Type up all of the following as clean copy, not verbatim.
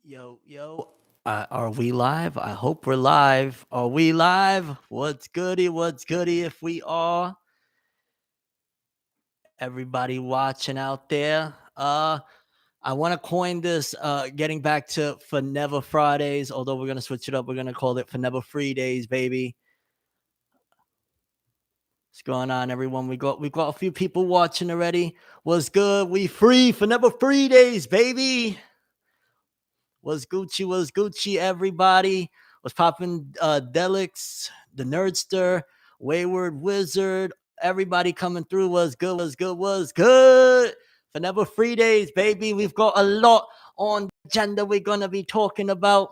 Yo, are we live? I hope we're live. Are we live? What's goody? What's goody if we are? Everybody watching out there. I want to coin this getting back to For Never Fridays, although we're gonna switch it up. We're gonna call it For Never Free Days, baby. What's going on, everyone? We got a few people watching already. What's good? We free for Never Free Days, baby. Was Gucci, everybody? Was popping Delix, the Nerdster, Wayward Wizard, everybody coming through. Was good. For Never Free Days, baby. We've got a lot on the agenda we're gonna be talking about.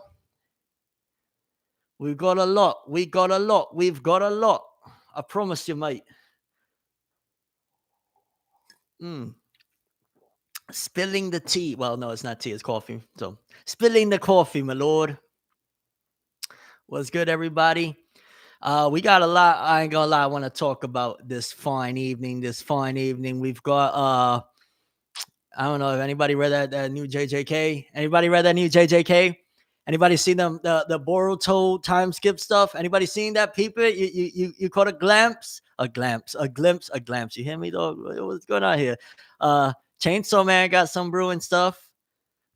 We've got a lot. We've got a lot. I promise you, mate. Spilling the tea. Well, no, it's not tea, it's coffee. So spilling the coffee, my lord. What's good, everybody? We got a lot. I ain't gonna lie. I want to talk about this fine evening. We've got I don't know if anybody read that new JJK. Anybody read that new JJK? Anybody seen the Boruto time skip stuff? Anybody seen that? People, you caught a glimpse. You hear me, dog? What's going on here? Chainsaw Man got some brewing stuff.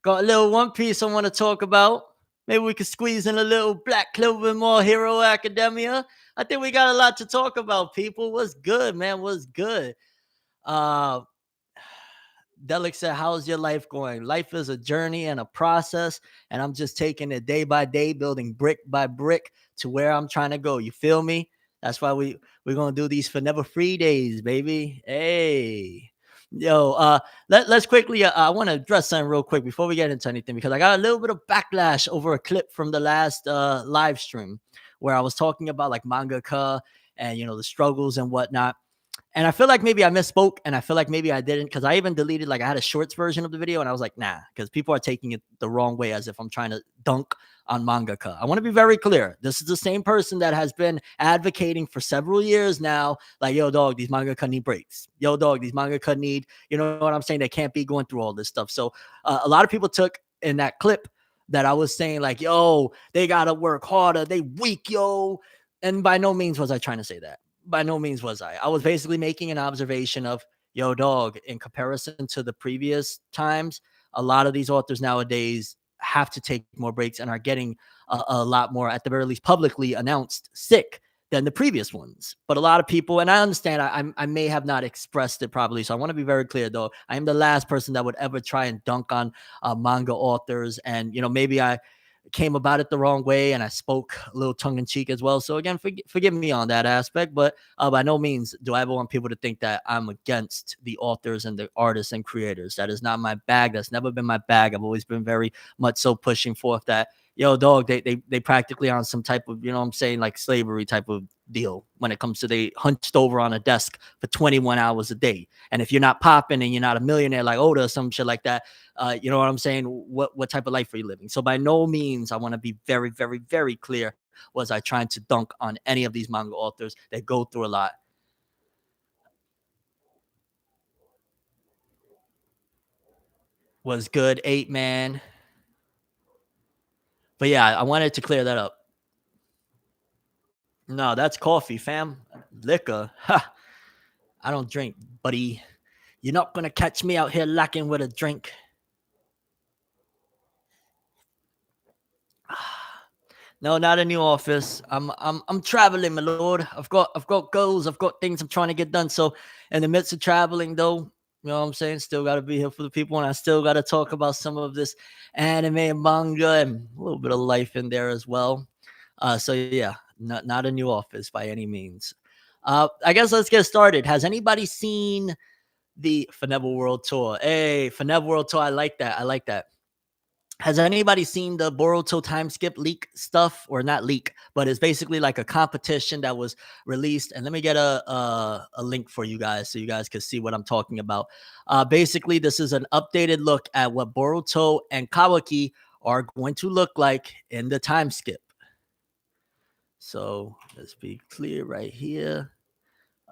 Got a little One Piece I want to talk about. Maybe we could squeeze in a little Black Clover, more Hero Academia. I think we got a lot to talk about, people. What's good, man? What's good? Delic said, how's your life going? Life is a journey and a process, and I'm just taking it day by day, building brick by brick to where I'm trying to go. You feel me? That's why we're going to do these For Never Free Days, baby. Hey. Yo, let's quickly, I want to address something real quick before we get into anything, because I got a little bit of backlash over a clip from the last live stream where I was talking about like mangaka and, the struggles and whatnot. And I feel like maybe I misspoke, and I feel like maybe I didn't, because I even deleted, like, I had a shorts version of the video, and I was like, nah, because people are taking it the wrong way as if I'm trying to dunk on mangaka. I want to be very clear. This is the same person that has been advocating for several years now, like, yo, dog, these mangaka need breaks. Yo, dog, these mangaka need, you know what I'm saying? They can't be going through all this stuff. So a lot of people took in that clip that I was saying, like, yo, they got to work harder. They weak, yo. And by no means was I trying to say that. By no means was I. I was basically making an observation of, yo, dog, in comparison to the previous times, a lot of these authors nowadays have to take more breaks and are getting a lot more, at the very least, publicly announced sick than the previous ones. But a lot of people, and I understand, I may have not expressed it properly. So I want to be very clear, though. I am the last person that would ever try and dunk on manga authors. And, maybe I came about it the wrong way and I spoke a little tongue-in-cheek as well. So again, forgive me on that aspect, but by no means do I ever want people to think that I'm against the authors and the artists and creators. That is not my bag. That's never been my bag. I've always been very much so pushing forth that, yo, dog, they practically on some type of, what I'm saying, like slavery type of deal when it comes to they hunched over on a desk for 21 hours a day. And if you're not popping and you're not a millionaire like Oda or some shit like that, you know what I'm saying? What type of life are you living? So by no means, I want to be very, very, very clear. Was I trying to dunk on any of these manga authors that go through a lot? Was good, 8-man. But yeah, I wanted to clear that up. No, that's coffee, fam. Liquor. Ha. I don't drink, buddy. You're not gonna catch me out here lacking with a drink. No, not a new office. I'm traveling, my lord. I've got goals. I've got things I'm trying to get done. So in the midst of traveling, though, you know what I'm saying? Still got to be here for the people, and I still got to talk about some of this anime and manga and a little bit of life in there as well. So yeah, not a new office by any means. I guess let's get started. Has anybody seen the ForneverWorld tour? Hey, ForneverWorld tour. I like that. Has anybody seen the Boruto time skip leak stuff, or not leak, but it's basically like a competition that was released? And let me get a link for you guys so you guys can see what I'm talking about. Basically, this is an updated look at what Boruto and Kawaki are going to look like in the time skip. So let's be clear right here.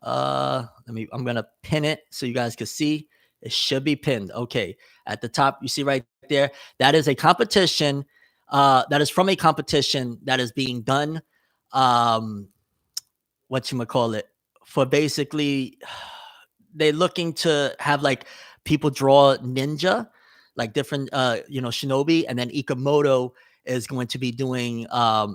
I'm gonna pin it so you guys can see. It should be pinned. Okay. At the top, you see right there. That is a competition. That is from a competition that is being done. Um, what you call it, for basically they're looking to have like people draw ninja, like different shinobi, and then Ikamoto is going to be doing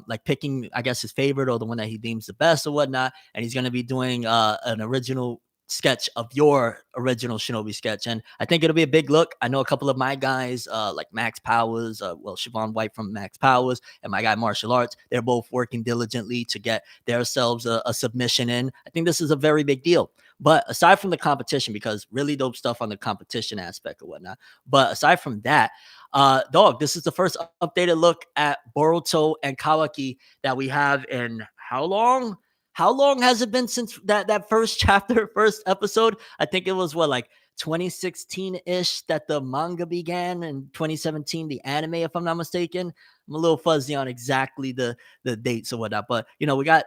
like picking, I guess, his favorite or the one that he deems the best or whatnot, and he's going to be doing an original sketch of your original shinobi sketch. And I think it'll be a big look. I know a couple of my guys, like Max Powers, Siobhan White from Max Powers, and my guy Martial Arts, they're both working diligently to get themselves a submission in. I think this is a very big deal. But aside from the competition, because really dope stuff on the competition aspect or whatnot. But aside from that, dog, this is the first updated look at Boruto and Kawaki that we have in how long? How long has it been since that first chapter, first episode? I think it was what, like 2016-ish that the manga began, and 2017 the anime, if I'm not mistaken. I'm a little fuzzy on exactly the dates or whatnot, but we got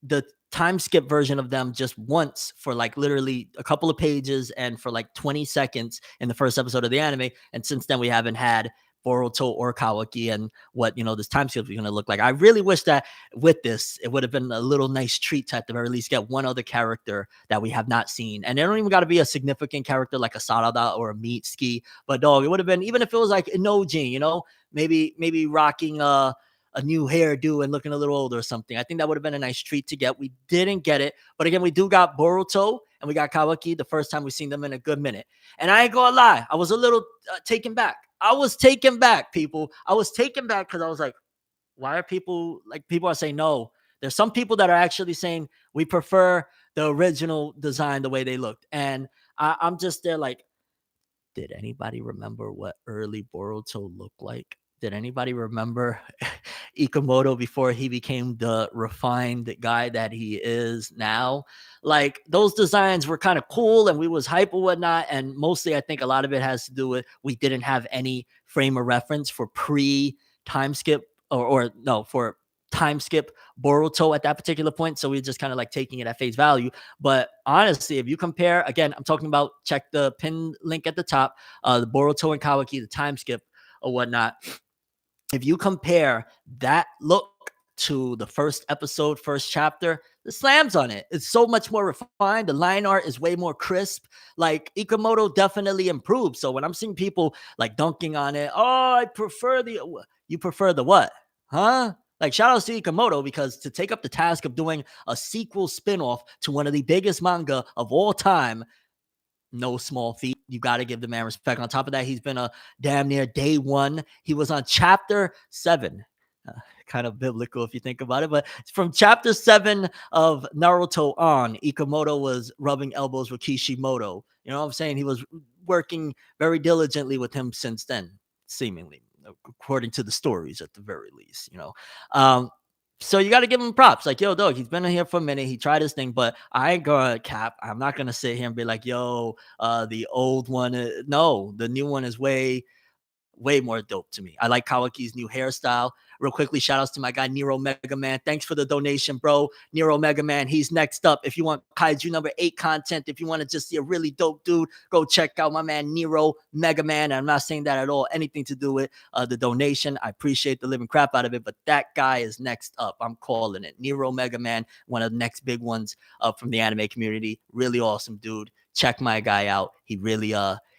the time skip version of them just once for like literally a couple of pages and for like 20 seconds in the first episode of the anime. And since then, we haven't had Boruto or Kawaki and what this time skip is going to look like. I really wish that with this, it would have been a little nice treat to at the very least get one other character that we have not seen. And they don't even got to be a significant character like a Sarada or a Mitsuki, but dog, it would have been, even if it was like Inoji, maybe rocking a new hairdo and looking a little older or something. I think that would have been a nice treat to get. We didn't get it. But again, we do got Boruto and we got Kawaki the first time we've seen them in a good minute. And I ain't gonna lie, I was a little taken back. I was taken back, people. I was taken back because I was like, why are people are saying no? There's some people that are actually saying we prefer the original design the way they looked. And I'm just there like, did anybody remember what early Boruto looked like? Did anybody remember Ikamoto before he became the refined guy that he is now? Like, those designs were kind of cool and we was hype or whatnot. And mostly I think a lot of it has to do with we didn't have any frame of reference for pre-time skip or no, for time skip Boruto at that particular point. So we just kind of like taking it at face value. But honestly, if you compare, again, I'm talking about, check the pinned link at the top, the Boruto and Kawaki, the time skip or whatnot. If you compare that look to the first episode, first chapter, the slams on it, it's so much more refined. The line art is way more crisp. Like, Ikamoto definitely improved. So when I'm seeing people like dunking on it, oh, you prefer the what? Huh? Like, shout out to Ikamoto, because to take up the task of doing a sequel spinoff to one of the biggest manga of all time, no small feat. You got to give the man respect. On top of that, he's been a damn near day one. He was on chapter 7. Kind of biblical if you think about it, but from chapter 7 of Naruto on, Ikamoto was rubbing elbows with Kishimoto. You know what I'm saying? He was working very diligently with him since then, seemingly, according to the stories at the very least. So you got to give him props. Like, yo, dog, he's been in here for a minute. He tried his thing, but I ain't gonna cap. I'm not gonna sit here and be like, yo, the old one. No, the new one is way more dope to me. I like Kawaki's new hairstyle. Real quickly, shout outs to my guy Nero Mega Man. Thanks for the donation, bro. Nero Mega Man, he's next up. If you want Kaiju number 8 content, if you want to just see a really dope dude, go check out my man Nero Mega Man. And I'm not saying that at all, anything to do with the donation. I appreciate the living crap out of it, but that guy is next up. I'm calling it. Nero Mega Man, one of the next big ones from the anime community. Really awesome dude. Check my guy out. He really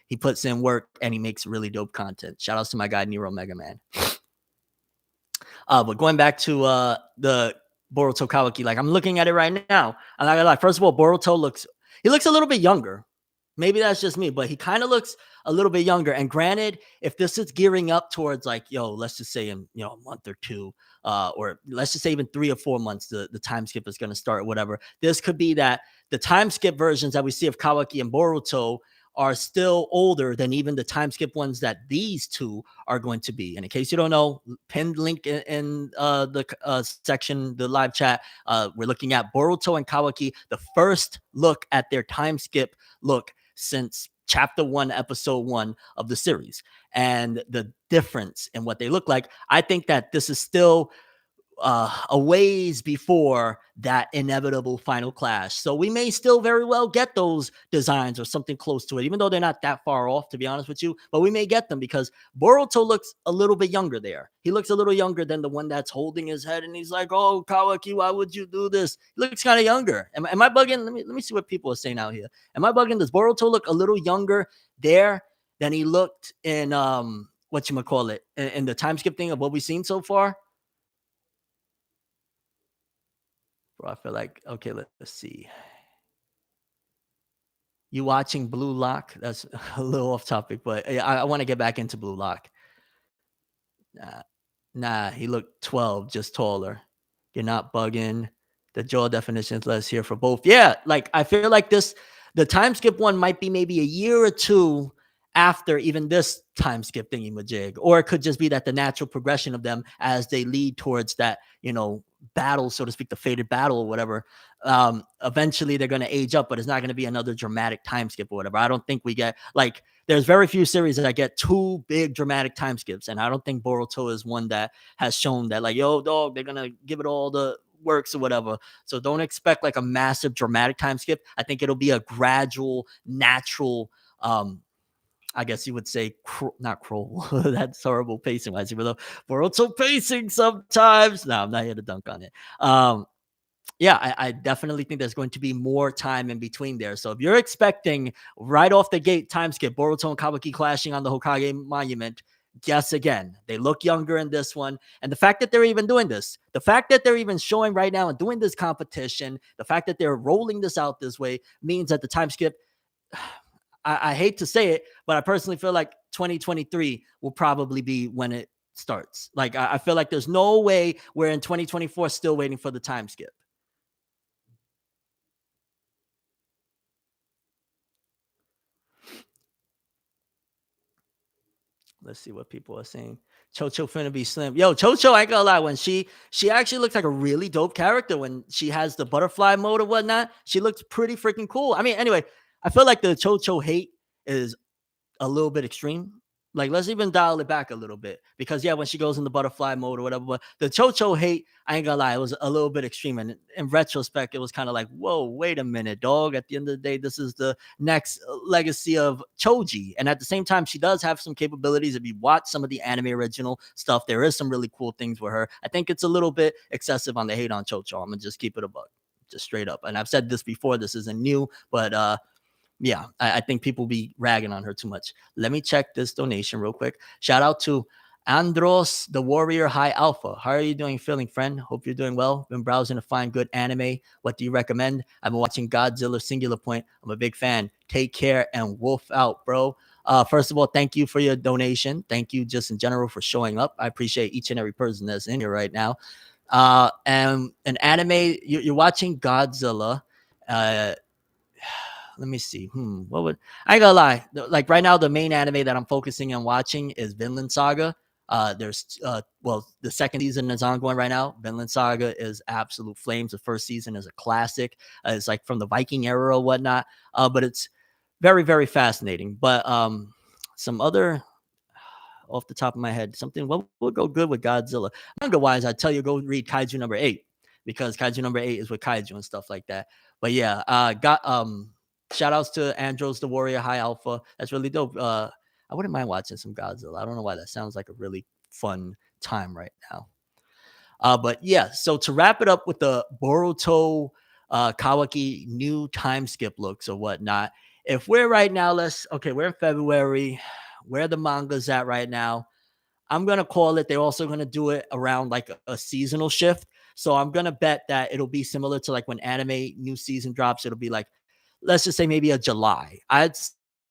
he puts in work and he makes really dope content. Shout outs to my guy Nero Mega Man. But going back to the Boruto Kawaki, like, I'm looking at it right now. And I gotta lie, first of all, Boruto looks a little bit younger. Maybe that's just me, but he kind of looks a little bit younger. And granted, if this is gearing up towards like, yo, let's just say in a month or two, or let's just say even 3 or 4 months, the time skip is going to start, whatever. This could be that the time skip versions that we see of Kawaki and Boruto are still older than even the time skip ones that these two are going to be. And in case you don't know, pinned link in the section, the live chat, we're looking at Boruto and Kawaki, the first look at their time skip look since chapter 1, episode 1 of the series. And the difference in what they look like, I think that this is still a ways before that inevitable final clash. So we may still very well get those designs or something close to it, even though they're not that far off, to be honest with you. But we may get them because Boruto looks a little bit younger there. He looks a little younger than the one that's holding his head, and he's like, "Oh, Kawaki, why would you do this?" He looks kind of younger. Am I bugging? Let me see what people are saying out here. Am I bugging? Does Boruto look a little younger there than he looked in what you call it in the time skip thing of what we've seen so far? Bro, I feel like okay. Let's see. You watching Blue Lock? That's a little off topic, but I want to get back into Blue Lock. Nah, nah, he looked 12, just taller. You're not bugging. The jaw definition is less here for both. Yeah, like I feel like the time skip one might be maybe a year or two after even this time skip thingy majig, or it could just be that the natural progression of them as they lead towards that, battle, so to speak, the fated battle or whatever. Eventually they're going to age up, but it's not going to be another dramatic time skip or whatever. I don't think we get like there's very few series that get two big dramatic time skips, and I don't think Boruto is one that has shown that like, yo, dog, they're gonna give it all the works or whatever. So don't expect like a massive dramatic time skip. I think it'll be a gradual, natural. I guess you would say not crawl. That's horrible pacing wise, even though Boruto pacing sometimes. No, I'm not here to dunk on it. Yeah, I definitely think there's going to be more time in between there. So if you're expecting right off the gate time skip, Boruto and Kawaki clashing on the Hokage monument, guess again. They look younger in this one. And the fact that they're even doing this, the fact that they're even showing right now and doing this competition, the fact that they're rolling this out this way means that the time skip, I hate to say it, but I personally feel like 2023 will probably be when it starts. Like I feel like there's no way we're in 2024 still waiting for the time skip. Let's see what people are saying. Chocho finna be slim. Yo, Chocho, I ain't gonna lie. When she actually looks like a really dope character when she has the butterfly mode or whatnot. She looks pretty freaking cool. I mean, anyway, I feel like the Chocho hate is a little bit extreme. Like, let's even dial it back a little bit because yeah, when she goes in the butterfly mode or whatever, but the Chocho hate, I ain't gonna lie, it was a little bit extreme. And in retrospect, it was kind of like, whoa, wait a minute, dog. At the end of the day, this is the next legacy of Choji, and at the same time, she does have some capabilities. If you watch some of the anime original stuff, there is some really cool things with her. I think it's a little bit excessive on the hate on Chocho. I'm gonna just keep it a buck, just straight up. And I've said this before. This isn't new, but yeah, I think people be ragging on her too much. Let me check this donation real quick. Shout out to Andros, the Warrior High Alpha. How are you doing, feeling, friend? Hope you're doing well. Been browsing to find good anime. What do you recommend? I've been watching Godzilla Singular Point. I'm a big fan. Take care and wolf out, bro. First of all, thank you for your donation. Thank you just in general for showing up. I appreciate each and every person that's in here right now. And an anime, you're watching Godzilla. Let me see. What would I ain't gonna lie? Like right now, the main anime that I'm focusing on watching is Vinland Saga. There's well, the second season is ongoing right now. Vinland Saga is absolute flames. The first season is a classic. It's like from the Viking era or whatnot. But it's very, very fascinating. But some other off the top of my head, something what would go good with Godzilla. Manga wise, I tell you go read Kaiju number 8 because Kaiju number 8 is with Kaiju and stuff like that. But yeah, got shout outs to Andros the Warrior High Alpha. That's really dope. I wouldn't mind watching some Godzilla. I don't know why that sounds like a really fun time right now. But yeah, so to wrap it up with the Boruto Kawaki new time skip looks or whatnot. If we're right now, we're in February, where the manga's at right now. I'm gonna call it. They're also gonna do it around like a seasonal shift. So I'm gonna bet that it'll be similar to like when anime new season drops. It'll be like, let's just say maybe a July. I'd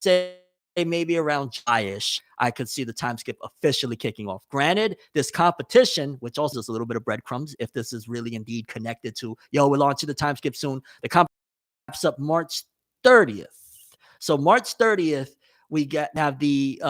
say maybe around July-ish, I could see the time skip officially kicking off. Granted, this competition, which also is a little bit of breadcrumbs, if this is really indeed connected to, yo, we're launching the time skip soon. The competition wraps up March 30th. So March 30th, we have the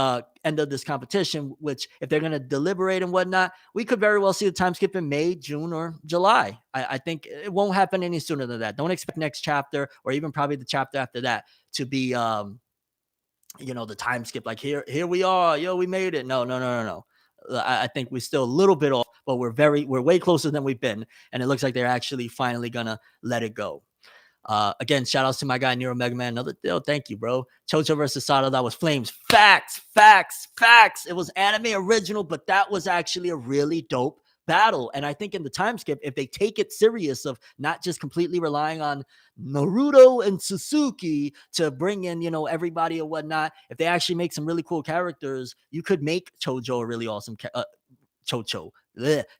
end of this competition, which if they're going to deliberate and whatnot, we could very well see the time skip in May, June, or July. I think it won't happen any sooner than that. Don't expect next chapter or even probably the chapter after that to be, the time skip. Like here we are, yo, we made it. No. I think we're still a little bit off but we're way closer than we've been, and it looks like they're actually finally gonna let it go. Again, shout outs to my guy Nero Mega Man. Another deal. Thank you, bro. Chocho versus Sada. That was flames. Facts, facts, facts. It was anime original, but that was actually a really dope battle. And I think in the time skip, if they take it serious of not just completely relying on Naruto and Suzuki to bring in, everybody or whatnot, if they actually make some really cool characters, you could make Chojo a really awesome Chocho.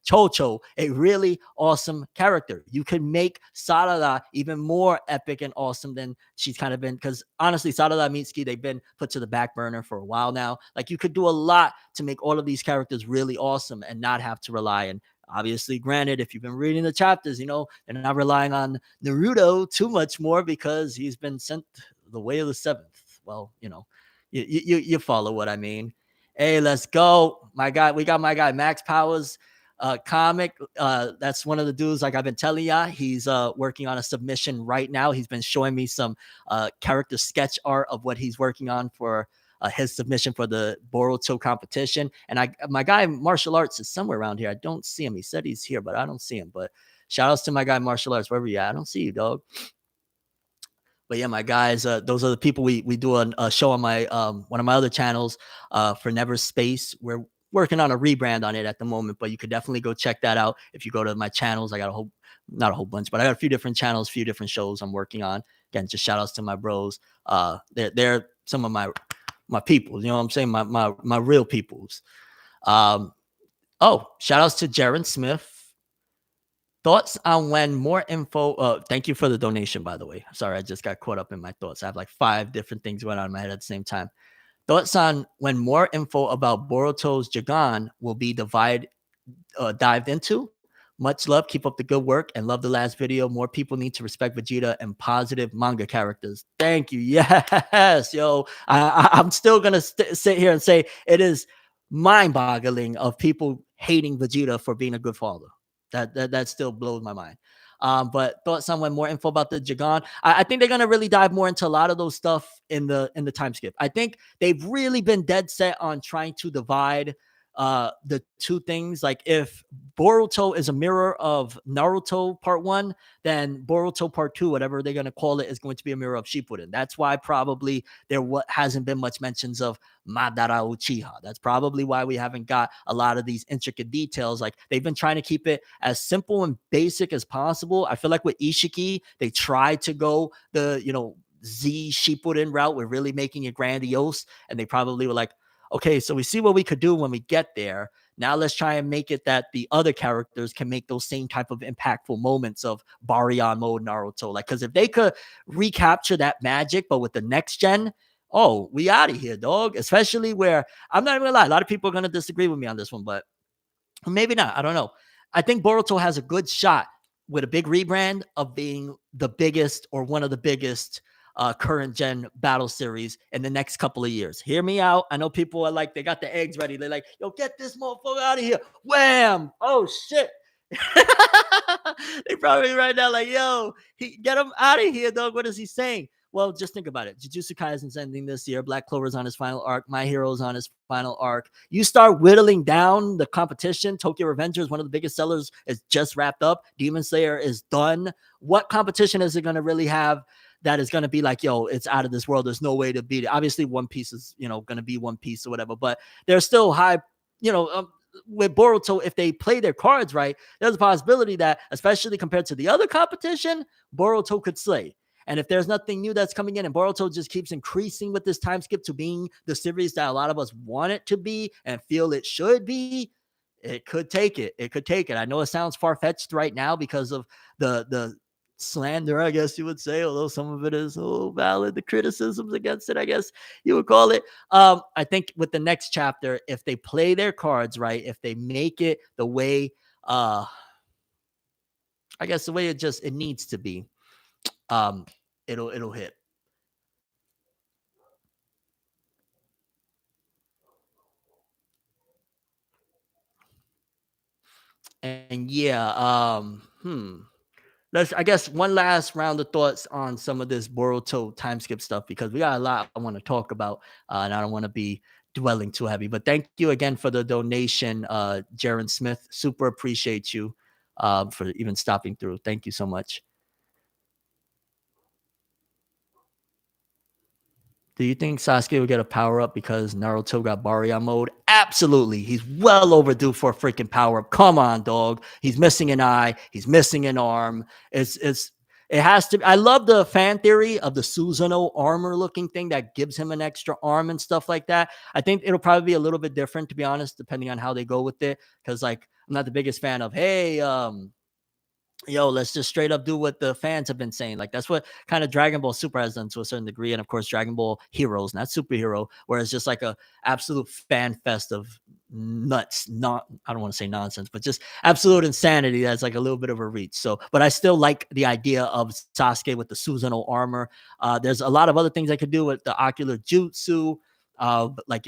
Chocho, a really awesome character. You could make Sarada even more epic and awesome than she's kind of been. Because honestly, Sarada and Mitsuki, they've been put to the back burner for a while now. Like you could do a lot to make all of these characters really awesome and not have to rely. And obviously, granted, if you've been reading the chapters, they're not relying on Naruto too much more because he's been sent the way of the seventh. Well, you follow what I mean. Hey, let's go. My guy, we got my guy Max Powers comic. That's one of the dudes, like I've been telling ya. He's working on a submission right now. He's been showing me some character sketch art of what he's working on for his submission for the Boruto competition. And my guy Martial Arts is somewhere around here. I don't see him. He said he's here, but I don't see him. But shout outs to my guy Martial Arts, wherever you at. I don't see you, dog. But yeah, my guys, those are the people we do a show on my one of my other channels for Never Space. We're working on a rebrand on it at the moment, but you could definitely go check that out if you go to my channels. I got not a whole bunch, but I got a few different channels, few different shows I'm working on. Again, just shout outs to my bros. They're some of my people. You know what I'm saying? My real peoples. Shout outs to Jaron Smith. Thoughts on when more info. Thank you for the donation, by the way. Sorry, I just got caught up in my thoughts. I have like 5 different things going on in my head at the same time. Thoughts on when more info about Boruto's Jagan will be dived into. Much love. Keep up the good work and love the last video. More people need to respect Vegeta and positive manga characters. Thank you. Yes, yo. I'm still gonna sit here and say it is mind-boggling of people hating Vegeta for being a good father. That still blows my mind. But thought someone more info about the Jagan. I think they're gonna really dive more into a lot of those stuff in the time skip. I think they've really been dead set on trying to divide the two things. Like if Boruto is a mirror of Naruto part 1, then Boruto part 2, whatever they're going to call it, is going to be a mirror of Shippuden. That's why probably there hasn't been much mentions of Madara Uchiha. That's probably why we haven't got a lot of these intricate details. Like they've been trying to keep it as simple and basic as possible. I feel like with Ishiki, they tried to go the, Z Shippuden route. We're really making it grandiose, and they probably were like, okay, so we see what we could do when we get there. Now let's try and make it that the other characters can make those same type of impactful moments of Baryon mode Naruto. Like, because if they could recapture that magic, but with the next gen, oh, we out of here, dog. Especially where I'm not even gonna lie, a lot of people are gonna disagree with me on this one, but maybe not. I don't know. I think Boruto has a good shot with a big rebrand of being the biggest or one of the biggest current gen battle series in the next couple of years. Hear me out. I know people are like, they got the eggs ready. They're like, yo, get this motherfucker out of here. Wham! Oh shit. They probably right now like, yo, get him out of here, dog. What is he saying? Well, just think about it. Jujutsu Kaisen's ending this year. Black Clover's on his final arc. My Hero's on his final arc. You start whittling down the competition. Tokyo Revengers, one of the biggest sellers, is just wrapped up. Demon Slayer is done. What competition is it going to really have that is going to be like, yo, it's out of this world? There's no way to beat it. Obviously, One Piece is, going to be One Piece or whatever, but there's still high, with Boruto, if they play their cards right, there's a possibility that, especially compared to the other competition, Boruto could slay. And if there's nothing new that's coming in and Boruto just keeps increasing with this time skip to being the series that a lot of us want it to be and feel it should be, it could take it. It could take it. I know it sounds far-fetched right now because of the slander, I guess you would say, although some of it is valid. The criticisms against it, I guess you would call it. I think with the next chapter, if they play their cards right, if they make it the way, I guess the way it needs to be, it'll hit. And yeah, let's I guess one last round of thoughts on some of this Boruto time skip stuff because we got a lot I want to talk about, and I don't want to be dwelling too heavy. But thank you again for the donation, Jaron Smith. Super appreciate you for even stopping through. Thank you so much. Do you think Sasuke will get a power up because Naruto got Baryon mode? Absolutely. He's well overdue for a freaking power up. Come on, dog. He's missing an eye. He's missing an arm. It has to. I love the fan theory of the Susanoo armor looking thing that gives him an extra arm and stuff like that. I think it'll probably be a little bit different, to be honest, depending on how they go with it. Because like I'm not the biggest fan of hey, yo, let's just straight up do what the fans have been saying. Like that's what kind of Dragon Ball Super has done to a certain degree, and of course Dragon Ball Heroes, not superhero, where it's just like a absolute fan fest of nuts. Not I don't want to say nonsense, but just absolute insanity. That's like a little bit of a reach. So, but I still like the idea of Sasuke with the Susanoo armor. There's a lot of other things I could do with the ocular jutsu, like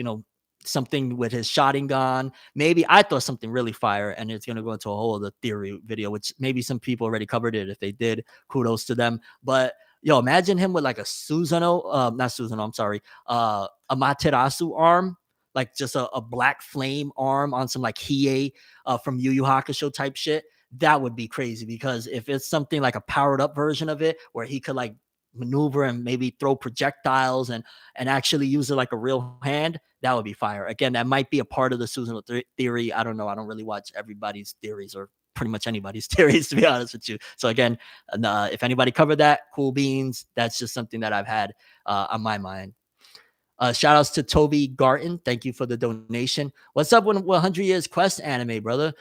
something with his Sharingan. Maybe I thought something really fire, and it's gonna go into a whole other theory video, which maybe some people already covered it. If they did, kudos to them. But yo, imagine him with like a Susanoo, not Susanoo, I'm sorry, a Materasu arm, like just a black flame arm on some like Hiei from Yu Yu Hakusho type shit. That would be crazy because if it's something like a powered up version of it where he could like maneuver and maybe throw projectiles and actually use it like a real hand, that would be fire. Again, that might be a part of the Susan theory. I don't know. I don't really watch everybody's theories or pretty much anybody's theories, to be honest with you. So again, if anybody covered that, cool beans. That's just something that I've had on my mind. Shout outs to Toby Garten. Thank you for the donation. What's up with 100 Years Quest anime, brother?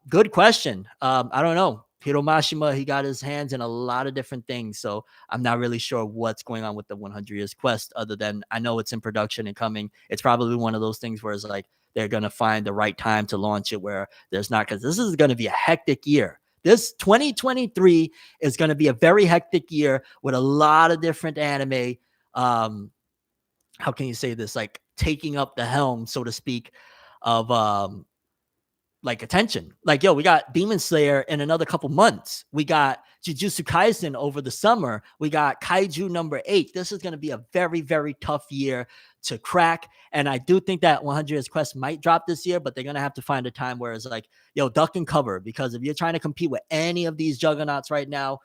Good question. I don't know. Hiromashima, he got his hands in a lot of different things. So I'm not really sure what's going on with the 100 Years Quest, other than I know it's in production and coming. It's probably one of those things where it's like they're going to find the right time to launch it where there's not, because this is going to be a hectic year. This 2023 is going to be a very hectic year with a lot of different anime. How can you say this? Like taking up the helm, so to speak, of like attention. Like, yo, we got Demon Slayer in another couple months. We got Jujutsu Kaisen over the summer. We got Kaiju number 8. This is going to be a very, very tough year to crack. And I do think that 100 Years Quest might drop this year, but they're going to have to find a time where it's like, yo, duck and cover. Because if you're trying to compete with any of these juggernauts right now,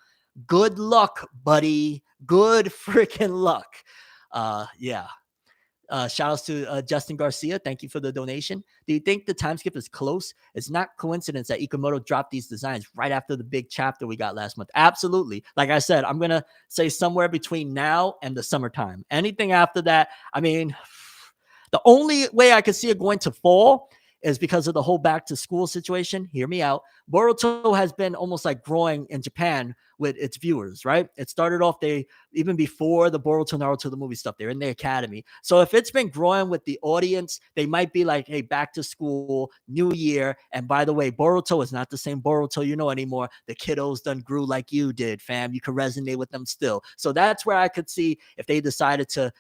good luck, buddy. Good freaking luck. Yeah. Shout outs to Justin Garcia. Thank you for the donation. Do you think the time skip is close? It's not coincidence that Ikamoto dropped these designs right after the big chapter we got last month. Absolutely. Like I said, I'm going to say somewhere between now and the summertime. Anything after that, I mean, the only way I could see it going to fall is because of the whole back to school situation. Hear me out. Boruto has been almost like growing in Japan with its viewers, right? It started off, they even before the Boruto Naruto the movie stuff, they're in the academy. So if it's been growing with the audience, they might be like, hey, back to school, new year. And by the way, Boruto is not the same Boruto you know anymore. The kiddos done grew like you did, fam. You can resonate with them still. So that's where I could see if they decided to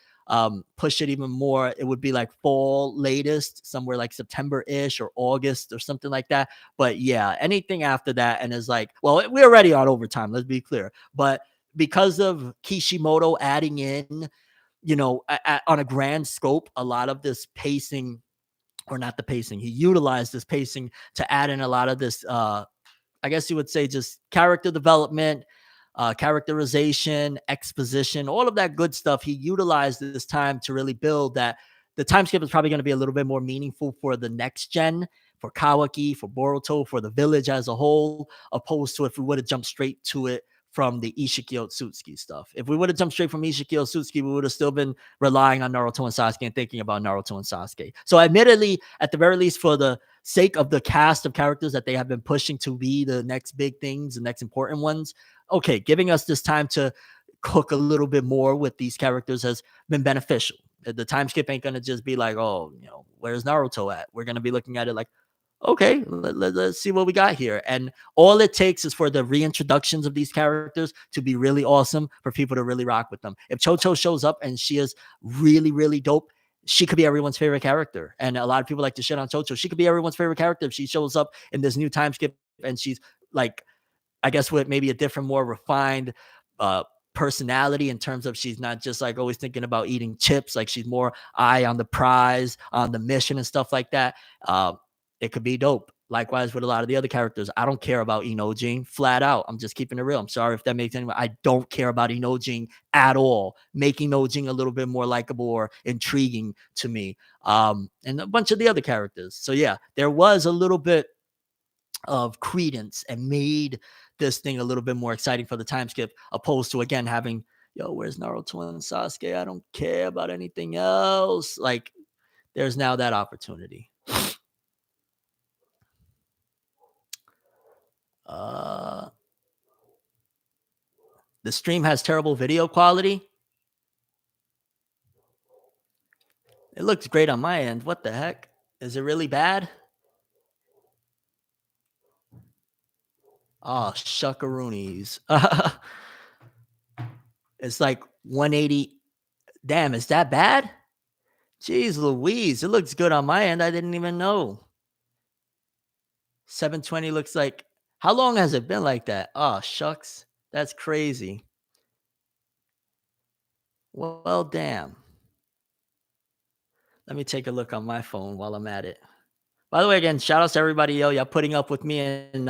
push it even more, it would be like fall latest, somewhere like September-ish or August or something like that. But yeah, anything after that and is like, well, we're already on overtime, let's be clear. But because of Kishimoto adding in, on a grand scope, a lot of this pacing, or not the pacing, he utilized this pacing to add in a lot of this I guess you would say just character development, characterization, exposition, all of that good stuff. He utilized this time to really build that. The time skip is probably going to be a little bit more meaningful for the next gen, for Kawaki, for Boruto, for the village as a whole, opposed to if we would have jumped straight to it from the Ishiki Otsutsuki stuff. If we would have jumped straight from Ishiki Otsutsuki, we would have still been relying on Naruto and Sasuke and thinking about Naruto and Sasuke. So admittedly, at the very least, for the sake of the cast of characters that they have been pushing to be the next big things, the next important ones, okay, giving us this time to cook a little bit more with these characters has been beneficial. The time skip ain't going to just be like, oh, where's Naruto at? We're going to be looking at it like, okay, let's see what we got here. And all it takes is for the reintroductions of these characters to be really awesome for people to really rock with them. If Chocho shows up and she is really, really dope, she could be everyone's favorite character. And a lot of people like to shit on Chocho. She could be everyone's favorite character if she shows up in this new time skip and she's like I guess with maybe a different, more refined uh, personality in terms of she's not just like always thinking about eating chips. Like she's more eye on the prize, on the mission and stuff like that. Uh, it could be dope. Likewise with a lot of the other characters. I don't care about Enojin flat out. I'm just keeping it real. I'm sorry if that makes any. I don't care about Enojin at all. Making Enojin a little bit more likable or intriguing to me. And a bunch of the other characters. So yeah, there was a little bit of credence and made this thing a little bit more exciting for the time skip, opposed to again having, yo, where's Naruto and Sasuke? I don't care about anything else. Like, there's now that opportunity. Uh, the stream has terrible video quality. It looks great on my end. What the heck? Is it really bad? Oh, shuckaroonies. It's like 180. Damn, is that bad? Jeez Louise. It looks good on my end. I didn't even know. 720 looks like. How long has it been like that? Oh, shucks. That's crazy. Well, damn. Let me take a look on my phone while I'm at it. By the way, again, shout outs to everybody, yo. Y'all putting up with me in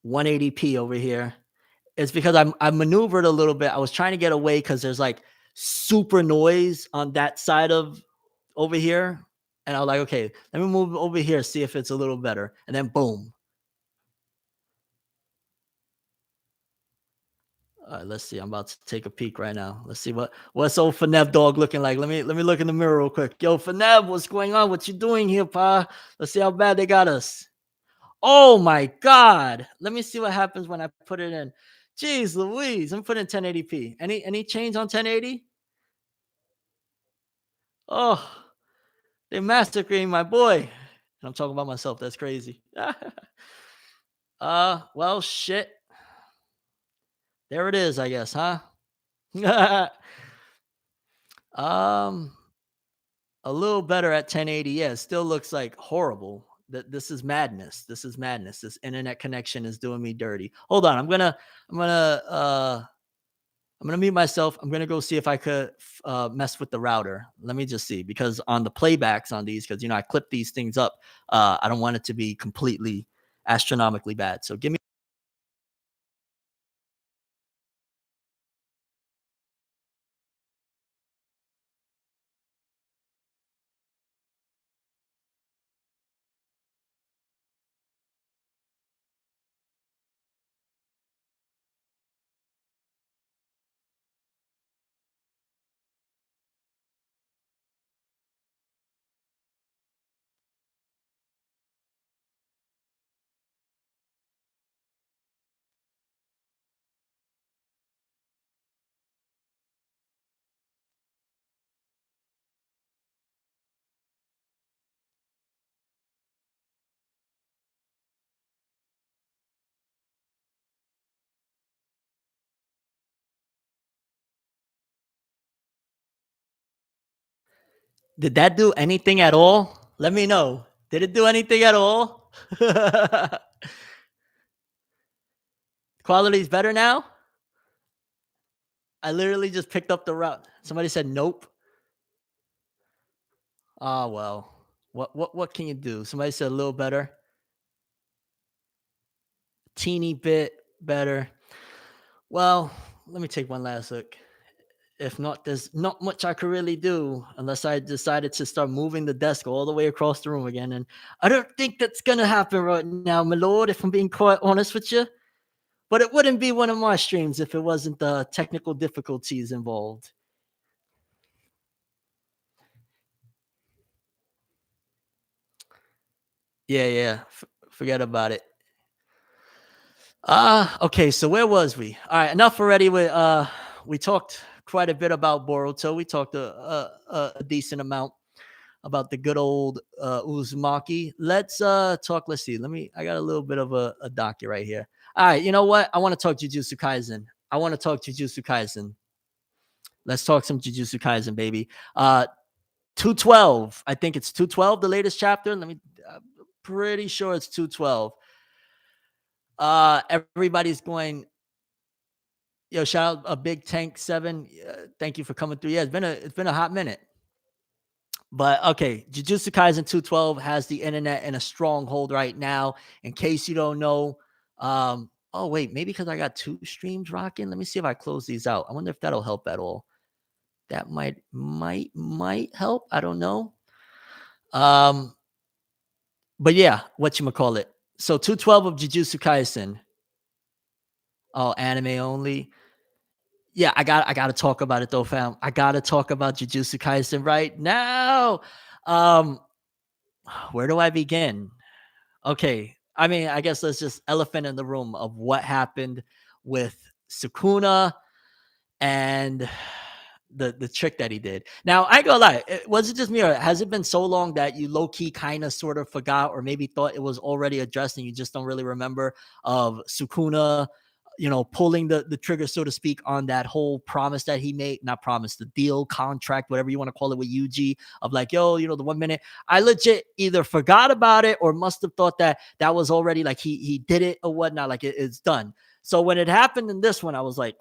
180p over here. It's because I maneuvered a little bit. I was trying to get away because there's like super noise on that side of over here. And I was like, okay, let me move over here, see if it's a little better. And then boom. All right, let's see. I'm about to take a peek right now. Let's see what's old Fenev dog looking like. Let me look in the mirror real quick. Yo, Fenev, what's going on? What you doing here, pa? Let's see how bad they got us. Oh my god. Let me see what happens when I put it in. Jeez Louise. I'm putting 1080p. Any change on 1080? Oh, they massacring my boy. And I'm talking about myself. That's crazy. Well, shit. There it is, I guess, huh? um, a little better at 1080. Yeah, it still looks like horrible. This is madness. This is madness. This internet connection is doing me dirty. Hold on. I'm gonna mute myself. I'm gonna go see if I could mess with the router. Let me just see, because on the playbacks on these, because I clip these things up. I don't want it to be completely astronomically bad. So give me. Did that do anything at all? Let me know. Did it do anything at all? Quality's better now? I literally just picked up the route. Somebody said nope. Oh well. What can you do? Somebody said a little better. Teeny bit better. Well, let me take one last look. If not, there's not much I could really do unless I decided to start moving the desk all the way across the room again. And I don't think that's gonna happen right now, my lord, if I'm being quite honest with you. But it wouldn't be one of my streams if it wasn't the technical difficulties involved. Yeah, yeah. Forget about it. Okay, so where was we? All right, enough already. We talked quite a bit about Boruto. We talked a decent amount about the good old Uzumaki. Let's talk. Let's see. I got a little bit of a docket right here. All right, you know what? I want to talk Jujutsu Kaisen. I want to talk Jujutsu Kaisen. Let's talk some Jujutsu Kaisen, baby. 212. I think it's 212, the latest chapter. I'm pretty sure it's 212. Everybody's going, yo, shout out a big tank 7. Thank you for coming through. Yeah, it's been a hot minute. But okay, Jujutsu Kaisen 212 has the internet in a stronghold right now. In case you don't know, oh wait, maybe because I got two streams rocking. Let me see if I close these out. I wonder if that'll help at all. That might help. I don't know. Um, but yeah, what you call it. So 212 of Jujutsu Kaisen. Oh, anime only. Yeah, I gotta talk about it though, fam. I gotta talk about Jujutsu Kaisen right now. Um, where do I begin? Okay, I mean, I guess let's just elephant in the room of what happened with Sukuna and the trick that he did. Now, I ain't gonna lie, was it just me or has it been so long that you low key kind of sort of forgot or maybe thought it was already addressed and you just don't really remember of Sukuna, pulling the trigger, so to speak, on that whole promise that he made, not promise, the deal, contract, whatever you want to call it with Yuji, of like, yo, the 1 minute. I legit either forgot about it or must have thought that that was already like he did it or whatnot, like it's done. So when it happened in this one, I was like,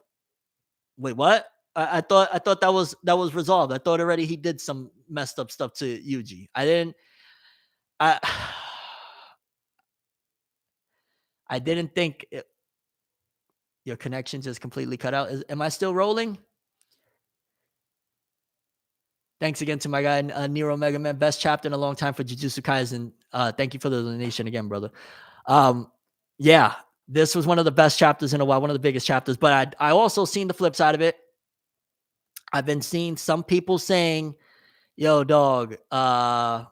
wait, what? I thought that was resolved. I thought already he did some messed up stuff to Yuji. I didn't. I I didn't think your connection just completely cut out. Am I still rolling? Thanks again to my guy Nero Mega Man, best chapter in a long time for Jujutsu Kaisen. Thank you for the donation again, brother. Um, yeah, this was one of the best chapters in a while, one of the biggest chapters. But I also seen the flip side of it. I've been seeing some people saying, "Yo, dog, I'm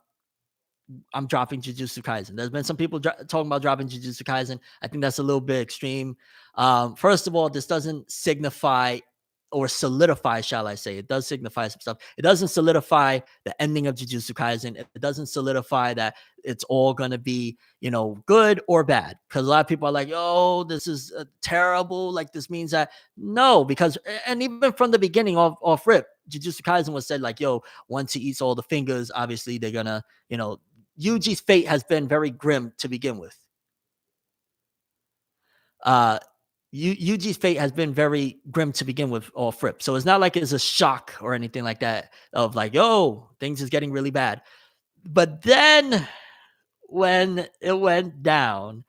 dropping Jujutsu Kaisen." There's been some people talking about dropping Jujutsu Kaisen. I think that's a little bit extreme. First of all, this doesn't signify or solidify, shall I say? It does signify some stuff. It doesn't solidify the ending of Jujutsu Kaisen. It doesn't solidify that it's all going to be, good or bad. Because a lot of people are like, "Oh, this is terrible." Like this means that no, because and even from the beginning off rip, Jujutsu Kaisen was said like, "Yo, once he eats all the fingers, obviously they're gonna, Yuji's fate has been very grim to begin with. Uh, Yuji's fate has been very grim to begin with, or Fripp. So it's not like it's a shock or anything like that of like, oh, things is getting really bad. But then when it went down,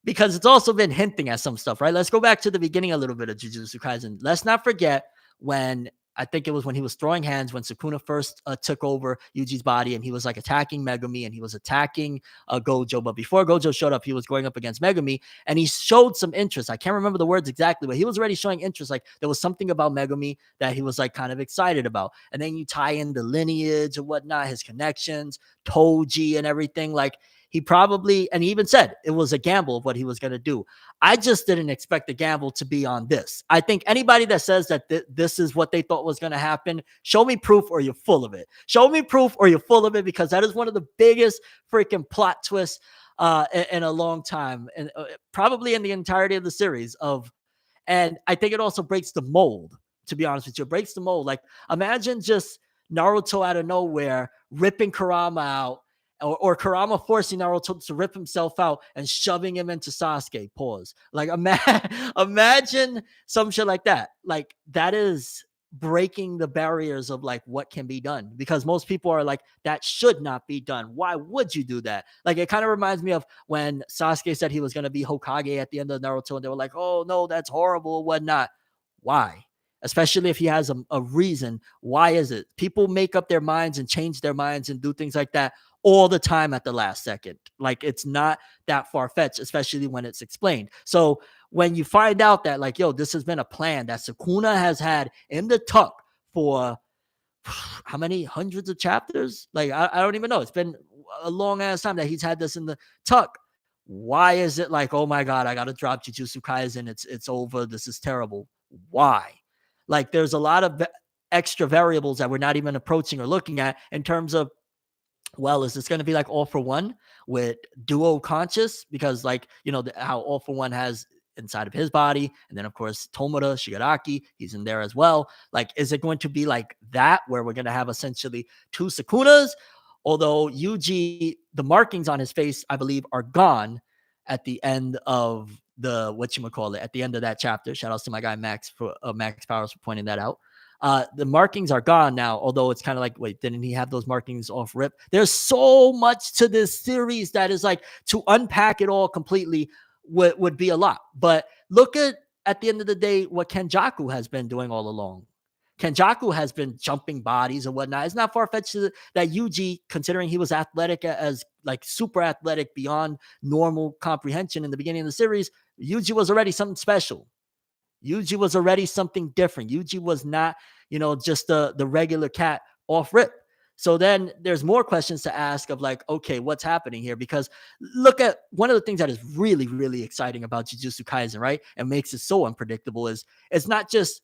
because it's also been hinting at some stuff, right? Let's go back to the beginning a little bit of Jujutsu Kaisen. Let's not forget when I think it was when he was throwing hands when Sukuna first took over Yuji's body and he was like attacking Megumi and he was attacking Gojo. But before Gojo showed up, he was going up against Megumi and he showed some interest. I can't remember the words exactly, but he was already showing interest. Like there was something about Megumi that he was like kind of excited about. And then you tie in the lineage and whatnot, his connections, Toji and everything. Like he probably, and he even said it was a gamble of what he was going to do. I just didn't expect the gamble to be on this. I think anybody that says that this is what they thought was going to happen, show me proof or you're full of it. Show me proof or you're full of it, because that is one of the biggest freaking plot twists in a long time, and probably in the entirety of the series of. And I think it also breaks the mold, to be honest with you. It breaks the mold. Like, imagine just Naruto out of nowhere ripping Kurama out, or Kurama forcing Naruto to rip himself out and shoving him into Sasuke. Pause. Like, imagine some shit like that. Like, that is breaking the barriers of like what can be done, because most people are like, that should not be done. Why would you do that? Like, it kind of reminds me of when Sasuke said he was going to be Hokage at the end of Naruto and they were like, oh no, that's horrible, whatnot. Why? Especially if he has a reason. Why is it? People make up their minds and change their minds and do things like that all the time at the last second. Like, it's not that far-fetched, especially when it's explained. So when you find out that like, yo, this has been a plan that Sukuna has had in the tuck for how many hundreds of chapters? Like, I don't even know. It's been a long ass time that he's had this in the tuck. Why is it like, oh my God, I got to drop Jujutsu Kaisen. It's over. This is terrible. Why? Like, there's a lot of extra variables that we're not even approaching or looking at in terms of, well, is this going to be like All for One with duo conscious? Because like, how All for One has inside of his body, and then of course Tomura Shigaraki, he's in there as well. Like, is it going to be like that where we're going to have essentially two Sukunas? Although Yuji, the markings on his face, I believe, are gone at the end of the what you call it at the end of that chapter. Shout outs to my guy Max for Max Powers for pointing that out. The markings are gone now, although it's kind of like, wait, didn't he have those markings off rip? There's so much to this series that is like to unpack it all completely would be a lot. But look at the end of the day, what Kenjaku has been doing all along. Kenjaku has been jumping bodies and whatnot. It's not far fetched that Yuji, considering he was athletic as like super athletic beyond normal comprehension in the beginning of the series, Yuji was already something special. Yuji was already something different. Yuji was not, just the regular cat off rip. So then there's more questions to ask of like, okay, what's happening here? Because look at one of the things that is really, really exciting about Jujutsu Kaisen, right? And makes it so unpredictable is it's not just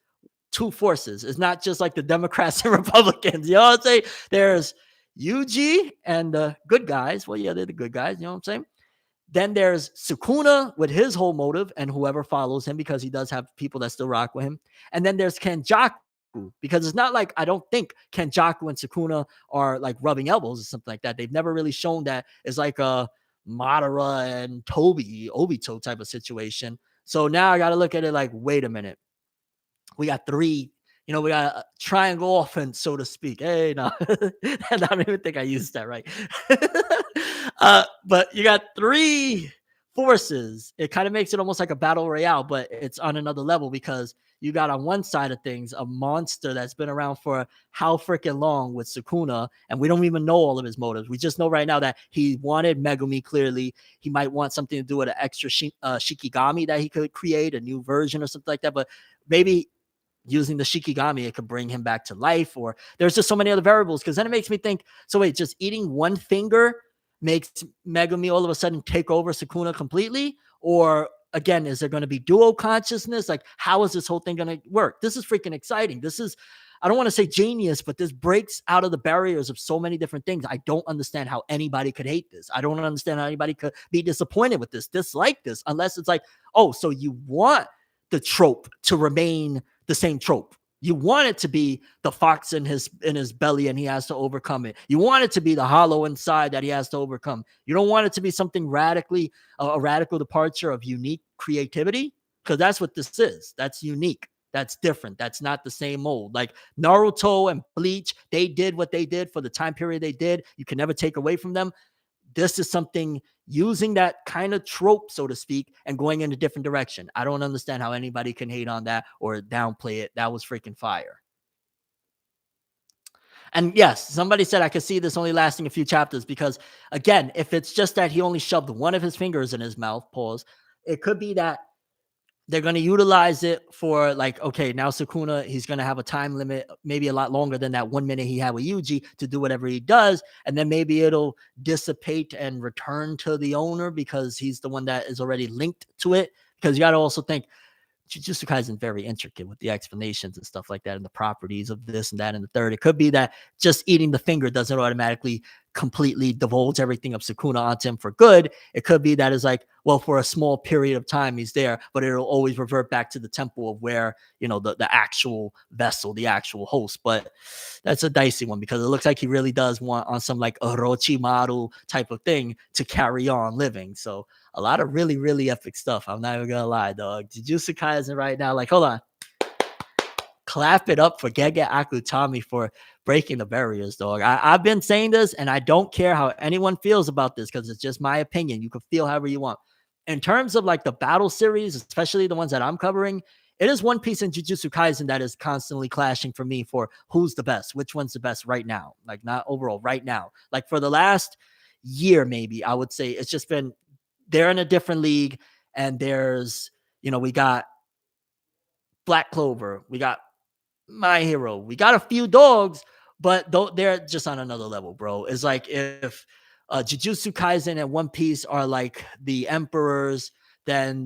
two forces. It's not just like the Democrats and Republicans. You know what I'm saying? There's Yuji and the good guys. Well, yeah, they're the good guys. You know what I'm saying? Then there's Sukuna with his whole motive and whoever follows him, because he does have people that still rock with him. And then there's Kenjaku, because it's not like, I don't think Kenjaku and Sukuna are like rubbing elbows or something like that. They've never really shown that it's like a Madara and Obito type of situation. So now I got to look at it like, wait a minute. We got three, we got a triangle offense, so to speak. Hey, no, I don't even think I used that right. But you got three forces. It kind of makes it almost like a battle royale, but it's on another level, because you got on one side of things a monster that's been around for how freaking long with Sukuna, and we don't even know all of his motives. We just know right now that he wanted Megumi. Clearly, he might want something to do with an extra Shikigami that he could create, a new version or something like that. But maybe using the Shikigami, it could bring him back to life, or there's just so many other variables. Because then it makes me think, so wait, just eating one finger makes Megumi all of a sudden take over Sukuna completely? Or again, is there going to be dual consciousness? Like, how is this whole thing going to work? This is freaking exciting. This is, I don't want to say genius, but this breaks out of the barriers of so many different things. I don't understand how anybody could hate this. I don't understand how anybody could be disappointed with this, dislike this, unless it's like, oh, so you want the trope to remain the same trope. You want it to be the fox in his belly and he has to overcome it. You want it to be the hollow inside that he has to overcome. You don't want it to be something radically, a radical departure of unique creativity, because that's what this is. That's unique. That's different. That's not the same mold. Like Naruto and Bleach, they did what they did for the time period they did. You can never take away from them. This is something using that kind of trope, so to speak, and going in a different direction. I don't understand how anybody can hate on that or downplay it. That was freaking fire. And yes, somebody said I could see this only lasting a few chapters, because again, if it's just that he only shoved one of his fingers in his mouth, pause, it could be that they're going to utilize it for like, okay, now Sukuna, he's going to have a time limit, maybe a lot longer than that 1 minute he had with Yuji to do whatever he does. And then maybe it'll dissipate and return to the owner because he's the one that is already linked to it. Because you got to also think, Jujutsu Kaisen very intricate with the explanations and stuff like that and the properties of this and that and the third. It could be that just eating the finger doesn't automatically completely divulge everything of Sukuna onto him for good. It could be that it's like, well, for a small period of time he's there, but it'll always revert back to the temple of where, the actual vessel, the actual host. But that's a dicey one, because it looks like he really does want on some like Orochimaru type of thing to carry on living. So a lot of really, really epic stuff. I'm not even gonna lie, dog. Jujutsu Kaisen right now, like, hold on. Clap it up for Gege Akutami for breaking the barriers, dog. I've been saying this, and I don't care how anyone feels about this, because it's just my opinion. You can feel however you want. In terms of like the battle series, especially the ones that I'm covering, it is One Piece and Jujutsu Kaisen that is constantly clashing for me for who's the best, which one's the best right now. Like, not overall, right now. Like for the last year, maybe, I would say it's just been, they're in a different league, and there's, we got Black Clover, we got My Hero, we got a few dogs, but they're just on another level, bro. It's like if Jujutsu Kaisen and One Piece are like the emperors, then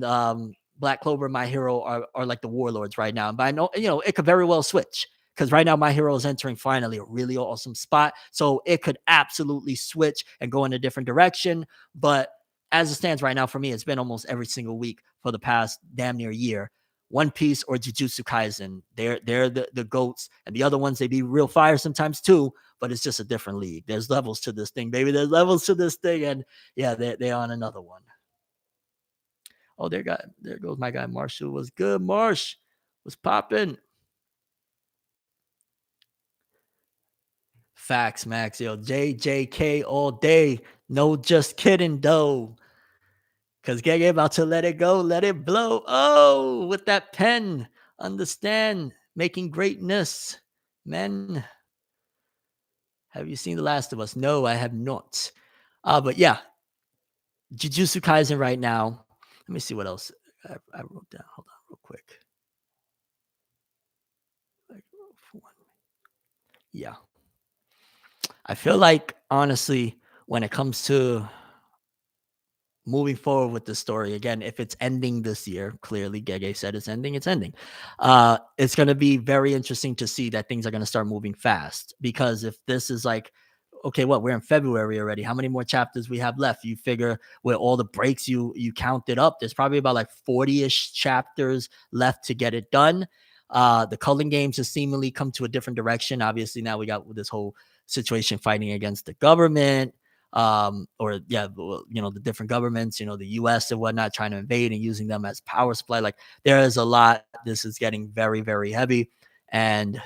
Black Clover and My Hero are like the warlords right now. But I know, it could very well switch, because right now My Hero is entering finally a really awesome spot. So it could absolutely switch and go in a different direction. But as it stands right now, for me, it's been almost every single week for the past damn near year. One Piece or Jujutsu Kaisen, they're the goats, and the other ones, they be real fire sometimes too, but it's just a different league. There's levels to this thing, baby. There's levels to this thing, and yeah, they're on another one. Oh, there goes my guy Marshall. Was good, Marsh. Was popping. Facts, Max. Yo, JJK all day. No, just kidding, though. Cause Gege about to let it go, let it blow. Oh, with that pen. Understand. Making greatness. Men, have you seen The Last of Us? No, I have not. But yeah, Jujutsu Kaisen right now. Let me see what else I wrote down. Hold on, real quick. Like, yeah, I feel like honestly, when it comes to moving forward with the story again, if it's ending this year, clearly Gege said it's ending. It's going to be very interesting to see that things are going to start moving fast, because if this is like, okay, what, we're in February already, how many more chapters we have left? You figure with all the breaks you counted up, there's probably about like 40ish chapters left to get it done. The culling games have seemingly come to a different direction. Obviously now we got this whole situation fighting against the government, or yeah, the different governments, the US and whatnot, trying to invade and using them as power supply. Like, there is a lot. This is getting very, very heavy. And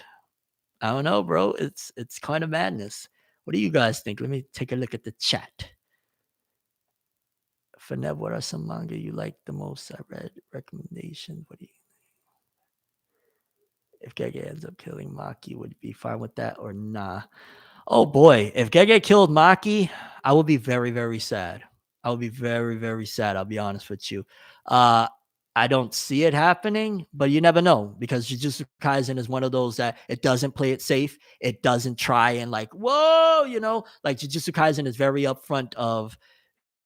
I don't know, bro. It's kind of madness. What do you guys think? Let me take a look at the chat. Nev, what are some manga you like the most? I read recommendations. What do you, if Gege ends up killing Maki, would you be fine with that or nah? Oh boy, if Gege killed Maki, I would be very, very sad. I would be very, very sad. I'll be honest with you. Uh, I don't see it happening, but you never know, because Jujutsu Kaisen is one of those that it doesn't play it safe. It doesn't try and like, whoa, like Jujutsu Kaisen is very upfront of,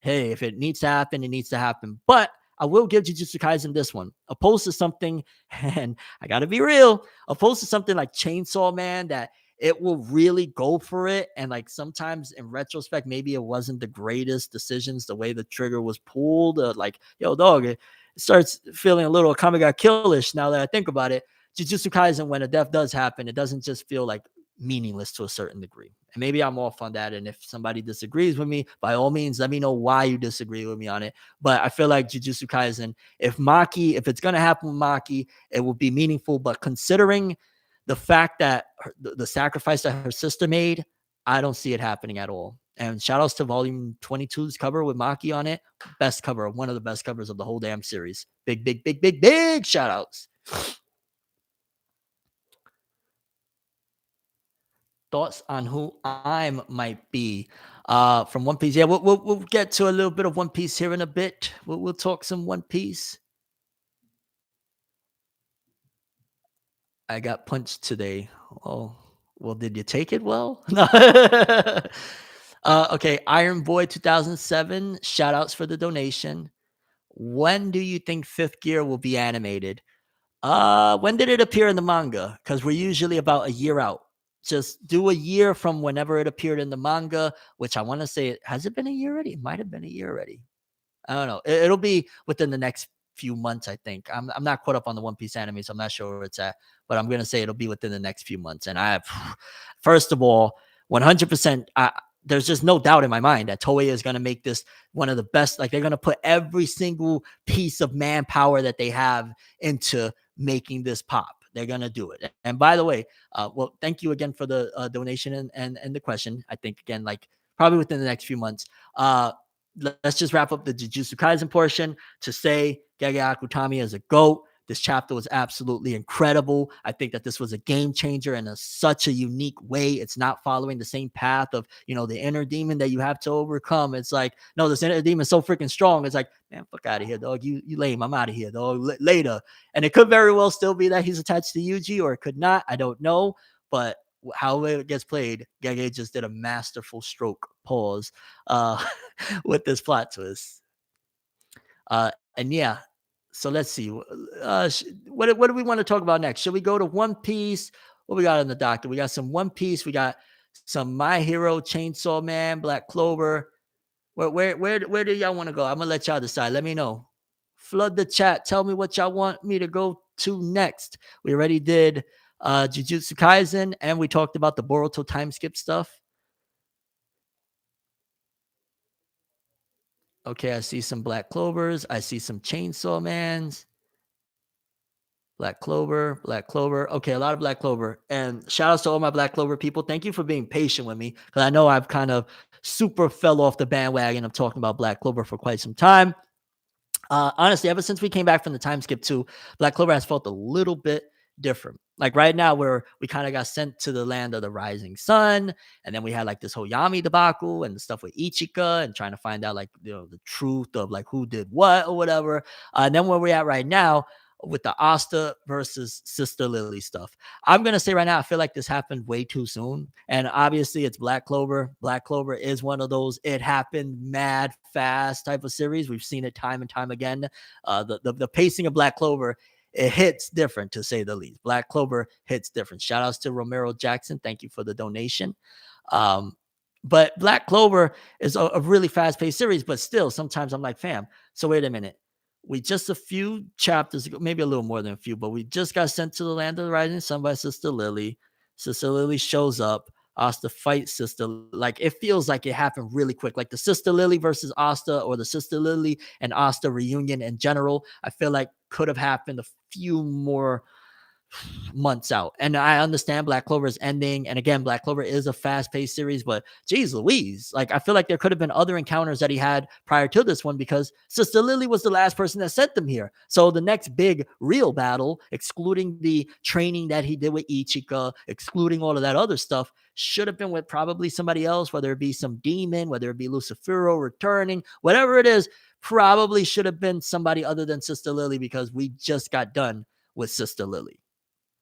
hey, if it needs to happen, it needs to happen. But I will give Jujutsu Kaisen this one. Opposed to something, and I gotta be real, opposed to something like Chainsaw Man, that it will really go for it. And like sometimes in retrospect, maybe it wasn't the greatest decisions, the way the trigger was pulled. Like, yo, dog, it starts feeling a little Kamiga killish now that I think about it. Jujutsu Kaisen, when a death does happen, it doesn't just feel like meaningless to a certain degree. And maybe I'm off on that. And if somebody disagrees with me, by all means, let me know why you disagree with me on it. But I feel like Jujutsu Kaisen, if it's going to happen with Maki, it will be meaningful. But considering the fact that the sacrifice that her sister made, I don't see it happening at all. And shout outs to volume 22's cover with Maki on it. Best cover, one of the best covers of the whole damn series. Big, big, big, big, big shout outs. Thoughts on who I might be from One Piece? Yeah, we'll get to a little bit of One Piece here in a bit. We'll talk some One Piece. I got punched today. Oh, well, did you take it well? No. Okay, Iron Boy 2007. Shout outs for the donation. When do you think Fifth Gear will be animated? When did it appear in the manga? Because we're usually about a year out. Just do a year from whenever it appeared in the manga, which I want to say, has it been a year already? It might have been a year already. I don't know. It'll be within the next few months, I think. I'm not caught up on the One Piece anime, so I'm not sure where it's at, but I'm gonna say it'll be within the next few months. And I have, first of all, 100%. There's just no doubt in my mind that Toei is gonna make this one of the best. Like, they're gonna put every single piece of manpower that they have into making this pop. They're gonna do it. And by the way, well, thank you again for the donation and the question. I think again, like probably within the next few months. Let's just wrap up the Jujutsu Kaisen portion to say Gege Akutami is a GOAT. This chapter was absolutely incredible. I think that this was a game changer in such a unique way. It's not following the same path of, the inner demon that you have to overcome. It's like, no, this inner demon is so freaking strong. It's like, man, fuck out of here, dog. You lame. I'm out of here, dog. Later. And it could very well still be that he's attached to Yuji, or it could not. I don't know. But how it gets played, Gege just did a masterful stroke. Pause. With this plot twist. And yeah, so let's see. What do we want to talk about next? Should we go to One Piece? What we got in the doctor? We got some One Piece. We got some My Hero, Chainsaw Man, Black Clover. Where do y'all want to go? I'm gonna let y'all decide. Let me know. Flood the chat. Tell me what y'all want me to go to next. We already did Jujutsu Kaisen, and we talked about the Boruto time skip stuff. Okay, I see some Black Clovers. I see some Chainsaw Mans. Black Clover, Black Clover. Okay, a lot of Black Clover. And shout outs to all my Black Clover people. Thank you for being patient with me because I know I've kind of super fell off the bandwagon of talking about Black Clover for quite some time. Honestly, ever since we came back from the time skip 2, Black Clover has felt a little bit different. Like right now, where we kind of got sent to the land of the rising sun, and then we had like this whole Yami debacle and the stuff with Ichika and trying to find out like the truth of like who did what or whatever. And then where we're at right now with the Asta versus Sister Lily stuff. I'm gonna say right now, I feel like this happened way too soon. And obviously it's Black Clover. Black Clover is one of those it happened mad fast type of series. We've seen it time and time again. The pacing of Black Clover, it hits different to say the least. Black Clover hits different. Shout outs to Romero Jackson. Thank you for the donation. Um, but Black Clover is a really fast paced series, but still, sometimes I'm like, fam, so wait a minute. We just a few chapters ago, maybe a little more than a few, but we just got sent to the land of the rising sun by Sister Lily. Sister Lily shows up. Asta fights Sister. Like it feels like it happened really quick. Like the Sister Lily versus Asta, or the Sister Lily and Asta reunion in general. I feel like could have happened a few more months out. And I understand Black Clover is ending. And again, Black Clover is a fast paced series, but geez Louise, like I feel like there could have been other encounters that he had prior to this one because Sister Lily was the last person that sent them here. So the next big real battle, excluding the training that he did with Ichika, excluding all of that other stuff, should have been with probably somebody else, whether it be some demon, whether it be Lucifero returning, whatever it is, probably should have been somebody other than Sister Lily because we just got done with Sister Lily.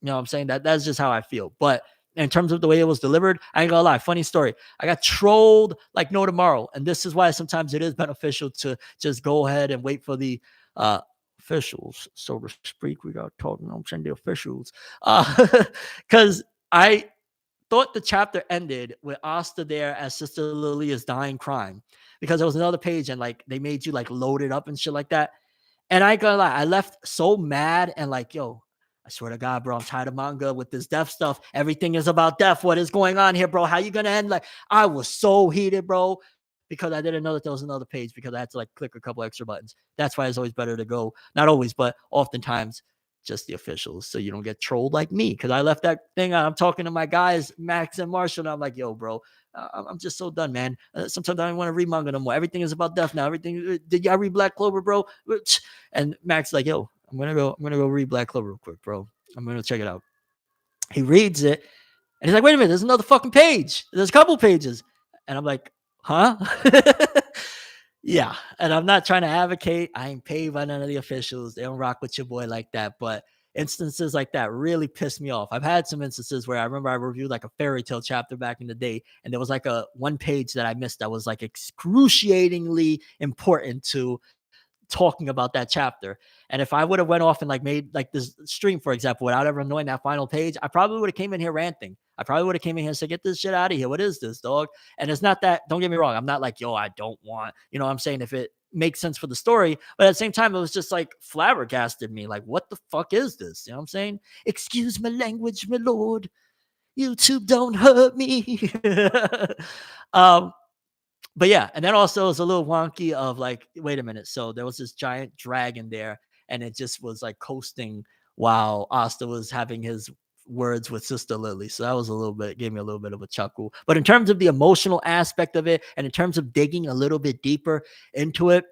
You know what I'm saying? That's just how I feel. But in terms of the way it was delivered, I ain't gonna lie. Funny story. I got trolled like no tomorrow. And this is why sometimes it is beneficial to just go ahead and wait for the officials, so to speak. We got talking, you know what I'm saying, the officials. Because I thought the chapter ended with Asta there as Sister Lily is dying crying. Because there was another page and like they made you like load it up and shit like that. And I ain't gonna lie, I left so mad and like, yo, I swear to God, bro, I'm tired of manga with this death stuff. Everything is about death. What is going on here, bro? How you gonna end? Like, I was so heated, bro, because I didn't know that there was another page because I had to like click a couple extra buttons. That's why it's always better to go, not always, but oftentimes just the officials, so you don't get trolled like me. Because I left that thing. I'm talking to my guys, Max and Marshall, and I'm like, yo, bro, I'm just so done, man. Sometimes I don't want to read manga no more. Everything is about death now. Everything. Did y'all read Black Clover, bro? And Max like, yo, I'm gonna go read Black Clover real quick, bro. I'm gonna check it out. He reads it and he's like, wait a minute, there's another fucking page. There's a couple pages. And I'm like, huh? Yeah. And I'm not trying to advocate. I ain't paid by none of the officials. They don't rock with your boy like that. But instances like that really piss me off. I've had some instances where I remember I reviewed like a fairy tale chapter back in the day, and there was like a one page that I missed that was like excruciatingly important to talking about that chapter. And if I would have went off and like made like this stream, for example, without ever knowing that final page, I probably would have came in here ranting. I probably would have came in here and said, get this shit out of here. What is this, dog? And it's not that, don't get me wrong. I'm not like, yo, I don't want, you know what I'm saying? If it makes sense for the story, but at the same time, it was just like flabbergasted me. Like, what the fuck is this? You know what I'm saying? Excuse my language, my lord. YouTube, don't hurt me. um, but yeah, and then also it's a little wonky of like, wait a minute. So there was this giant dragon there, and it just was like coasting while Asta was having his words with Sister Lily. So that was a little bit, gave me a little bit of a chuckle. But in terms of the emotional aspect of it, and in terms of digging a little bit deeper into it,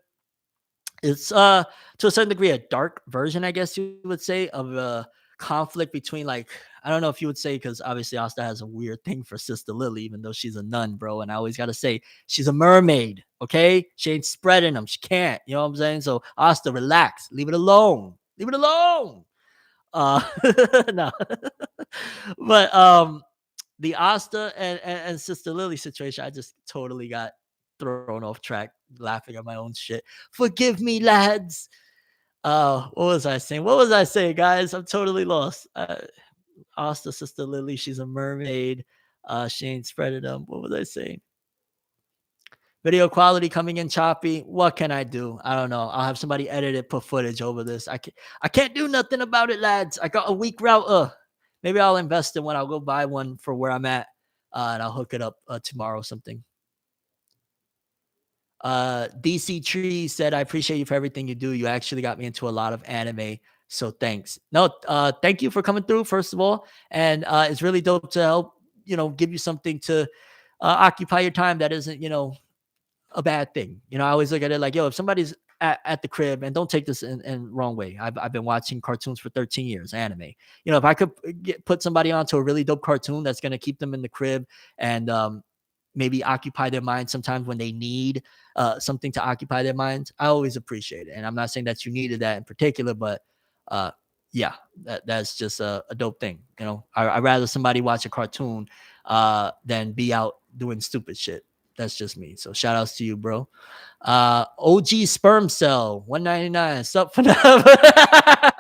it's to a certain degree a dark version, I guess you would say, of a conflict between like, I don't know if you would say, because obviously Asta has a weird thing for Sister Lily, even though she's a nun, bro. And I always gotta say she's a mermaid, okay? She ain't spreading them. She can't, you know what I'm saying? So Asta, relax, leave it alone. Leave it alone. Uh no. But the Asta and Sister Lily situation, I just totally got thrown off track laughing at my own shit. Forgive me, lads. What was I saying? What was I saying, guys? I'm totally lost. Asta, Sister Lily, she's a mermaid. She ain't spreading them. What was I saying? Video quality coming in choppy. What can I do? I don't know. I'll have somebody edit it, put footage over this. I can't do nothing about it, lads. I got a weak router. Maybe I'll invest in one. I'll go buy one for where I'm at, and I'll hook it up tomorrow or something. DC Tree said, I appreciate you for everything you do. You actually got me into a lot of anime. So thanks. No, thank you for coming through, first of all. And it's really dope to help, give you something to occupy your time that isn't, a bad thing. I always look at it like, yo, if somebody's at the crib, and don't take this in wrong way. I've been watching cartoons for 13 years, anime. If I could put somebody onto a really dope cartoon that's going to keep them in the crib and maybe occupy their mind sometimes when they need something to occupy their minds, I always appreciate it. And I'm not saying that you needed that in particular, but uh, yeah, that's just a dope thing. I'd rather somebody watch a cartoon than be out doing stupid shit. That's just me. So shout outs to you, bro. OG Sperm Cell 199. Sup for now. I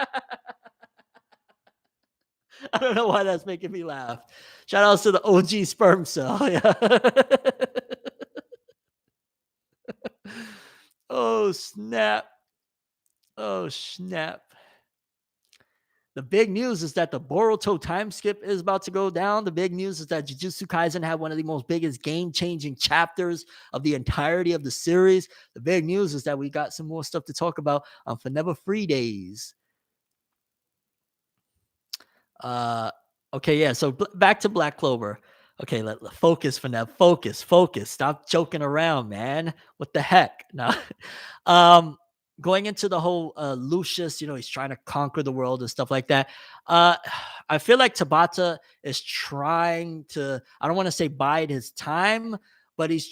don't know why that's making me laugh. Shout outs to the OG Sperm Cell. Yeah. Oh, snap. Oh, snap. The big news is that the Boruto time skip is about to go down. The big news is that Jujutsu Kaisen had one of the most biggest game-changing chapters of the entirety of the series. The big news is that we got some more stuff to talk about on ForneverWorld Free Days. Okay, yeah. So back to Black Clover. Okay, let focus for now. Focus. Stop joking around, man. What the heck? Now, going into the whole Lucius, he's trying to conquer the world and stuff like that. Uh, I feel like Tabata is trying to. I don't want to say bide his time, but he's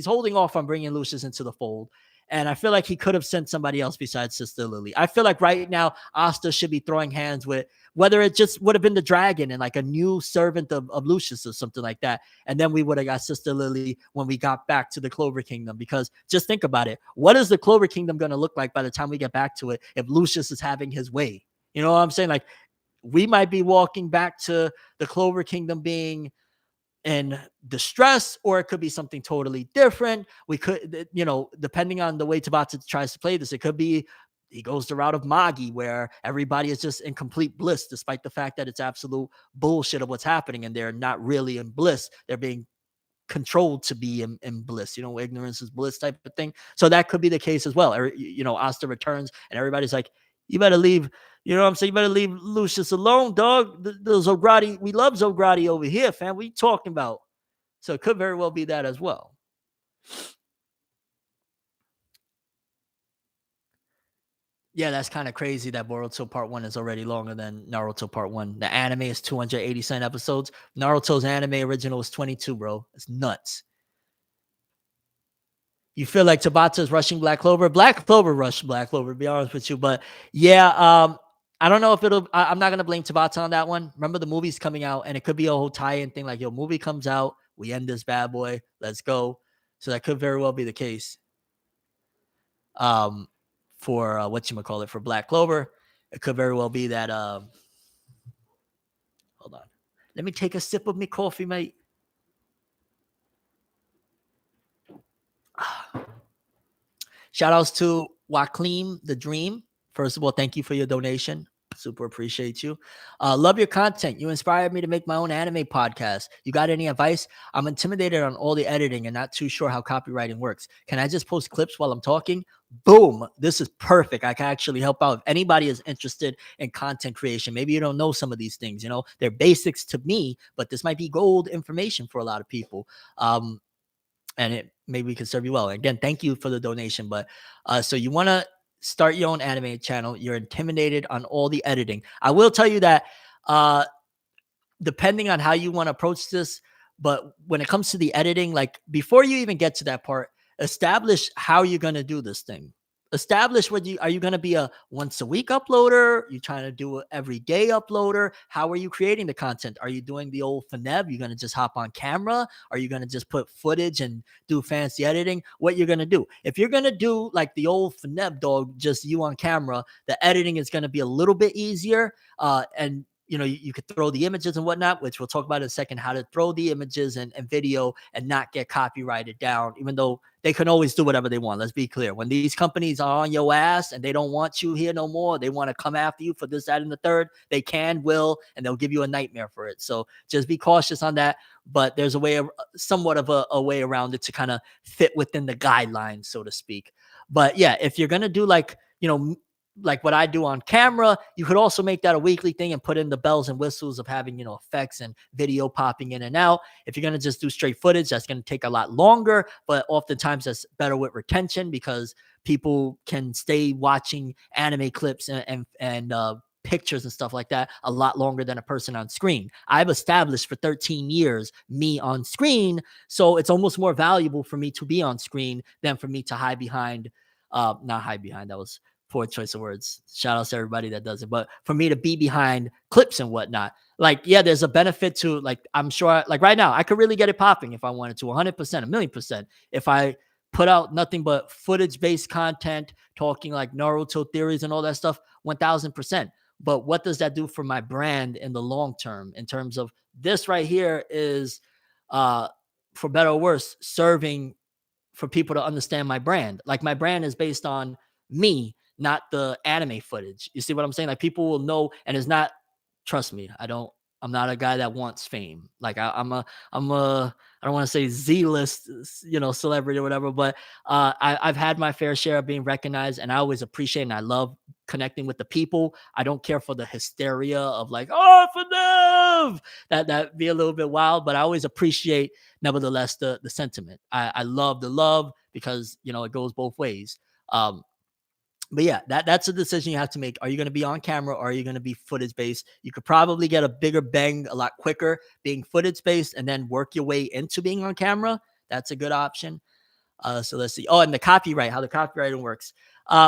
holding off on bringing Lucius into the fold. And I feel like he could have sent somebody else besides Sister Lily. I feel like right now Asta should be throwing hands with whether it just would have been the dragon and like a new servant of Lucius or something like that. And then we would have got Sister Lily when we got back to the Clover Kingdom. Because just think about it. What is the Clover Kingdom going to look like by the time we get back to it if Lucius is having his way? You know what I'm saying? Like, we might be walking back to the Clover Kingdom being in distress, or it could be something totally different. We could, depending on the way Tabata tries to play this, it could be he goes the route of Magi, where everybody is just in complete bliss, despite the fact that it's absolute bullshit of what's happening, and they're not really in bliss. They're being controlled to be in bliss, ignorance is bliss type of thing. So that could be the case as well. Asta returns and everybody's like, you better leave, you know what I'm saying? You better leave Lucius alone, dog. The Zograti, we love Zograti over here, fam. What are you talking about? So it could very well be that as well. Yeah, that's kind of crazy that Boruto Part 1 is already longer than Naruto Part 1. The anime is 287 episodes. Naruto's anime original was 22, bro. It's nuts. You feel like Tabata is rushing Black Clover. Black Clover rushed Black Clover, to be honest with you. But yeah, I don't know if I'm not going to blame Tabata on that one. Remember, the movie's coming out, and it could be a whole tie-in thing. Like, yo, movie comes out, we end this bad boy. Let's go. So that could very well be the case. For whatchamacallit, for Black Clover, it could very well be that. Hold on. Let me take a sip of my coffee, mate. Shout outs to Wakleem the Dream. First of all, thank you for your donation. Super appreciate you. Love your content. You inspired me to make my own anime podcast. You got any advice? I'm intimidated on all the editing and not too sure how copywriting works. Can I just post clips while I'm talking? Boom. This is perfect. I can actually help out. If anybody is interested in content creation, maybe you don't know some of these things, they're basics to me, but this might be gold information for a lot of people. And it maybe can serve you well. Again, thank you for the donation. But so you want to start your own anime channel. You're intimidated on all the editing. I will tell you that depending on how you want to approach this, but when it comes to the editing, like before you even get to that part, establish how you're going to do this thing. Establish are you going to be a once a week uploader? You trying to do an everyday uploader? How are you creating the content? Are you doing the old Fnev? You're going to just hop on camera? Are you going to just put footage and do fancy editing? What you're going to do? If you're going to do like the old Fnev, dog, just you on camera, the editing is going to be a little bit easier. And you could throw the images and whatnot, which we'll talk about in a second, how to throw the images and video and not get copyrighted down, even though they can always do whatever they want. Let's be clear. When these companies are on your ass and they don't want you here no more, they want to come after you for this, that, and the third, they will, and they'll give you a nightmare for it. So just be cautious on that. but there's a way, somewhat of a way around it to kind of fit within the guidelines, so to speak. But yeah, if you're gonna do like, like what I do on camera, you could also make that a weekly thing and put in the bells and whistles of having, effects and video popping in and out. If you're going to just do straight footage, that's going to take a lot longer, but oftentimes that's better with retention because people can stay watching anime clips and pictures and stuff like that a lot longer than a person on screen. I've established for 13 years me on screen, so it's almost more valuable for me to be on screen than for me to hide behind, not hide behind, that was poor choice of words. Shout out to everybody that does it. But for me to be behind clips and whatnot, like, yeah, there's a benefit to, like, I'm sure, like right now, I could really get it popping if I wanted to, 100%, a million percent. If I put out nothing but footage based content, talking like Naruto theories and all that stuff, 1000%. But what does that do for my brand in the long term in terms of this right here is, for better or worse, serving for people to understand my brand. Like my brand is based on me, not the anime footage. You see what I'm saying? Like people will know, and it's not. Trust me, I'm not a guy that wants fame. Like I don't want to say Z-list, celebrity or whatever, but I've had my fair share of being recognized, and I always appreciate and I love connecting with the people. I don't care for the hysteria of like, oh, for them, that be a little bit wild, but I always appreciate, nevertheless, the sentiment. I love the love because it goes both ways. But yeah, that's a decision you have to make. Are you going to be on camera or are you going to be footage based? You could probably get a bigger bang a lot quicker being footage based and then work your way into being on camera. That's a good option. So let's see. Oh, and the copyright, how the copywriting works.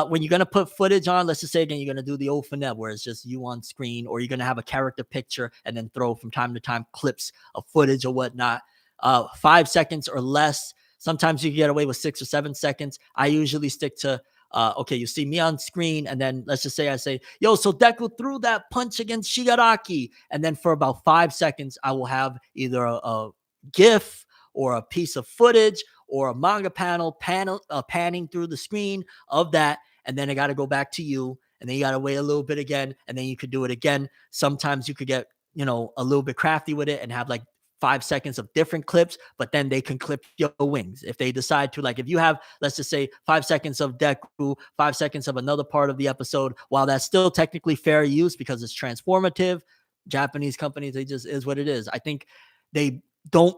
When you're going to put footage on, let's just say again, you're going to do the old Fornev where it's just you on screen, or you're going to have a character picture and then throw from time to time clips of footage or whatnot. 5 seconds or less. Sometimes you can get away with 6 or 7 seconds. I usually stick to, okay, you see me on screen, and then let's just say I say, yo, so Deku threw that punch against Shigaraki. And then for about 5 seconds, I will have either a GIF or a piece of footage or a manga panning through the screen of that. And then I got to go back to you. And then you got to wait a little bit again. And then you could do it again. Sometimes you could get, a little bit crafty with it and have like 5 seconds of different clips, but then they can clip your wings. If they decide to, like, if you have, let's just say 5 seconds of Deku, 5 seconds of another part of the episode, while that's still technically fair use because it's transformative, Japanese companies, they just is what it is. I think they don't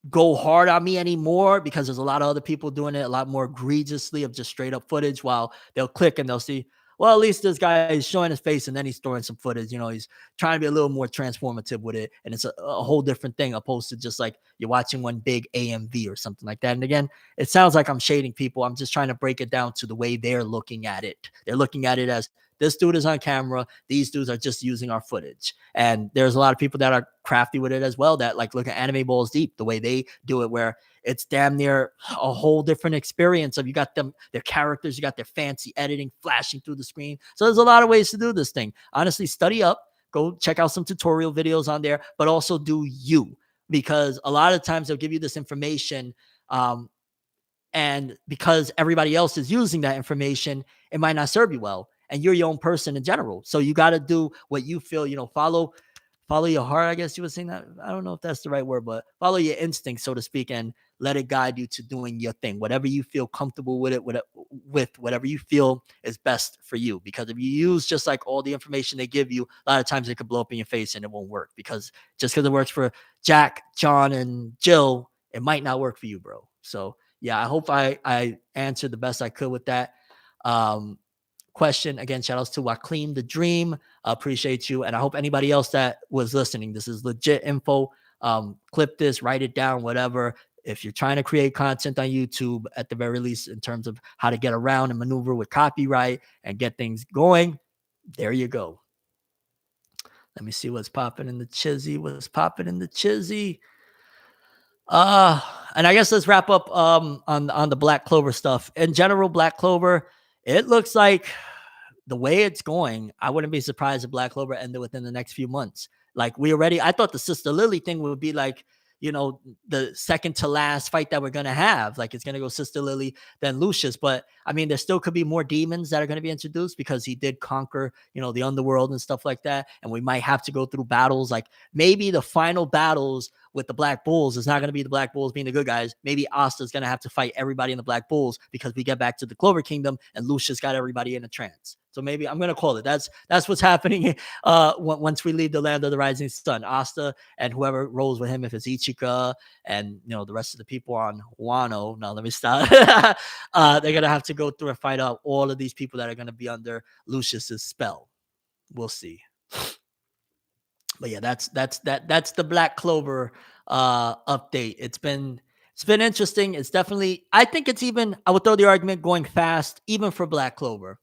go hard on me anymore because there's a lot of other people doing it a lot more egregiously of just straight up footage, while they'll click and they'll see, well, at least this guy is showing his face and then he's throwing some footage. He's trying to be a little more transformative with it. And it's a whole different thing opposed to just like you're watching one big AMV or something like that. And again, it sounds like I'm shading people. I'm just trying to break it down to the way they're looking at it. They're looking at it as this dude is on camera. These dudes are just using our footage. And there's a lot of people that are crafty with it as well that like look at Anime Balls Deep, the way they do it, where it's damn near a whole different experience of you got them, their characters, you got their fancy editing flashing through the screen. So there's a lot of ways to do this thing. Honestly, study up, go check out some tutorial videos on there, but also do you, because a lot of times they'll give you this information. And because everybody else is using that information, it might not serve you well. And you're your own person in general. So you got to do what you feel, follow your heart. I guess you were saying that. I don't know if that's the right word, but follow your instinct, so to speak, and let it guide you to doing your thing, whatever you feel comfortable with it, with whatever you feel is best for you. Because if you use just like all the information they give you, a lot of times it could blow up in your face and it won't work, because just because it works for Jack, John, and Jill, it might not work for you, bro. So yeah, I hope I answered the best I could with that. Question. Again, shout outs to Wacleem the Dream. Appreciate you. And I hope anybody else that was listening, this is legit info. Clip this, write it down, whatever. If you're trying to create content on YouTube, at the very least, in terms of how to get around and maneuver with copyright and get things going, there you go. Let me see what's popping in the chizzy. And I guess let's wrap up on the Black Clover stuff. In general, Black Clover, it looks like the way it's going, I wouldn't be surprised if Black Clover ended within the next few months. Like I thought the Sister Lily thing would be like, the second to last fight that we're going to have. Like it's going to go Sister Lily, then Lucius. But I mean, there still could be more demons that are going to be introduced because he did conquer, the underworld and stuff like that. And we might have to go through battles. Like maybe the final battles with the Black Bulls, it's not going to be the Black Bulls being the good guys. Maybe Asta's going to have to fight everybody in the Black Bulls because we get back to the Clover Kingdom and Lucius got everybody in a trance. So maybe I'm gonna call it. That's what's happening. Once we leave the land of the rising sun, Asta and whoever rolls with him, if it's Ichika and the rest of the people on Wano. Now let me stop. They're gonna have to go through and fight out all of these people that are gonna be under Lucius's spell. We'll see. But yeah, that's the Black Clover update. It's been interesting. It's definitely, I think it's even, I would throw the argument going fast even for Black Clover.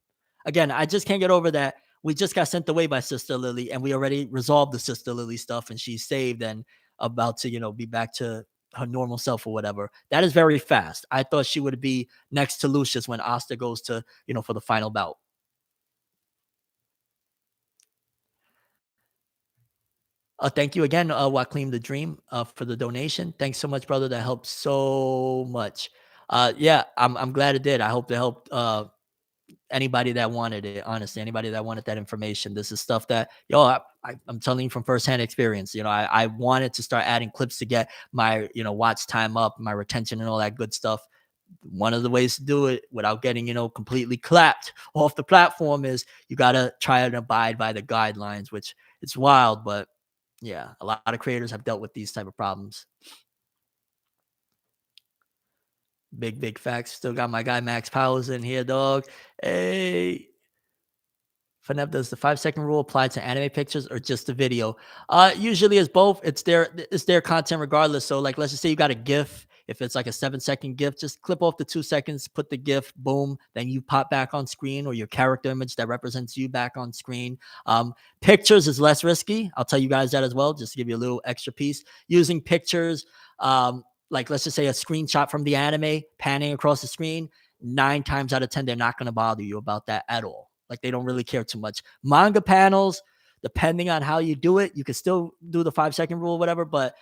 Again, I just can't get over that we just got sent away by Sister Lily and we already resolved the Sister Lily stuff and she's saved and about to be back to her normal self or whatever. That is very fast. I thought she would be next to Lucius when Asta goes to for the final bout. Thank you again, Wacleem the Dream, for the donation. Thanks so much, brother. That helps so much. Yeah, I'm glad it did. I hope to help anybody that wanted it. Honestly, anybody that wanted that information. This is stuff that I'm telling you from firsthand experience. I wanted to start adding clips to get my watch time up, my retention, and all that good stuff. One of the ways to do it without getting completely clapped off the platform is you gotta try and abide by the guidelines, which it's wild, but yeah, a lot of creators have dealt with these type of problems. Big facts. Still got my guy Max Powers in here, dog. Hey, Fenev, does the 5-second rule apply to anime pictures or just the video? Usually it's both. It's their content regardless. So like, let's just say you got a GIF. If it's like a 7-second GIF, just clip off the 2 seconds, put the GIF, boom, then you pop back on screen or your character image that represents you back on screen. Pictures is less risky. I'll tell you guys that as well, just to give you a little extra piece. Using pictures, like let's just say a screenshot from the anime panning across the screen, 9 times out of 10, they're not going to bother you about that at all. Like they don't really care too much. Manga panels, depending on how you do it, you can still do the 5-second rule, whatever, but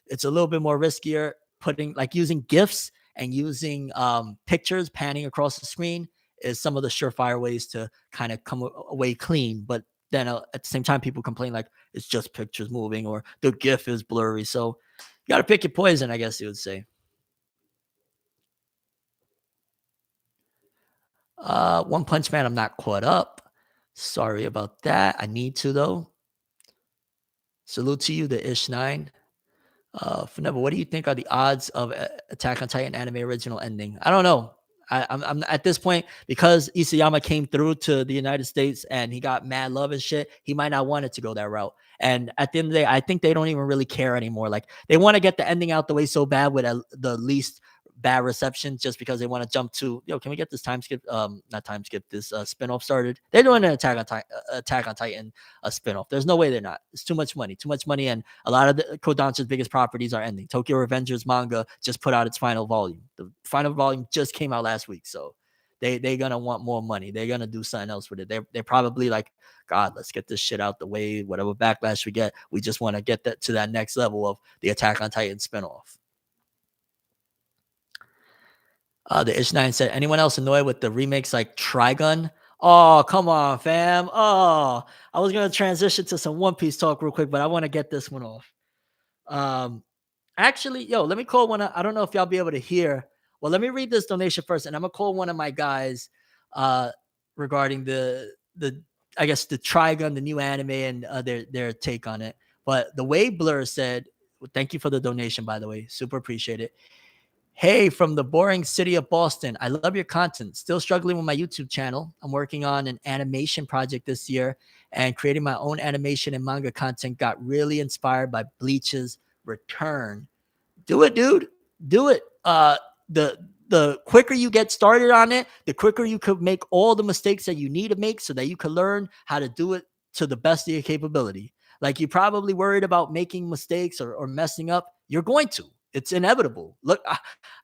it's a little bit more riskier putting like using GIFs and using pictures panning across the screen is some of the surefire ways to kind of come away clean. But then at the same time, people complain like it's just pictures moving or the GIF is blurry. So you got to pick your poison, I guess you would say. One Punch Man, I'm not caught up. Sorry about that. I need to though. Salute to you, the Ish9. Fornever, what do you think are the odds of Attack on Titan anime original ending? I don't know. I'm at this point because Isayama came through to the United States and he got mad love and shit. He might not want it to go that route. And at the end of the day, I think they don't even really care anymore. Like they want to get the ending out the way so bad with the least bad reception just because they want to jump to can we get this time skip not time skip this spinoff started. They're doing an Attack on Titan a spinoff. There's no way they're not. It's too much money, and a lot of the Kodansha's biggest properties are ending. Tokyo Revengers manga just put out its final volume. The final volume just came out last week, so they're gonna want more money. They're gonna do something else with it. They're probably like, God, let's get this shit out the way. Whatever backlash we get, we just want to get that to that next level of the Attack on Titan spinoff. The Ish9 said, anyone else annoyed with the remakes like Trigun? Oh, come on, fam. Oh, I was going to transition to some One Piece talk real quick, but I want to get this one off. Actually, let me call I don't know if y'all be able to hear. Well, let me read this donation first, and I'm going to call one of my guys regarding the I guess the Trigun, the new anime, and their take on it. But the way Blur said, thank you for the donation, by the way. Super appreciate it. Hey, from the boring city of Boston. I love your content. Still struggling with my YouTube channel. I'm working on an animation project this year and creating my own animation and manga content. Got really inspired by Bleach's return. Do it, dude. Do it. The quicker you get started on it, the quicker you could make all the mistakes that you need to make so that you can learn how to do it to the best of your capability. Like you're probably worried about making mistakes or messing up. You're going to. It's inevitable. Look,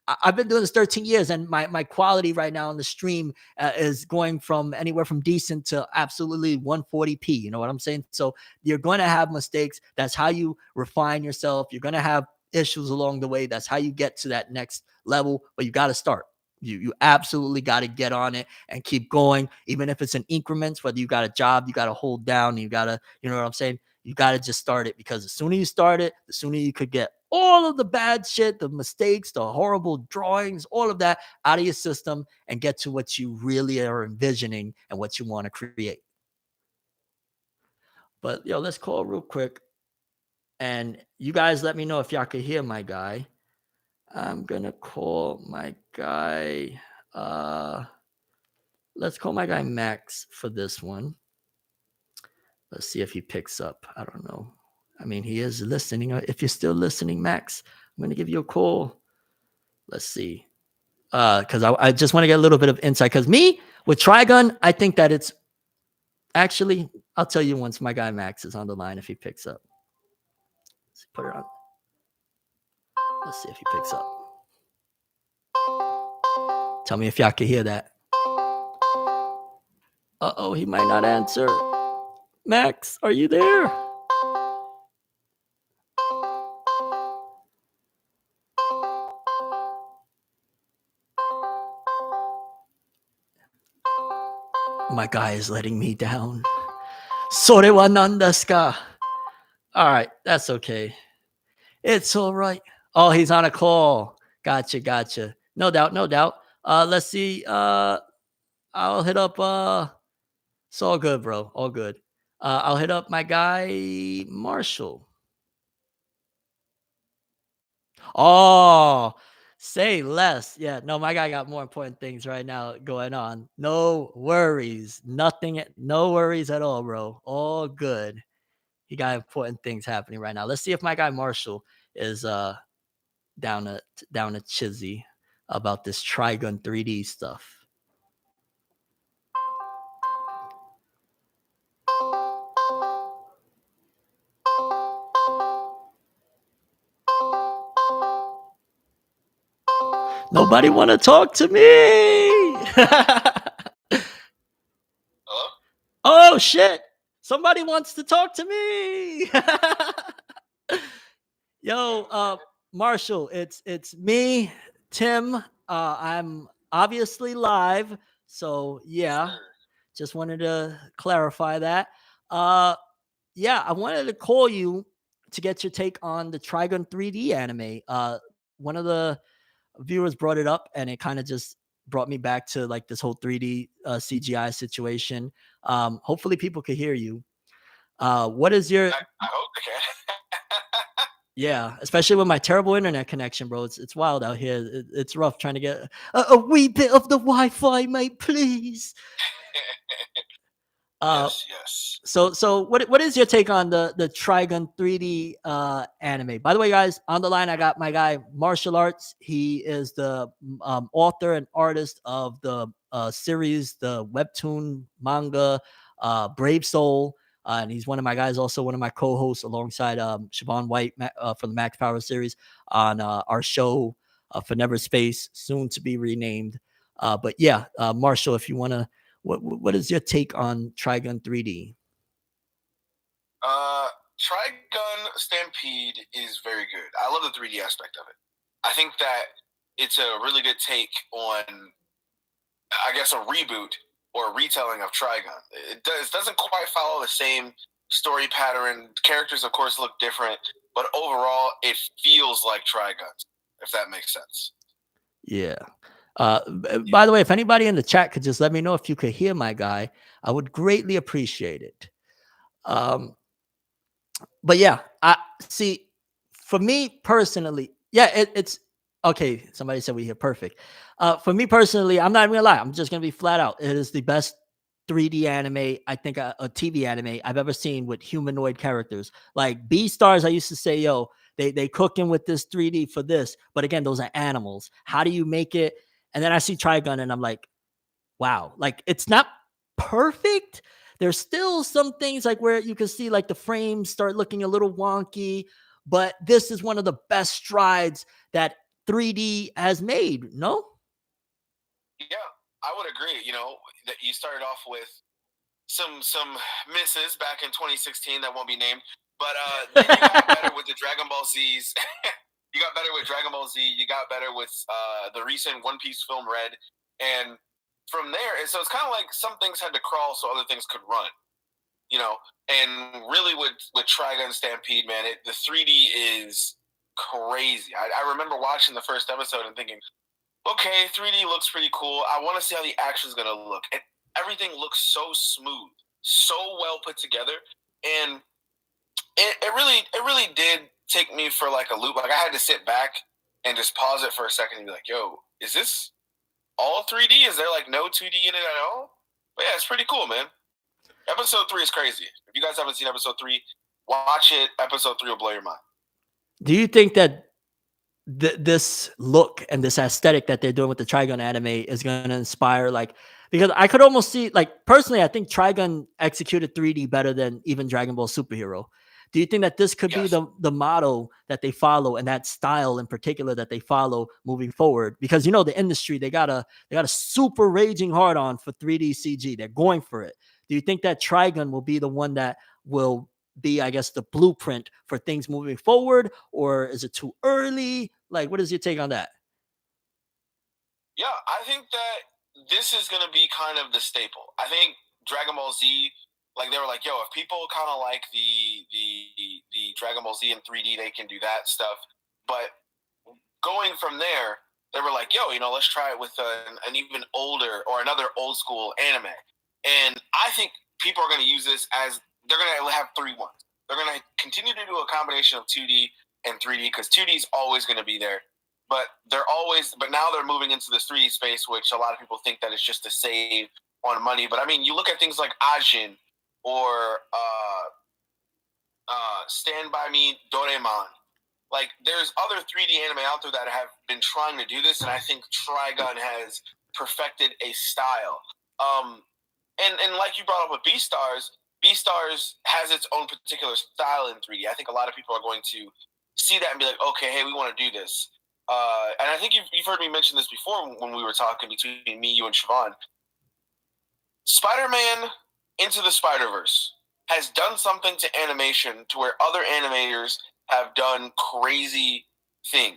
I've been doing this 13 years, and my quality right now on the stream is going from anywhere from decent to absolutely 140p. You know what I'm saying? So you're going to have mistakes. That's how you refine yourself. You're going to have issues along the way. That's how you get to that next level. But you got to start. You absolutely got to get on it and keep going, even if it's in increments. Whether you got a job, you got to hold down. You got to, you know what I'm saying? you got to just start it, because the sooner you start it, the sooner you could get all of the bad shit, the mistakes, the horrible drawings, all of that out of your system and get to what you really are envisioning and what you want to create. But yo, let's call real quick. And you guys let me know if y'all could hear my guy. I'm gonna call my guy. Let's call my guy Max for this one. Let's see if he picks up. I don't know. I mean, he is listening. If you're still listening, Max, I'm gonna give you a call. Let's see. Because I just want to get a little bit of insight. Because me with Trigun, I think that it's actually, I'll tell you once my guy Max is on the line if he picks up. Let's put it on. Let's see if he picks up. Tell me if y'all can hear that. Uh-oh, he might not answer. Max, are you there? My guy is letting me down. Sore wa nan desu ka? All right, that's okay. It's all right. Oh, he's on a call. Gotcha. No doubt. Let's see. I'll hit up it's all good, bro. All good. I'll hit up my guy Marshall. Oh, say less. Yeah, no, my guy got more important things right now going on. No worries. Nothing, no worries at all, bro. All good. He got important things happening right now. Let's see if my guy Marshall is down to chizzy about this Trigun 3D stuff. Nobody want to talk to me. Hello? Oh shit! Somebody wants to talk to me. Yo, Marshall, it's me, Tim. I'm obviously live, so yeah. Sure. Just wanted to clarify that. Yeah, I wanted to call you to get your take on the Trigun 3D anime. One of the viewers brought it up, and it kind of just brought me back to like this whole 3D CGI situation. Hopefully, people could hear you. What is your I hope they can. Yeah, especially with my terrible internet connection, bro. It's wild out here. It's rough trying to get a wee bit of the Wi-Fi, mate, please. Yes. So what is your take on the Trigun 3D anime? By the way, guys, on the line I got my guy Martial Arts. He is the author and artist of the series, the webtoon manga, Brave Soul. And he's one of my guys, also one of my co-hosts alongside Siobhan White from the Max Power series on our show for Never Space, soon to be renamed. But yeah, Marshall, if you want to, what is your take on Trigun 3D? Trigun Stampede is very good. I love the 3D aspect of it. I think that it's a really good take on, I guess, a reboot or a retelling of Trigun. It doesn't quite follow the same story pattern. Characters, of course, look different, but overall, it feels like Trigun, if that makes sense. Yeah. By the way, if anybody in the chat could just let me know if you could hear my guy, I would greatly appreciate it. But yeah, I see. For me personally, yeah, it's okay. Somebody said we hear perfect. For me personally, I'm not even gonna lie. I'm just gonna be flat out. It is the best 3D anime, I think, a TV anime I've ever seen with humanoid characters. Like Beastars, I used to say, yo, they cooking with this 3D for this, but again, those are animals. How do you make it? And then I see Trigun, and I'm like, wow, like it's not perfect. There's still some things like where you can see like the frames start looking a little wonky, but this is one of the best strides that 3D has made. No? Yeah, I would agree. You know, that you started off with some misses back in 2016 that won't be named, but then you got better with the Dragon Ball Z's. You got better with Dragon Ball Z. You got better with the recent One Piece film Red, and from there, so it's kind of like some things had to crawl so other things could run. you know. And really, with Trigun Stampede, man, the 3D is crazy. I remember watching the first episode and thinking, okay, 3D looks pretty cool. I want to see how the action's gonna look. And everything looks so smooth, so well put together, and it really did take me for like a loop. Like I had to sit back and just pause it for a second and be like, "Yo, is this all 3D? Is there like no 2D in it at all?" But yeah, it's pretty cool, man. Episode 3 is crazy. If you guys haven't seen episode 3, watch it. Episode 3 will blow your mind. Do you think that this look and this aesthetic that they're doing with the Trigun anime is going to inspire, like, because I could almost see, like, personally, I think Trigun executed 3D better than even Dragon Ball Superhero. Do you think that this could be Yes. the model that they follow, and that style in particular that they follow moving forward? Because the industry, they got a super raging hard on for 3D CG. They're going for it. Do you think that Trigun will be the one that will be, I guess, the blueprint for things moving forward, or is it too early? Like, what is your take on that? Yeah, I think that this is going to be kind of the staple. I think Dragon Ball Z, like they were like, yo, if people kind of like the Dragon Ball Z in 3D, they can do that stuff. But going from there, they were like, yo, let's try it with an even older or another old school anime. And I think people are going to use this as they're going to have 3 ones. They're going to continue to do a combination of 2D and 3D because 2D is always going to be there. But now they're moving into this 3D space, which a lot of people think that it's just to save on money. But I mean, you look at things like Ajin or Stand By Me Doraemon. Like, there's other 3D anime out there that have been trying to do this, and I think Trigun has perfected a style. And like you brought up with Beastars has its own particular style in 3D. I think a lot of people are going to see that and be like, okay, hey, we want to do this. And I think you've heard me mention this before when we were talking between me, you, and Siobhan. Spider-Man Into the Spider-Verse has done something to animation to where other animators have done crazy thing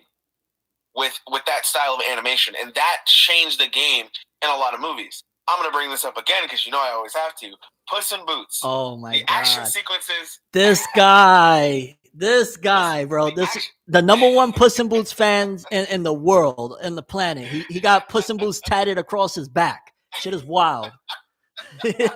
with that style of animation, and that changed the game in a lot of movies. I'm going to bring this up again because I always have to. Puss in Boots. Oh my the god! Action sequences. This guy, bro. The number one Puss in Boots fans in the world, in the planet. He got Puss in Boots tatted across his back. Shit is wild. the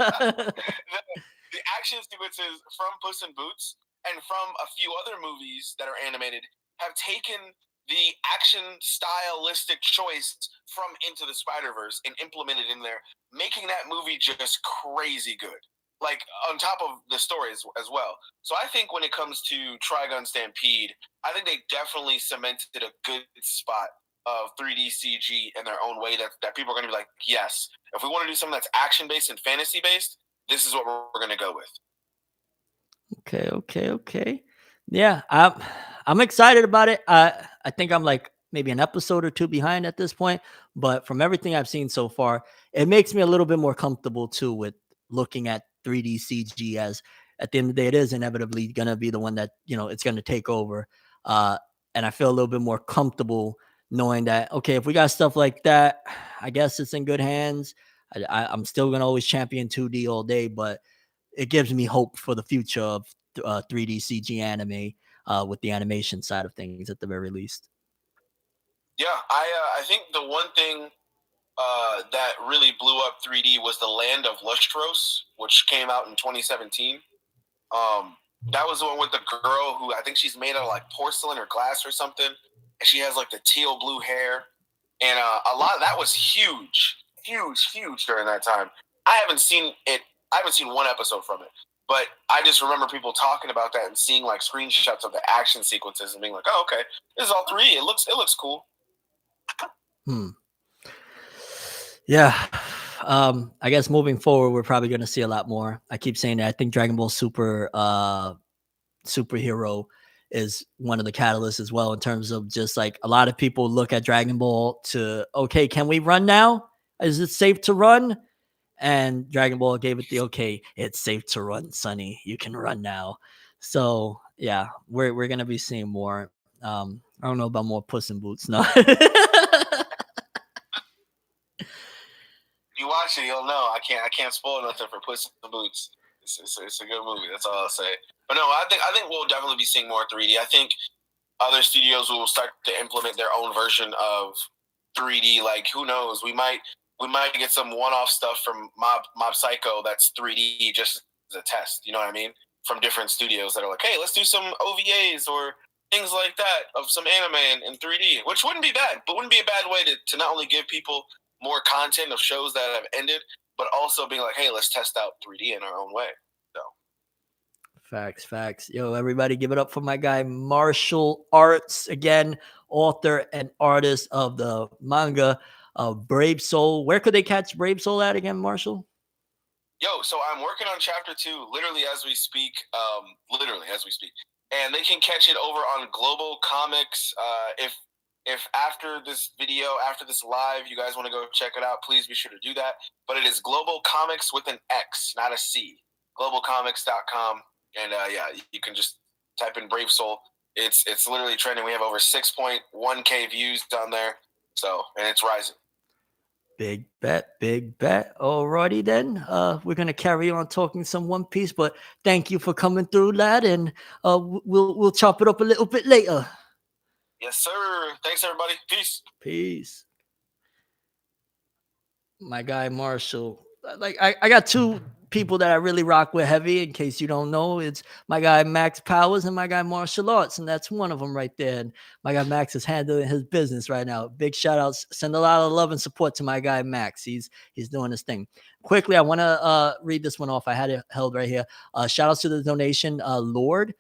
action sequences from Puss in Boots and from a few other movies that are animated have taken the action stylistic choice from Into the Spider-Verse and implemented in there, making that movie just crazy good. Like, on top of the stories as well. So I think when it comes to Trigun Stampede, I think they definitely cemented a good spot of 3D CG in their own way that people are going to be like, yes, if we want to do something that's action-based and fantasy-based, this is what we're going to go with. Okay. Yeah, I'm excited about it. I think I'm like maybe an episode or 2 behind at this point, but from everything I've seen so far, it makes me a little bit more comfortable too with looking at 3D CG, as at the end of the day, it is inevitably going to be the one that, it's going to take over. And I feel a little bit more comfortable knowing that, okay, if we got stuff like that, I guess it's in good hands. I'm still going to always champion 2D all day, but it gives me hope for the future of 3D CG anime, with the animation side of things at the very least. Yeah, I think the one thing that really blew up 3D was the Land of Lustros, which came out in 2017. That was the one with the girl who I think she's made out of like porcelain or glass or something, and she has like the teal blue hair, and a lot of that was huge during that time. I haven't seen it. I haven't seen one episode from it, but I just remember people talking about that and seeing like screenshots of the action sequences and being like, "Oh, okay, this is all 3D. It looks cool." Yeah. I guess moving forward, we're probably going to see a lot more. I keep saying that. I think Dragon Ball Superhero is one of the catalysts as well, in terms of just like a lot of people look at Dragon Ball to, okay, can we run now? Is it safe to run? And Dragon Ball gave it the okay, it's safe to run, Sonny. You can run now. So yeah, we're gonna be seeing more. I don't know about more Puss in Boots, no. You watch it, you'll know. I can't spoil nothing for Puss in Boots. It's a good movie. That's all I'll say. But no, I think we'll definitely be seeing more 3D. I think other studios will start to implement their own version of 3D. Like, who knows? We might get some one-off stuff from Mob Psycho that's 3D just as a test. You know what I mean? From different studios that are like, hey, let's do some OVAs or things like that of some anime in 3D, which wouldn't be bad, but wouldn't be a bad way to not only give people more content of shows that have ended, but also being like, hey, let's test out 3D in our own way. So. Facts. Yo, everybody give it up for my guy, Martial Arts, again, author and artist of the manga of Brave Soul. Where could they catch Brave Soul at again, Marshall? Yo, so I'm working on chapter 2, literally as we speak. And they can catch it over on Global Comics. If after this video, after this live, you guys want to go check it out, please be sure to do that. But it is Global Comics with an X, not a C. globalcomics.com. And yeah, you can just type in Brave Soul. It's literally trending. We have over 6.1K views down there. So, and it's rising. Big bet. Alrighty then. We're gonna carry on talking some One Piece, but thank you for coming through, lad, and we'll chop it up a little bit later. Yes, sir. Thanks, everybody. Peace. My guy Marshall. Like I got two people that I really rock with heavy. In case you don't know, it's my guy Max Powers and my guy Martial Arts, and that's one of them right there. And my guy Max is handling his business right now. Big shout outs. Send a lot of love and support to my guy Max. He's doing his thing. Quickly, I want to read this one off. I had it held right here. Shout outs to the donation, Lord.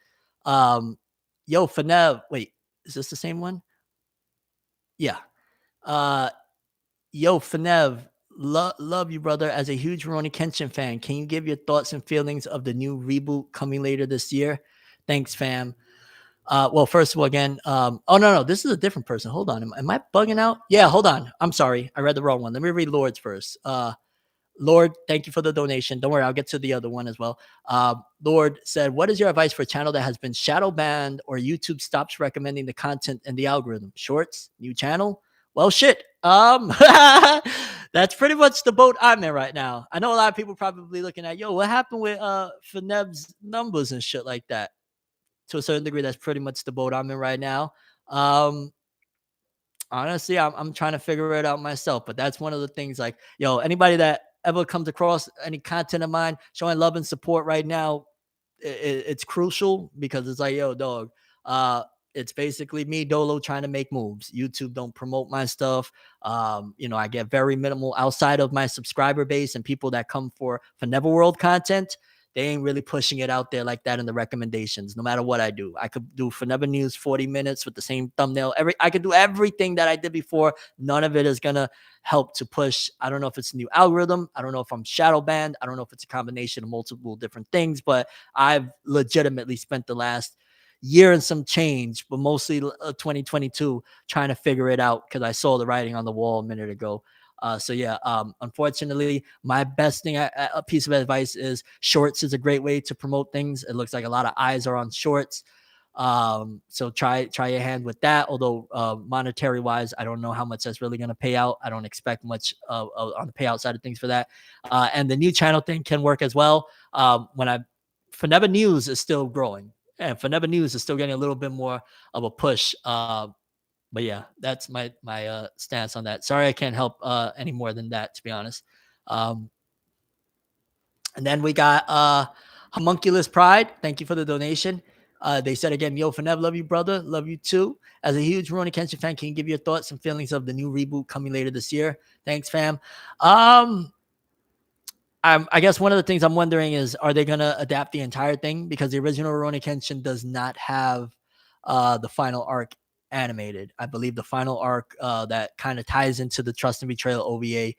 Yo, Fanev. Wait, is this the same one? Yeah. Yo, Fanev. Love you, brother. As a huge Rurouni Kenshin fan, can you give your thoughts and feelings of the new reboot coming later this year? Thanks, fam. Well, first of all, again, oh no, this is a different person. Hold on, am I bugging out? Yeah, hold on. I'm sorry, I read the wrong one. Let me read Lord's first. Lord, thank you for the donation. Don't worry, I'll get to the other one as well. Lord said, what is your advice for a channel that has been shadow banned or YouTube stops recommending the content in the algorithm? Shorts, new channel? Well, shit. That's pretty much the boat I'm in right now. I know a lot of people probably looking at, yo, what happened with Fineb's numbers and shit like that? To a certain degree, that's pretty much the boat I'm in right now. Honestly, I'm trying to figure it out myself, but that's one of the things. Like, yo, anybody that ever comes across any content of mine showing love and support right now, it's crucial, because it's like, yo, dog, it's basically me, Dolo, trying to make moves. YouTube don't promote my stuff. I get very minimal outside of my subscriber base and people that come for ForneverWorld content. They ain't really pushing it out there like that in the recommendations. No matter what I do, I could do Forever News 40 minutes with the same thumbnail. I could do everything that I did before. None of it is gonna help to push. I don't know if it's a new algorithm. I don't know if I'm shadow banned. I don't know if it's a combination of multiple different things. But I've legitimately spent the last year and some change, but mostly 2022, trying to figure it out, because I saw the writing on the wall a minute ago. So yeah, unfortunately, my best thing, a piece of advice is shorts is a great way to promote things. It looks like a lot of eyes are on shorts. So try your hand with that. Although monetary wise, I don't know how much that's really going to pay out. I don't expect much on the payout side of things for that. And the new channel thing can work as well. Forever News is still growing, and Forever News is still getting a little bit more of a push. But yeah, that's my stance on that. Sorry, I can't help any more than that, to be honest. And then we got Homunculus Pride. Thank you for the donation. They said again, yo, Fonev, love you, brother. Love you too. As a huge Rurouni Kenshin fan, can you give your thoughts and feelings of the new reboot coming later this year? Thanks, fam. I guess one of the things I'm wondering is, are they going to adapt the entire thing? Because the original Rurouni Kenshin does not have the final arc animated. I believe the final arc that kind of ties into the Trust and Betrayal OVA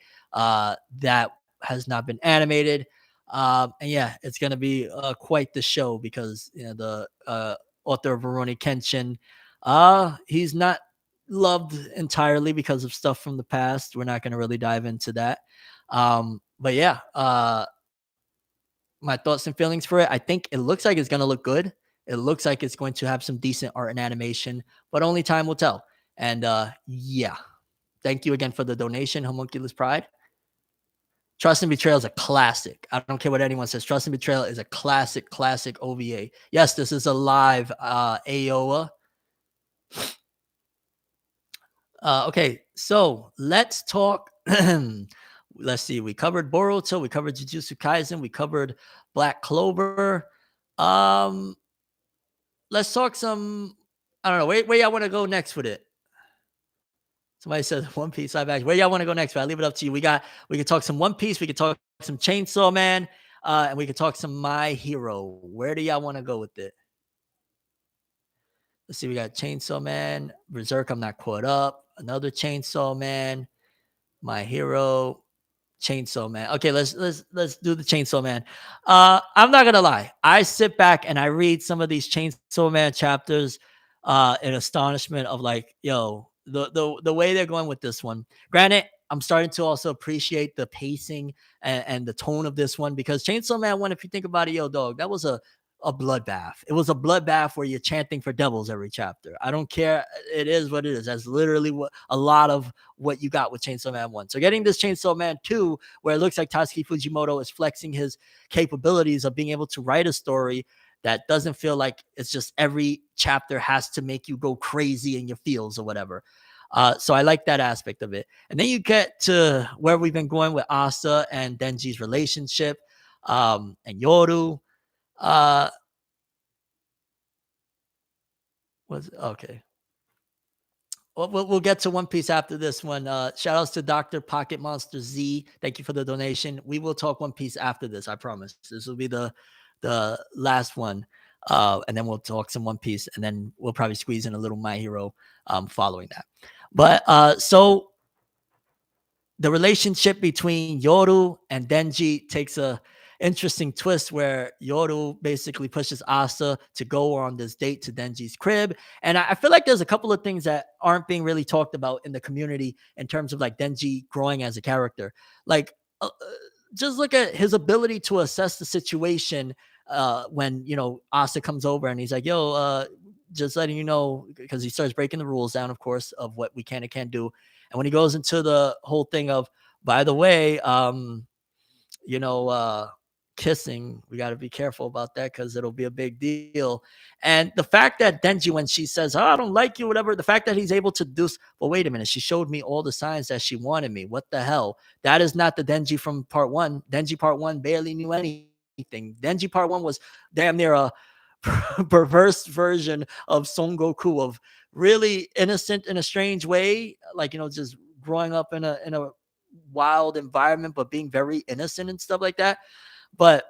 that has not been animated. And yeah, it's going to be quite the show, because the author of Rurouni Kenshin, he's not loved entirely because of stuff from the past. We're not going to really dive into that. But yeah, my thoughts and feelings for it. I think it looks like it's going to look good. It looks like it's going to have some decent art and animation, but only time will tell. And yeah, thank you again for the donation, Homunculus Pride. Trust and Betrayal is a classic. I don't care what anyone says. Trust and Betrayal is a classic OVA. Yes, this is a live AOA. Okay, so let's talk. Let's see. We covered Boruto. We covered Jujutsu Kaisen. We covered Black Clover. Um, let's talk some. I don't know. Where y'all want to go next with it? Somebody says One Piece live action. Where y'all want to go next? I leave it up to you. We can talk some One Piece. We can talk some Chainsaw Man, and we can talk some My Hero. Where do y'all want to go with it? Let's see. We got Chainsaw Man, Berserk. I'm not caught up. Another Chainsaw Man, My Hero, Chainsaw Man. Okay, let's do the Chainsaw Man. I'm not gonna lie. I sit back and I read some of these Chainsaw Man chapters in astonishment of like, yo, the way they're going with this one. Granted, I'm starting to also appreciate the pacing and the tone of this one because Chainsaw Man 1, if you think about it, yo, dog, that was a bloodbath. It was a bloodbath where you're chanting for devils every chapter. I don't care. It is what it is. That's literally what a lot of what you got with Chainsaw Man 1. So getting this Chainsaw Man 2, where it looks like Tatsuki Fujimoto is flexing his capabilities of being able to write a story that doesn't feel like it's just every chapter has to make you go crazy in your feels or whatever. So I like that aspect of it. And then you get to where we've been going with Asa and Denji's relationship, and Yoru. Uh, was okay. We'll get to One Piece after this one. Shout outs to Dr. Pocket Monster Z. Thank you for the donation. We will talk One Piece after this. I promise. This will be the last one. And then we'll talk some One Piece, and then we'll probably squeeze in a little My Hero following that. But so the relationship between Yoru and Denji takes a interesting twist where Yoru basically pushes Asa to go on this date to Denji's crib. And I feel like there's a couple of things that aren't being really talked about in the community in terms of like Denji growing as a character. Like, just look at his ability to assess the situation when, Asa comes over and he's like, yo, just letting you know, because he starts breaking the rules down, of course, of what we can and can't do. And when he goes into the whole thing of, by the way, you know, uh, kissing, we got to be careful about that because it'll be a big deal. And the fact that Denji, when she says, oh, I don't like you, whatever, the fact that he's able to do, well, wait a minute, she showed me all the signs that she wanted me. What the hell? That is not the Denji from part one. Denji part one barely knew anything. Denji part one was damn near a perverse version of Son Goku, of really innocent in a strange way, like, just growing up in a wild environment, but being very innocent and stuff like that. But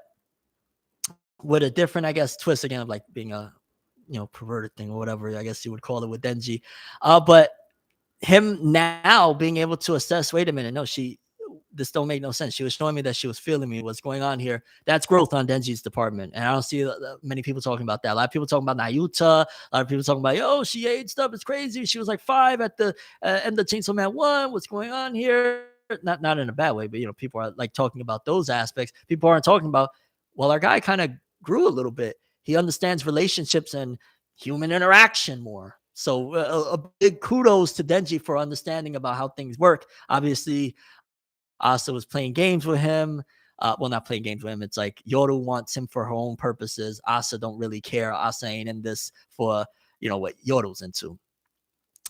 with a different, I guess, twist again of like being a, perverted thing or whatever, I guess you would call it with Denji. But him now being able to assess, wait a minute, no, this don't make no sense. She was showing me that she was feeling me. What's going on here? That's growth on Denji's department. And I don't see many people talking about that. A lot of people talking about Nayuta. A lot of people talking about, yo, she aged up. It's crazy. She was like 5 at the end of Chainsaw Man 1. What's going on here? Not in a bad way, but, people are like talking about those aspects. People aren't talking about, well, our guy kind of grew a little bit. He understands relationships and human interaction more. So a big kudos to Denji for understanding about how things work. Obviously, Asa was playing games with him. Well, not playing games with him. It's like Yoru wants him for her own purposes. Asa don't really care. Asa ain't in this for, what Yoru's into.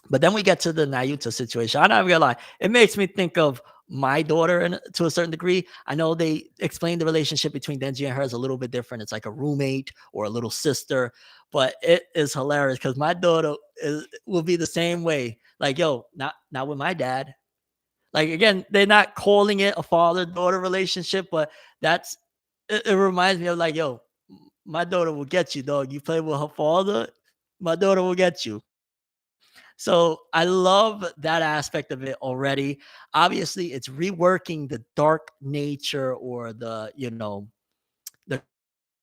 But then we get to the Nayuta situation. I'm not gonna lie. It makes me think of my daughter to a certain degree. I know they explained the relationship between Denji and her is a little bit different. It's like a roommate or a little sister, but it is hilarious because my daughter will be the same way. Like, yo, not with my dad. Like, again, they're not calling it a father-daughter relationship, but it reminds me of like, yo, my daughter will get you, dog. You play with her father, my daughter will get you. So I love that aspect of it already. Obviously, it's reworking the dark nature or the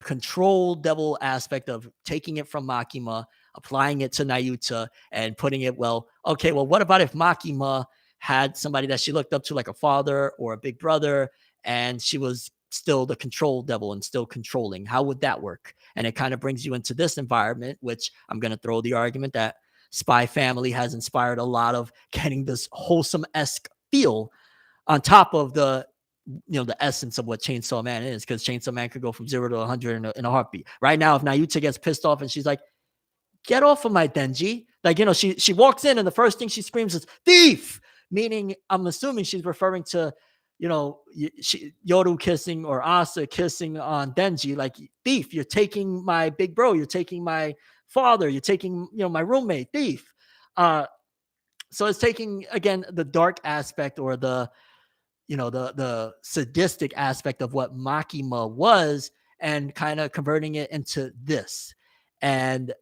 control devil aspect of taking it from Makima, applying it to Nayuta, and putting it, well, okay, well, what about if Makima had somebody that she looked up to, like a father or a big brother, and she was still the control devil and still controlling? How would that work? And it kind of brings you into this environment, which I'm going to throw the argument that Spy Family has inspired a lot of getting this wholesome-esque feel on top of the the essence of what Chainsaw Man is, because Chainsaw Man could go from 0 to 100 in a heartbeat. Right now, if Nayuta gets pissed off and she's like, get off of my Denji. Like, she walks in and the first thing she screams is thief, meaning I'm assuming she's referring to, Yoru kissing or Asa kissing on Denji, like, thief, you're taking my big bro, you're taking my father, you're taking, my roommate, thief. So it's taking, again, the dark aspect, or the sadistic aspect of what Makima was, and kind of converting it into this. And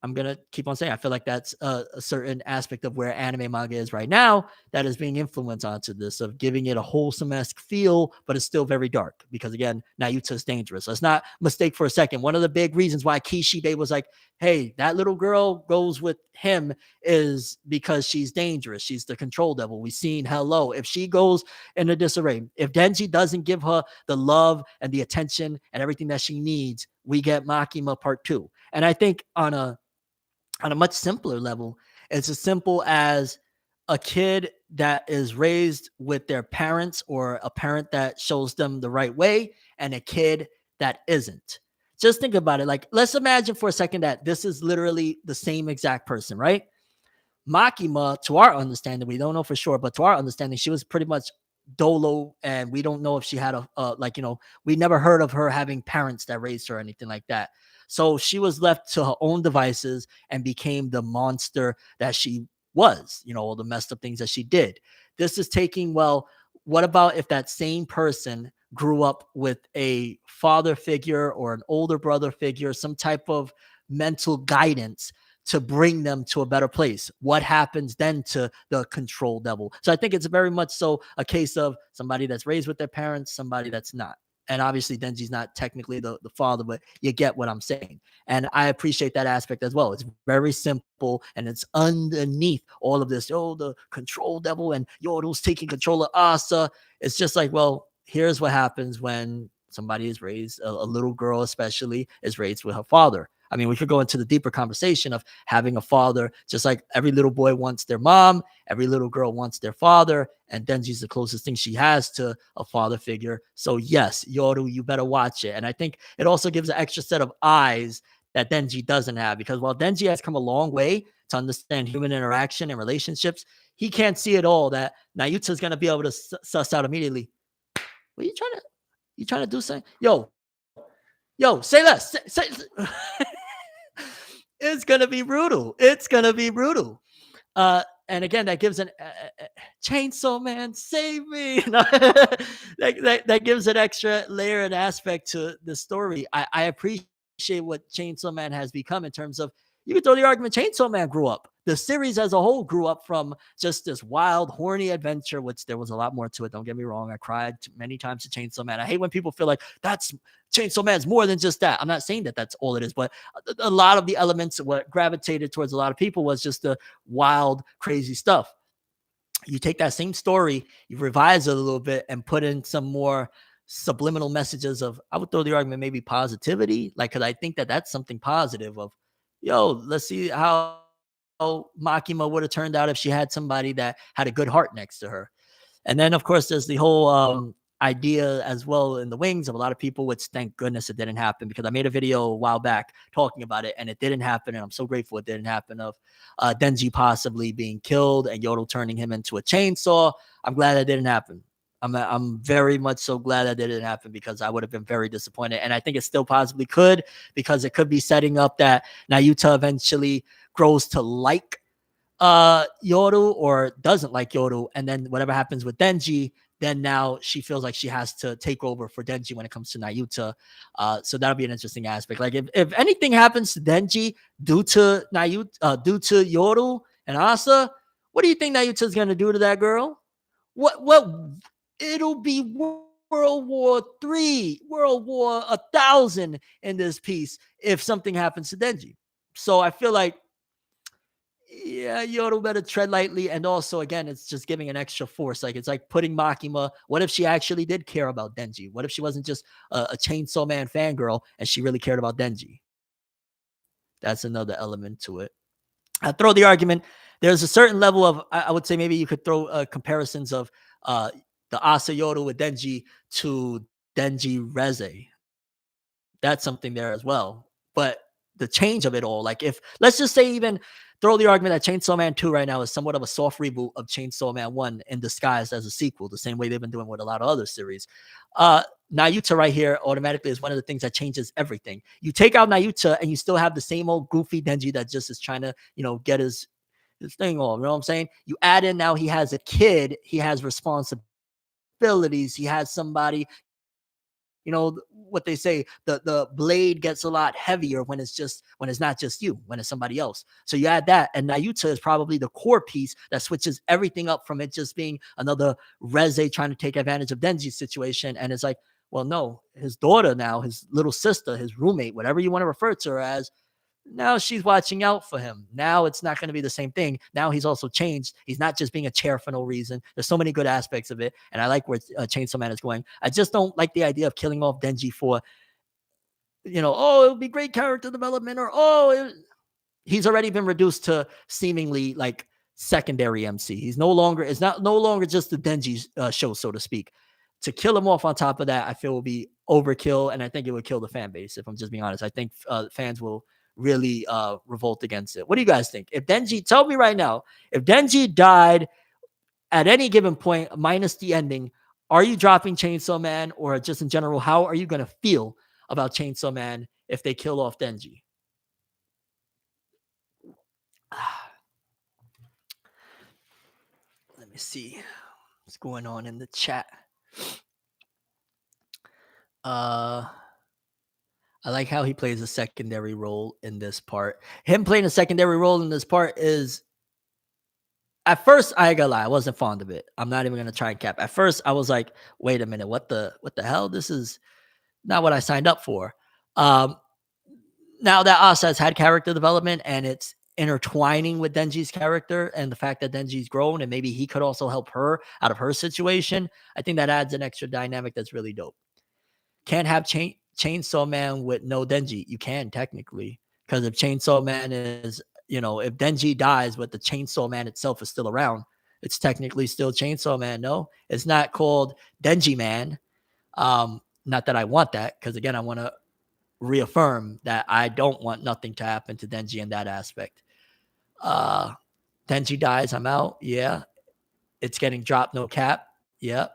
I'm gonna keep on saying, I feel like that's a certain aspect of where anime manga is right now, that is being influenced onto this, of giving it a wholesome-esque feel, but it's still very dark, because again, Nayuta is dangerous. Let's not mistake for a second. One of the big reasons why Kishibe was like, hey, that little girl goes with him, is because she's dangerous. She's the control devil. We've seen Hello. If she goes in a disarray, if Denji doesn't give her the love and the attention and everything that she needs, we get Makima Part 2. And I think on a much simpler level, it's as simple as a kid that is raised with their parents, or a parent that shows them the right way, and a kid that isn't. Just think about it. Like, let's imagine for a second that this is literally the same exact person, right? Makima, to our understanding, we don't know for sure, but to our understanding, she was pretty much dolo, and we don't know if she had we never heard of her having parents that raised her or anything like that. So she was left to her own devices and became the monster that she was, all the messed up things that she did. This is taking, well, what about if that same person grew up with a father figure or an older brother figure, some type of mental guidance to bring them to a better place? What happens then to the control devil? So I think it's very much so a case of somebody that's raised with their parents, somebody that's not. And obviously, Denji's not technically the father, but you get what I'm saying. And I appreciate that aspect as well. It's very simple, and it's underneath all of this. Oh, the control devil, and Yoru's taking control of Asa. It's just like, well, here's what happens when somebody is raised, a little girl especially, is raised with her father. I mean, we could go into the deeper conversation of having a father, just like every little boy wants their mom, every little girl wants their father, and Denji's the closest thing she has to a father figure. So yes, Yoru, you better watch it. And I think it also gives an extra set of eyes that Denji doesn't have, because while Denji has come a long way to understand human interaction and relationships, he can't see it all that Nayuta's going to be able to suss out immediately. What are you trying to do something? Yo, say less. Say It's gonna be brutal. It's gonna be brutal. And again, that gives an Chainsaw Man, save me. that gives an extra layer and aspect to the story. I appreciate what Chainsaw Man has become, in terms of, you could throw the argument Chainsaw Man grew up. The series as a whole grew up from just this wild, horny adventure, which there was a lot more to it. Don't get me wrong. I cried many times to Chainsaw Man. I hate when people feel like that's Chainsaw Man's more than just that. I'm not saying that that's all it is, but a lot of the elements, what gravitated towards a lot of people, was just the wild, crazy stuff. You take that same story, you revise it a little bit, and put in some more subliminal messages of, I would throw the argument, maybe positivity. Like, because I think that that's something positive of, yo, let's see how Makima would have turned out if she had somebody that had a good heart next to her. And then, of course, there's the whole idea as well in the wings of a lot of people, which thank goodness it didn't happen, because I made a video a while back talking about it, and it didn't happen. And I'm so grateful it didn't happen, of Denji possibly being killed and Yodo turning him into a chainsaw. I'm glad that didn't happen. I'm very much so glad that didn't happen, because I would have been very disappointed. And I think it still possibly could, because it could be setting up that Nayuta eventually grows to like Yoru, or doesn't like Yoru, and then whatever happens with Denji, then now she feels like she has to take over for Denji when it comes to Nayuta. So that'll be an interesting aspect. Like, if anything happens to Denji due to due to Yoru and Asa, what do you think Nayuta's gonna do to that girl? What it'll be World War III, World War 1000 in this piece if something happens to Denji. So I feel like, yeah, Yoda better tread lightly. And also, again, it's just giving an extra force. Like, it's like putting Makima. What if she actually did care about Denji? What if she wasn't just a Chainsaw Man fangirl and she really cared about Denji? That's another element to it. I throw the argument. There's a certain level of, I would say, maybe you could throw comparisons of the Asayoto with Denji to Denji Reze. That's something there as well. But the change of it all, like if let's just say even throw the argument that Chainsaw Man 2 right now is somewhat of a soft reboot of Chainsaw Man 1 in disguise as a sequel, the same way they've been doing with a lot of other series. Uh Nayuta right here automatically is one of the things that changes everything. You take out Nayuta and you still have the same old goofy Denji that just is trying to, get his thing on. You know what I'm saying? You add in now he has a kid, he has responsibilities, he has somebody, what they say, the blade gets a lot heavier when it's not just you, when it's somebody else. So you add that, and Nayuta is probably the core piece that switches everything up from it just being another Reze trying to take advantage of Denji's situation. And it's like, well, no, his daughter now, his little sister, his roommate, whatever you want to refer to her as, now she's watching out for him. Now it's not going to be the same thing. Now he's also changed. He's not just being a chair for no reason. There's so many good aspects of it. And I like where Chainsaw Man is going. I just don't like the idea of killing off Denji for, oh, it would be great character development, or, he's already been reduced to seemingly like secondary MC. It's not no longer just the Denji show, so to speak. To kill him off on top of that, I feel will be overkill, and I think it would kill the fan base. If I'm just being honest, I think fans will really revolt against it. What do you guys think? If Denji, tell me right now, if Denji died at any given point, minus the ending, are you dropping Chainsaw Man, or just in general, how are you going to feel about Chainsaw Man if they kill off Denji? Let me see what's going on in the chat. I like how he plays a secondary role in this part. Him playing a secondary role in this part is, at first, I ain't gonna lie, I wasn't fond of it. I'm not even gonna try and cap. At first, I was like, wait a minute, what the hell? This is not what I signed up for. Um, Now that Asa has had character development and it's intertwining with Denji's character and the fact that Denji's grown and maybe he could also help her out of her situation, I think that adds an extra dynamic that's really dope. Can't have Chainsaw Man with no Denji. You can technically, because if Chainsaw Man is, if Denji dies, but the Chainsaw Man itself is still around, it's technically still Chainsaw Man. No, it's not called Denji Man. Not that I want that, because again, I want to reaffirm that I don't want nothing to happen to Denji in that aspect. Denji dies, I'm out. Yeah. It's getting dropped, no cap. Yep.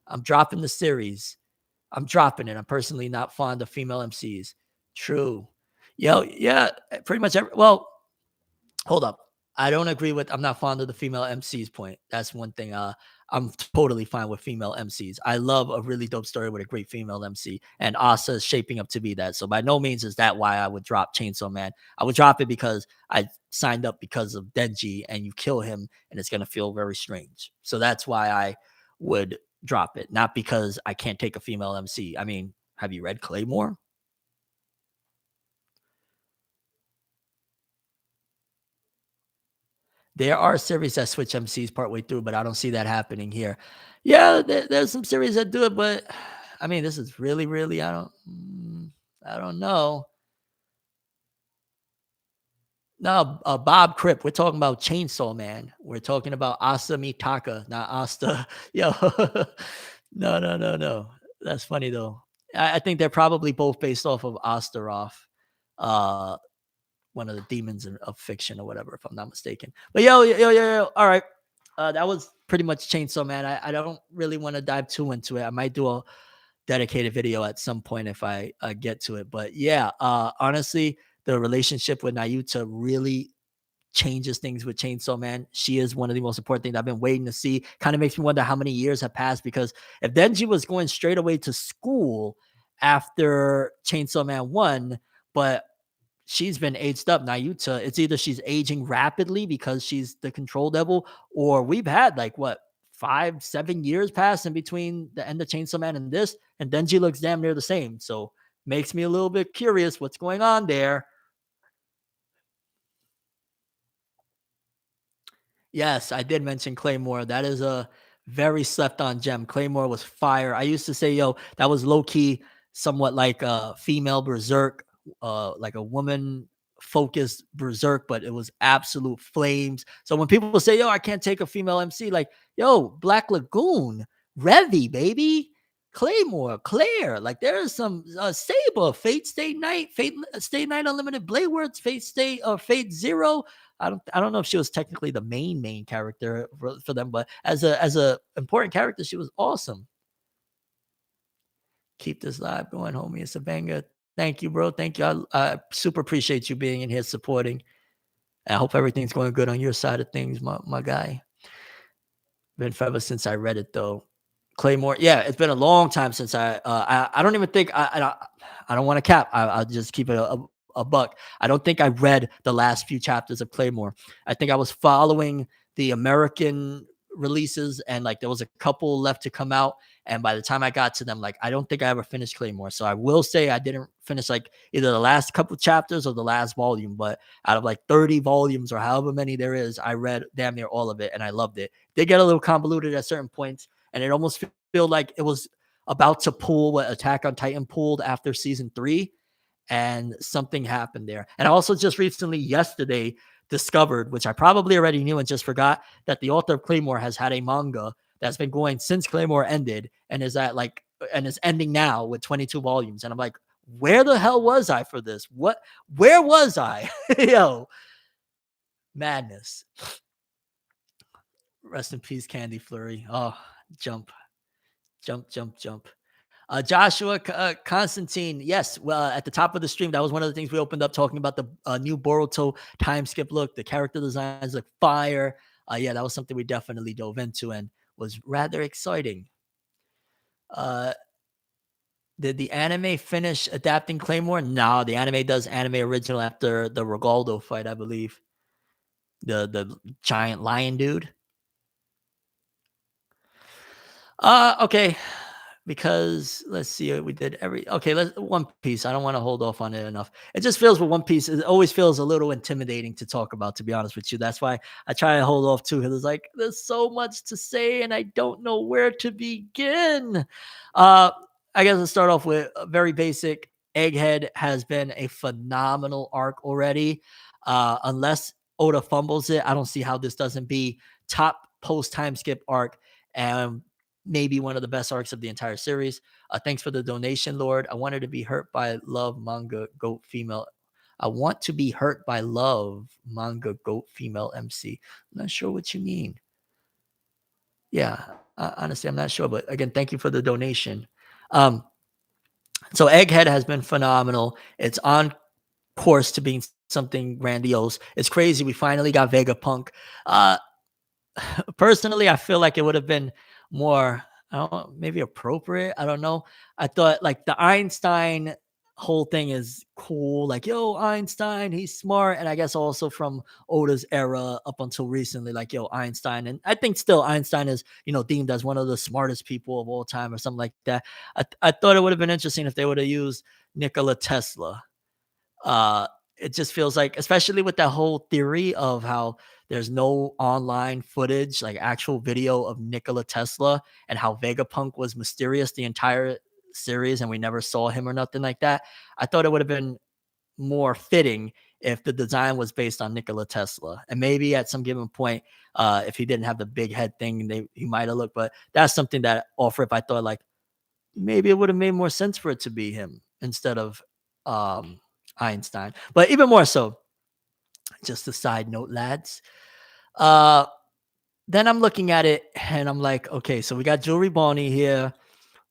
I'm dropping the series. I'm dropping it. I'm personally not fond of female MCs. True. Yeah, pretty much well, hold up. I don't agree with I'm not fond of the female MCs point. That's one thing. I'm totally fine with female MCs. I love a really dope story with a great female MC, and Asa is shaping up to be that. So by no means is that why I would drop Chainsaw Man. I would drop it because I signed up because of Denji, and you kill him, and it's gonna feel very strange. So that's why I would drop it, not because I can't take a female MC. I mean, have you read Claymore? There are series that switch MCs partway through, but I don't see that happening here. Yeah, there's some series that do it, but I mean, this is really, really, I don't know. No, Bob Crip. We're talking about Chainsaw Man. We're talking about Asa Mitaka, not Asta. Yo, no. That's funny though. I think they're probably both based off of Astaroth. Uh, one of the demons of fiction or whatever, if I'm not mistaken. But yo. All right. That was pretty much Chainsaw Man. I don't really want to dive too into it. I might do a dedicated video at some point if I get to it. But yeah, honestly, the relationship with Nayuta really changes things with Chainsaw Man. She is one of the most important things I've been waiting to see. Kind of makes me wonder how many years have passed, because if Denji was going straight away to school after Chainsaw Man 1, but she's been aged up. Nayuta, it's either she's aging rapidly because she's the control devil, or we've had like what 5-7 years pass in between the end of Chainsaw Man and this, and Denji looks damn near the same. So makes me a little bit curious what's going on there. Yes, I did mention Claymore. That is a very slept on gem. Claymore was fire. I used to say, yo, that was low key, somewhat like a female berserk, like a woman focused berserk, but it was absolute flames. So when people say, yo, I can't take a female MC, like, yo, Black Lagoon, Revy, baby. Claymore, Claire, like there's some Saber, Fate Stay Night, Fate Stay Night Unlimited, Blade Words, Fate Stay Fate Zero. I don't know if she was technically the main character for them, but as a important character, she was awesome. Keep this live going, homie. It's a banger. Thank you, bro. Thank you. I super appreciate you being in here supporting. I hope everything's going good on your side of things, my guy. Been forever since I read it though. Claymore, yeah, it's been a long time since I don't even think I don't want to cap. I'll just keep it a buck. I don't think I read the last few chapters of Claymore. I think I was following the American releases, and like there was a couple left to come out. And by the time I got to them, like I don't think I ever finished Claymore. So I will say I didn't finish like either the last couple chapters or the last volume. But out of like 30 volumes or however many there is, I read damn near all of it, and I loved it. They get a little convoluted at certain points, and it almost feel like it was about to pull what Attack on Titan pulled after season 3, and something happened there. And I also just recently, yesterday, discovered, which I probably already knew and just forgot, that the author of Claymore has had a manga that's been going since Claymore ended, and is ending now with 22 volumes. And I'm like, where the hell was I for this? Where was I? Yo, madness. Rest in peace, Candy Flurry. Oh, jump. Jump, jump, jump. Joshua Constantine, yes. Well, at the top of the stream, that was one of the things we opened up talking about the new Boruto time skip look. The character designs look fire. Yeah, that was something we definitely dove into and was rather exciting. Uh, did the anime finish adapting Claymore? No, the anime does anime original after the Regaldo fight, I believe. The giant lion dude. Okay. Because let's see, we did let's One Piece. I don't want to hold off on it enough. It just feels with One Piece, it always feels a little intimidating to talk about, to be honest with you. That's why I try to hold off too, because it's like there's so much to say and I don't know where to begin. I guess let's start off with a very basic. Egghead has been a phenomenal arc already. Unless Oda fumbles it, I don't see how this doesn't be top post time skip arc, and maybe one of the best arcs of the entire series. Thanks for the donation, Lord. I wanted to be hurt by love, manga, goat, female. I want to be hurt by love, manga, goat, female, MC. I'm not sure what you mean. Yeah, honestly, I'm not sure. But again, thank you for the donation. So Egghead has been phenomenal. It's on course to being something grandiose. It's crazy. We finally got Vegapunk. Personally, I feel like it would have been more, I don't know, maybe appropriate. I don't know. I thought like the Einstein whole thing is cool. Like, yo, Einstein, he's smart. And I guess also from Oda's era up until recently, like, yo, Einstein. And I think still Einstein is, deemed as one of the smartest people of all time or something like that. I thought it would have been interesting if they would have used Nikola Tesla. It just feels like, especially with that whole theory of how there's no online footage, like actual video of Nikola Tesla, and how Vegapunk was mysterious the entire series and we never saw him or nothing like that. I thought it would have been more fitting if the design was based on Nikola Tesla. And maybe at some given point, if he didn't have the big head thing, he might have looked. But that's something that off rip, I thought like maybe it would have made more sense for it to be him instead of Einstein. But even more so, just a side note, lads. Then I'm looking at it and I'm like, okay, so we got Jewelry Bonnie here.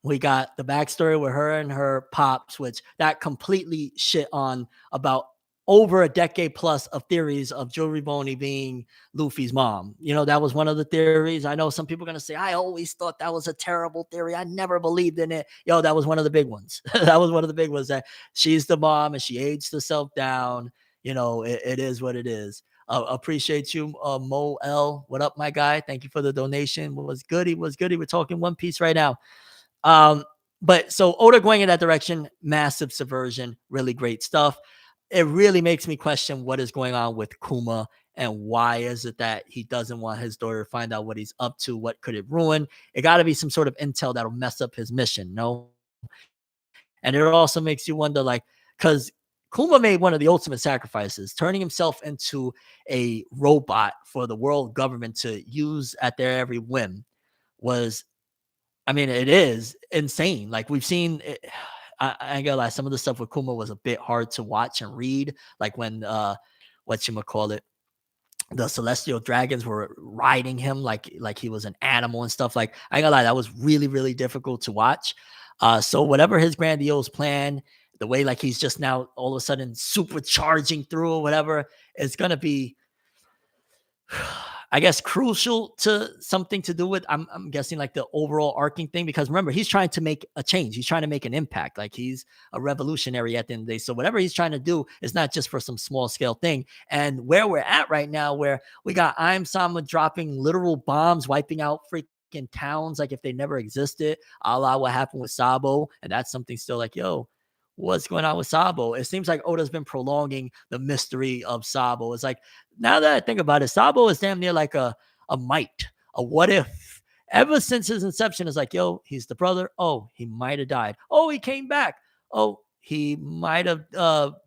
We got the backstory with her and her pops, which that completely shit on about over a decade plus of theories of Jewelry Boney being Luffy's mom. That was one of the theories. I know some people are going to say, I always thought that was a terrible theory. I never believed in it. Yo, that was one of the big ones. That was one of the big ones, that she's the mom and she aged herself down. It is what it is. Appreciate you, Mo L. What up, my guy? Thank you for the donation. Was goody. We're talking One Piece right now. But so Oda going in that direction, massive subversion, really great stuff. It really makes me question what is going on with Kuma and why is it that he doesn't want his daughter to find out what he's up to? What could it ruin? It got to be some sort of intel that'll mess up his mission, no? And it also makes you wonder, like, because Kuma made one of the ultimate sacrifices, turning himself into a robot for the world government to use at their every whim, was I mean, it is insane. Like we've seen it, I ain't gonna lie, some of the stuff with Kuma was a bit hard to watch and read. Like when what you call it, the celestial dragons were riding him like he was an animal and stuff. Like I ain't gonna lie, that was really, really difficult to watch. So whatever his grandiose plan, the way like he's just now all of a sudden supercharging through or whatever, it's gonna be I guess crucial to something to do with I'm guessing like the overall arcing thing because remember he's trying to make a change. He's trying to make an impact. Like he's a revolutionary at the end of the day. So whatever he's trying to do is not just for some small scale thing. And where we're at right now, where we got I'm Sama dropping literal bombs, wiping out freaking towns like if they never existed, a la what happened with Sabo. And that's something still like, yo, what's going on with Sabo? It seems like Oda's been prolonging the mystery of Sabo. It's like now that I think about it, Sabo is damn near like a might, a what if. Ever since his inception, it's like, yo, he's the brother. Oh, he might have died. Oh, he came back. Oh, he might have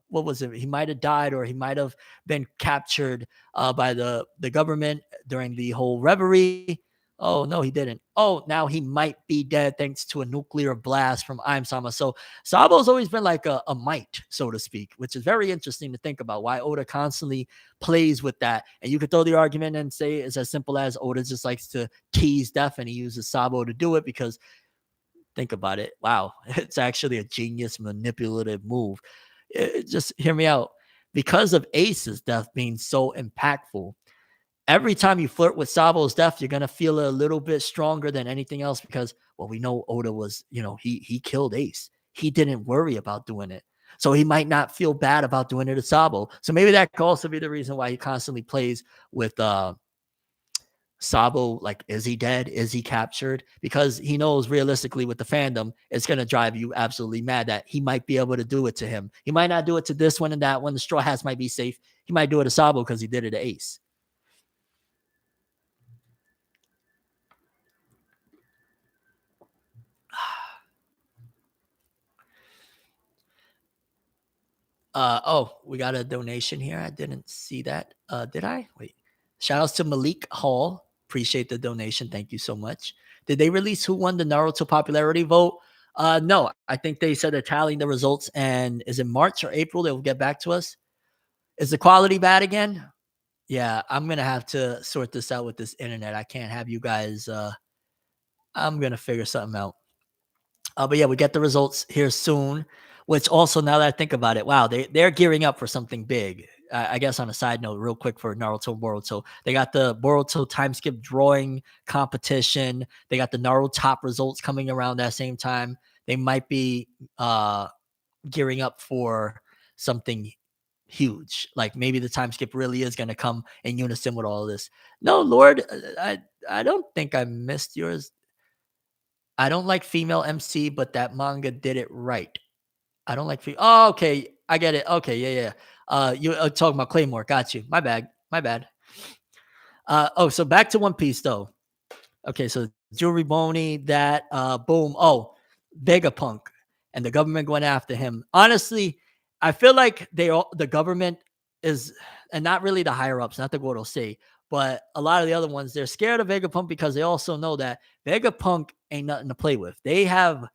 what was it? He might have died or he might have been captured by the government during the whole reverie. Oh, no, he didn't. Oh, now he might be dead thanks to a nuclear blast from Aim Sama. So Sabo's always been like a might, so to speak, which is very interesting to think about why Oda constantly plays with that. And you could throw the argument and say it's as simple as Oda just likes to tease death and he uses Sabo to do it because think about it. Wow, it's actually a genius manipulative move. Just hear me out. Because of Ace's death being so impactful, every time you flirt with Sabo's death, you're gonna feel a little bit stronger than anything else because, well, we know Oda was, he killed Ace. He didn't worry about doing it, so he might not feel bad about doing it to Sabo. So maybe that could also be the reason why he constantly plays with Sabo. Like, is he dead? Is he captured? Because he knows realistically with the fandom, it's gonna drive you absolutely mad that he might be able to do it to him. He might not do it to this one and that one. The Straw Hats might be safe. He might do it to Sabo because he did it to Ace. Oh, we got a donation here. I didn't see that. Did I? Wait. Shout outs to Malik Hall. Appreciate the donation. Thank you so much. Did they release who won the Naruto popularity vote? No, I think they said they're tallying the results and is it March or April? They'll get back to us. Is the quality bad again? Yeah, I'm gonna have to sort this out with this internet. I can't have you guys I'm gonna figure something out. But yeah, we get the results here soon. Which also, now that I think about it, wow, they're gearing up for something big. I guess on a side note, real quick for Naruto World. So they got the Boruto time skip drawing competition. They got the Naruto top results coming around that same time. They might be gearing up for something huge. Like maybe the time skip really is going to come in unison with all of this. No, Lord, I don't think I missed yours. I don't like female MC, but that manga did it right. I don't like oh, okay. I get it. Okay, yeah. You talking about Claymore. Got you. My bad. My bad. So back to One Piece though. Okay, so Jewelry Boney, that boom. Oh, Vegapunk and the government going after him. Honestly, I feel like the government is, and not really the higher ups, not the Gordo say, but a lot of the other ones, they're scared of Vegapunk because they also know that Vegapunk ain't nothing to play with. They have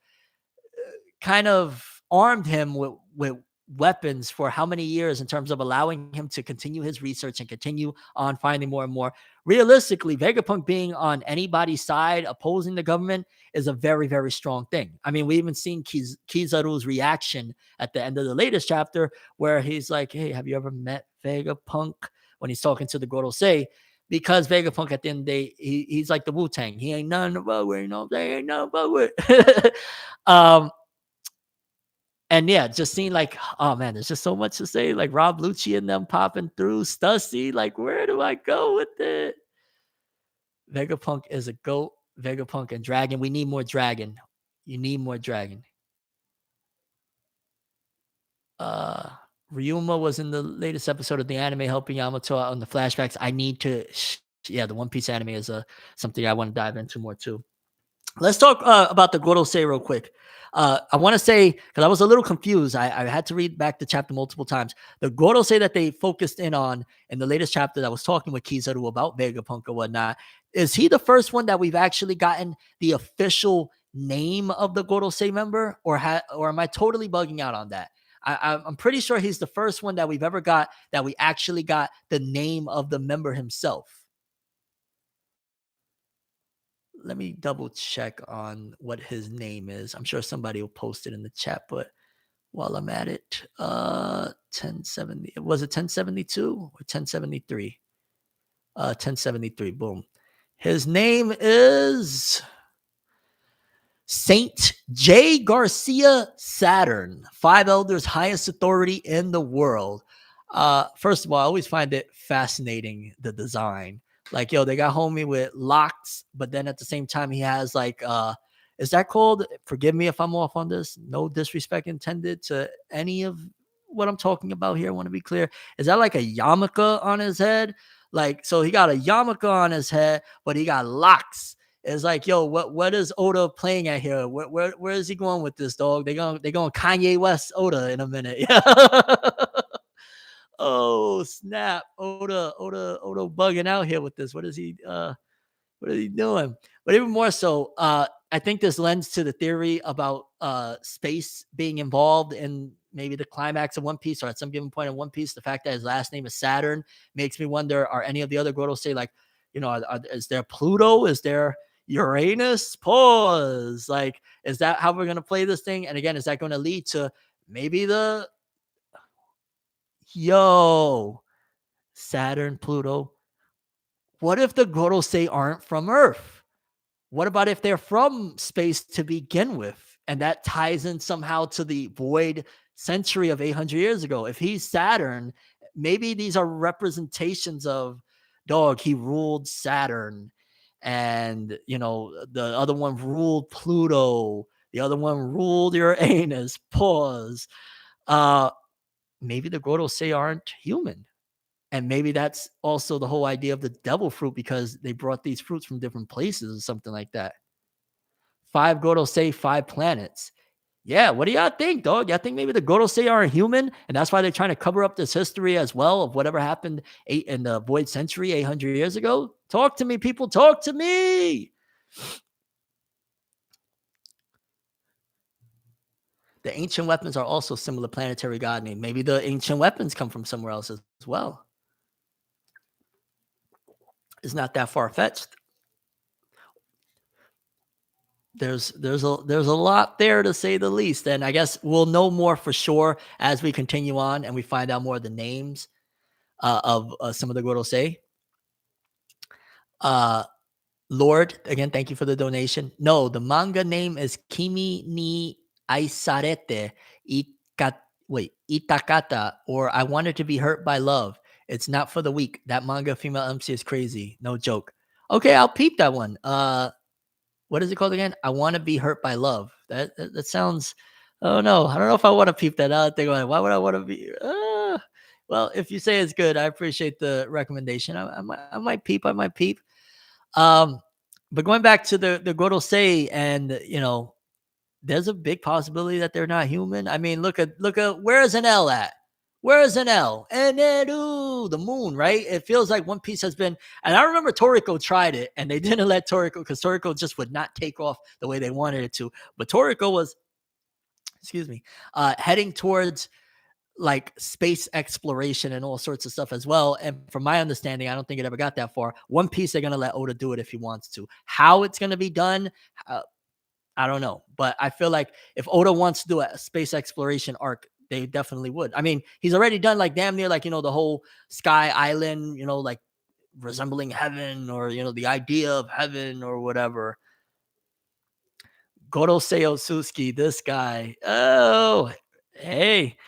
kind of armed him with weapons for how many years in terms of allowing him to continue his research and continue on finding more and more. Realistically, Vegapunk being on anybody's side opposing the government is a very, very strong thing. I mean, we even seen Kizaru's reaction at the end of the latest chapter where he's like, hey, have you ever met Vegapunk? When he's talking to the Gorosei, because Vegapunk at the end of the day, he's like the Wu-Tang. He ain't nothing about it, they ain't nothing about it. And yeah, just seeing like, oh man, there's just so much to say. Like Rob Lucci and them popping through, Stussy. Like, where do I go with it? Vegapunk is a goat. Vegapunk and Dragon. We need more Dragon. You need more Dragon. Ryuma was in the latest episode of the anime helping Yamato out on the flashbacks. I need to, yeah, the One Piece anime is something I want to dive into more too. Let's talk about the Gorosei real quick. I want to say, because I was a little confused, I had to read back the chapter multiple times. The Gorosei that they focused in on in the latest chapter that was talking with Kizaru about Vegapunk and whatnot, is he the first one that we've actually gotten the official name of the Gorosei member, or am I totally bugging out on that? I'm pretty sure he's the first one that we've ever got that we actually got the name of the member himself. Let me double check on what his name is. I'm sure somebody will post it in the chat, but while I'm at it, 1070, was it 1072 or 1073? 1073, boom. His name is Saint J. Garcia Saturn, five elders, highest authority in the world. First of all, I always find it fascinating, the design. Like, yo, they got homie with locks, but then at the same time, he has like, is that called? Forgive me if I'm off on this. No disrespect intended to any of what I'm talking about here. I want to be clear. Is that like a yarmulke on his head? Like, so he got a yarmulke on his head, but he got locks. It's like, yo, what is Oda playing at here? Where is he going with this, dog? They going Kanye West Oda in a minute. Yeah. Oh snap, Oda bugging out here with this. What is he doing? But even more so, I think this lends to the theory about space being involved in maybe the climax of One Piece, or at some given point in One Piece. The fact that his last name is Saturn makes me wonder: are any of the other Goros say like, is there Pluto? Is there Uranus? Pause. Like, is that how we're gonna play this thing? And again, is that going to lead to maybe the yo Saturn, Pluto? What if the Gorosei aren't from Earth? What about if they're from space to begin with? And that ties in somehow to the void century of 800 years ago. If he's Saturn, maybe these are representations of dog. He ruled Saturn, and the other one ruled Pluto. The other one ruled Uranus. Pause. Uh, Maybe the Gorosei aren't human. And maybe that's also the whole idea of the devil fruit, because they brought these fruits from different places or something like that. Five Gorosei, five planets. Yeah, what do y'all think, dog? Y'all think maybe the Gorosei aren't human, and that's why they're trying to cover up this history as well of whatever happened in the Void Century 800 years ago? Talk to me, people. Talk to me. The ancient weapons are also similar planetary god name. Maybe the ancient weapons come from somewhere else as well. It's not that far fetched. There's a lot there, to say the least, and I guess we'll know more for sure as we continue on and we find out more of the names of some of the Gorosei. Uh, Lord, again, thank you for the donation. No, the manga name is Kimi ni Aisarete Itakata, or I Wanted to Be Hurt by Love. It's not for the weak. That manga female MC is crazy. No joke. Okay, I'll peep that one. What is it called again? I Want to Be Hurt by Love. That sounds. Oh no, I don't know if I want to peep that out. Why would I want to be? Well, if you say it's good, I appreciate the recommendation. I might peep. I might peep. But going back to the Gorosei, and there's a big possibility that they're not human. I mean, look at where's an L at? Where's an L? Eneru, the moon, right? It feels like One Piece has been, and I remember Toriko tried it, and they didn't let Toriko, because Toriko just would not take off the way they wanted it to. But Toriko was, excuse me, heading towards like space exploration and all sorts of stuff as well. And from my understanding, I don't think it ever got that far. One Piece, they're gonna let Oda do it if he wants to. How it's gonna be done, I don't know. But I feel like if Oda wants to do a space exploration arc, they definitely would. I mean, he's already done like damn near like the whole Sky Island, like resembling heaven, or the idea of heaven or whatever. Gorosei Osuski, this guy. Oh, hey.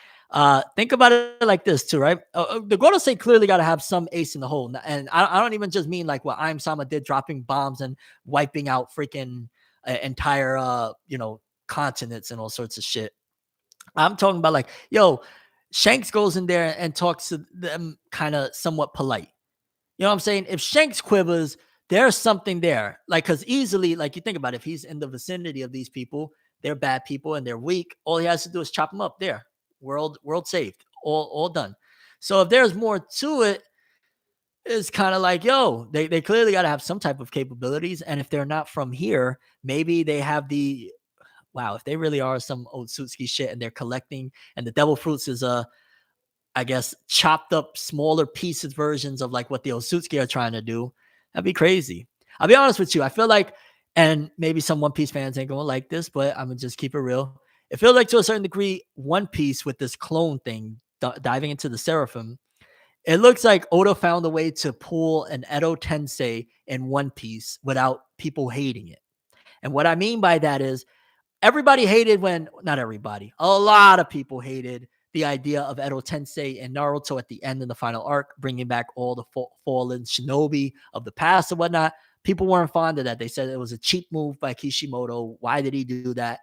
Think about it like this too, right? The Gorosei clearly got to have some ace in the hole, and I don't even just mean like what Aim Sama did, dropping bombs and wiping out freaking entire continents and all sorts of shit. I'm talking about like, yo, Shanks goes in there and talks to them kind of somewhat polite. You know what I'm saying? If Shanks quivers, there's something there. Like, because easily, like you think about it, if he's in the vicinity of these people, they're bad people and they're weak. All he has to do is chop them up. There, world saved, all done. So if there's more to it, it's kind of like, yo, they clearly got to have some type of capabilities. And if they're not from here, maybe they have the wow. If they really are some Otsutsuki shit and they're collecting, and the devil fruits is I guess, chopped up smaller pieces versions of like what the Osutsuki are trying to do, that'd be crazy. I'll be honest with you. I feel like, and maybe some One Piece fans ain't going to like this, but I'm going to just keep it real. It feels like to a certain degree, One Piece with this clone thing, diving into the Seraphim, it looks like Oda found a way to pull an Edo Tensei in One Piece without people hating it. And what I mean by that is everybody hated when, not everybody, a lot of people hated the idea of Edo Tensei and Naruto at the end of the final arc, bringing back all the fallen shinobi of the past and whatnot. People weren't fond of that. They said it was a cheap move by Kishimoto. Why did he do that?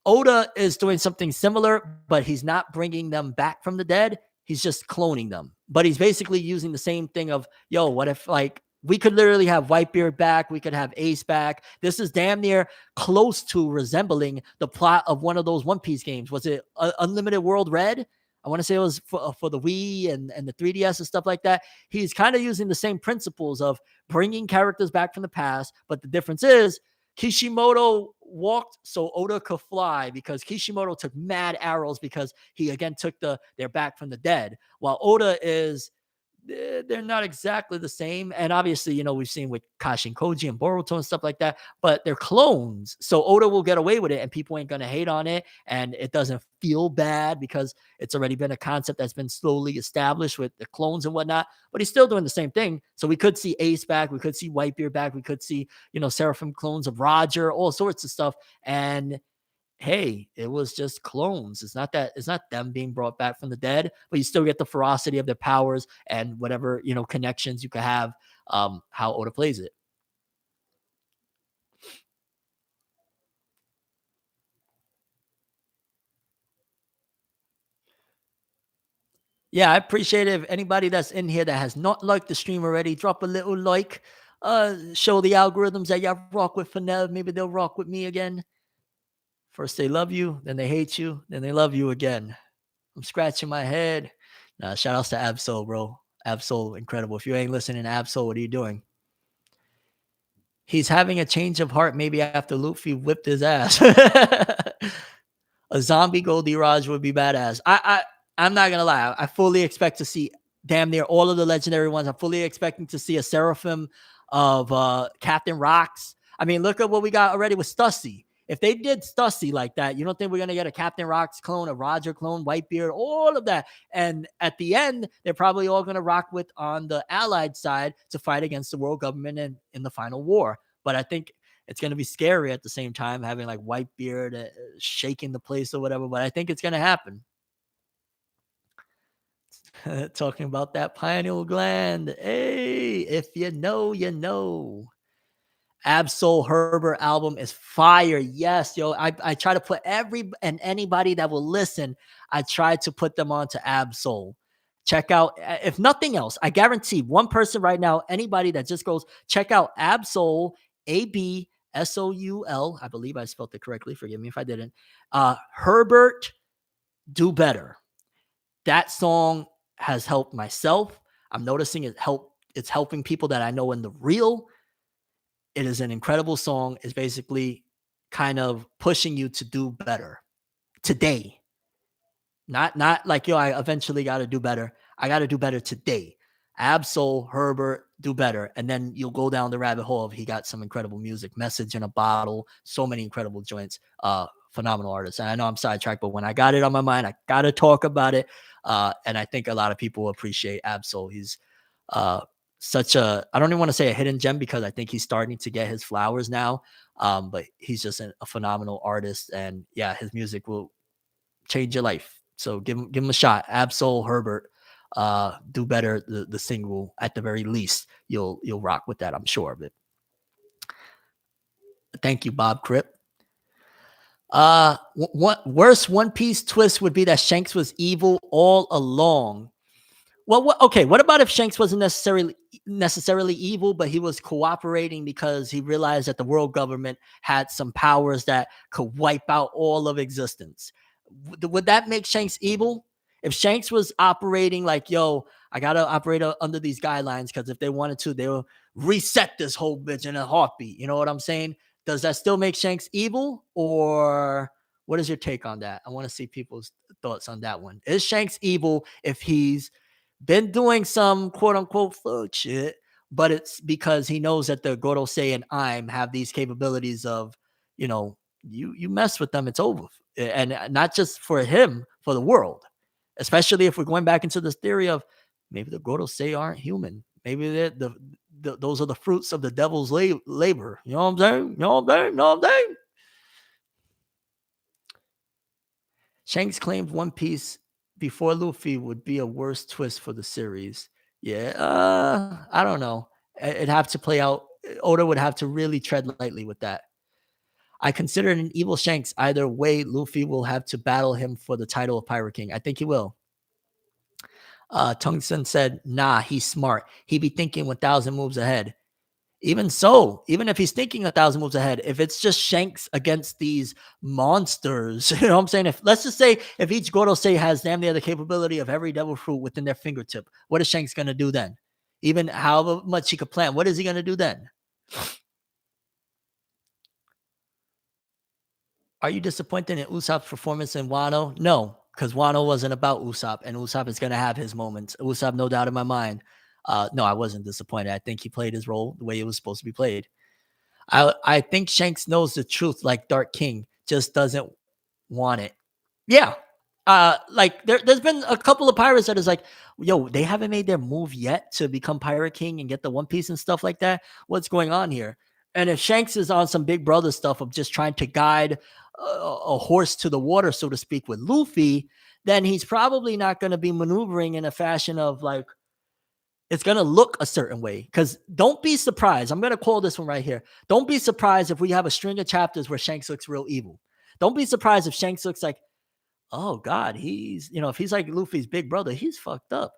Oda is doing something similar, but he's not bringing them back from the dead. He's just cloning them. But he's basically using the same thing of, yo, what if like we could literally have Whitebeard back, we could have Ace back. This is damn near close to resembling the plot of one of those One Piece games. Was it Unlimited World Red? I want to say it was for the Wii and the 3DS and stuff like that. He's kind of using the same principles of bringing characters back from the past, but the difference is Kishimoto walked so Oda could fly because Kishimoto took mad arrows because he again took they're back from the dead. While Oda is they're not exactly the same. And obviously, we've seen with Kashin Koji and Boruto and stuff like that, but they're clones. So Oda will get away with it and people ain't going to hate on it. And it doesn't feel bad because it's already been a concept that's been slowly established with the clones and whatnot, but he's still doing the same thing. So we could see Ace back. We could see Whitebeard back. We could see, Seraphim clones of Roger, all sorts of stuff. And hey, it was just clones. It's not them being brought back from the dead, but you still get the ferocity of their powers and whatever, connections you could have, how Oda plays it. Yeah, I appreciate it. If anybody that's in here that has not liked the stream already, drop a little like, show the algorithms that y'all rock with Fenel. Maybe they'll rock with me again. First they love you, then they hate you, then they love you again. I'm scratching my head. Nah, shout outs to Absol, bro. Absol, incredible. If you ain't listening to Absol, what are you doing? He's having a change of heart maybe after Luffy whipped his ass. A zombie Goldie Raj would be badass. I'm not gonna lie. I fully expect to see damn near all of the legendary ones. I'm fully expecting to see a Seraphim of Captain Rocks. I mean, look at what we got already with Stussy. If they did Stussy like that, you don't think we're gonna get a Captain Rocks clone, a Roger clone, Whitebeard, all of that? And at the end, they're probably all gonna rock with on the Allied side to fight against the world government in the final war. But I think it's going to be scary at the same time, having like Whitebeard shaking the place or whatever. But I think it's going to happen. Talking about that pineal gland. Hey, if you know, you know. Absol Herbert album is fire. Yes, yo. I try to put anybody that will listen, I try to put them on to Absol. Check out, if nothing else, I guarantee one person right now, anybody that just goes, check out Absol, ABSOUL. I believe I spelled it correctly. Forgive me if I didn't. Herbert, Do Better. That song has helped myself. I'm noticing it's helping people that I know in the real. It is an incredible song. It's basically kind of pushing you to do better today. Not like, yo, I eventually got to do better. I got to do better today. Absol, Herbert, Do Better. And then you'll go down the rabbit hole of he got some incredible music, Message in a Bottle, so many incredible joints, phenomenal artists. And I know I'm sidetracked, but when I got it on my mind, I got to talk about it. And I think a lot of people appreciate Absol. He's such a, I don't even want to say a hidden gem because I think he's starting to get his flowers now. But he's just a phenomenal artist. And yeah, his music will change your life. So give him a shot. Absol Herbert, Do Better, the single at the very least. You'll rock with that, I'm sure of it. Thank you, Bob Cripp. What worst One Piece twist would be that Shanks was evil all along. Well, okay. What about if Shanks wasn't necessarily evil, but he was cooperating because he realized that the world government had some powers that could wipe out all of existence? Would that make Shanks evil? If Shanks was operating like, yo, I gotta operate under these guidelines because if they wanted to, they will reset this whole bitch in a heartbeat. You know what I'm saying? Does that still make Shanks evil, or what is your take on that? I want to see people's thoughts on that one. Is Shanks evil if he's been doing some quote unquote fuck shit, but it's because he knows that the Gorosei and I'm have these capabilities of, you mess with them, it's over. And not just for him, for the world. Especially if we're going back into this theory of maybe the Gorosei aren't human. Maybe they're those are the fruits of the devil's labor. You know what I'm saying? You know what I'm saying? You know what I'm saying? Shanks claimed One Piece before Luffy would be a worse twist for the series. Yeah, I don't know. It'd have to play out. Oda would have to really tread lightly with that. I consider it an evil Shanks. Either way, Luffy will have to battle him for the title of Pirate King. I think he will. Tungsten said, nah, he's smart. He be thinking 1,000 moves ahead. Even so, even if he's thinking 1,000 moves ahead, if it's just Shanks against these monsters, you know what I'm saying? If let's just say if each Gorosei has damn near the capability of every devil fruit within their fingertip, what is Shanks gonna do then? Even however much he could plan, what is he gonna do then? Are you disappointed in Usopp's performance in Wano? No, because Wano wasn't about Usopp, and Usopp is gonna have his moments. Usopp, no doubt in my mind. No, I wasn't disappointed. I think he played his role the way it was supposed to be played. I think Shanks knows the truth like Dark King, just doesn't want it. Yeah. Like there's been a couple of pirates that is like, yo, they haven't made their move yet to become Pirate King and get the One Piece and stuff like that. What's going on here? And if Shanks is on some Big Brother stuff of just trying to guide a horse to the water, so to speak, with Luffy, then he's probably not going to be maneuvering in a fashion of like, it's going to look a certain way. Because don't be surprised. I'm going to call this one right here. Don't be surprised if we have a string of chapters where Shanks looks real evil. Don't be surprised if Shanks looks like, oh God, if he's like Luffy's big brother, he's fucked up.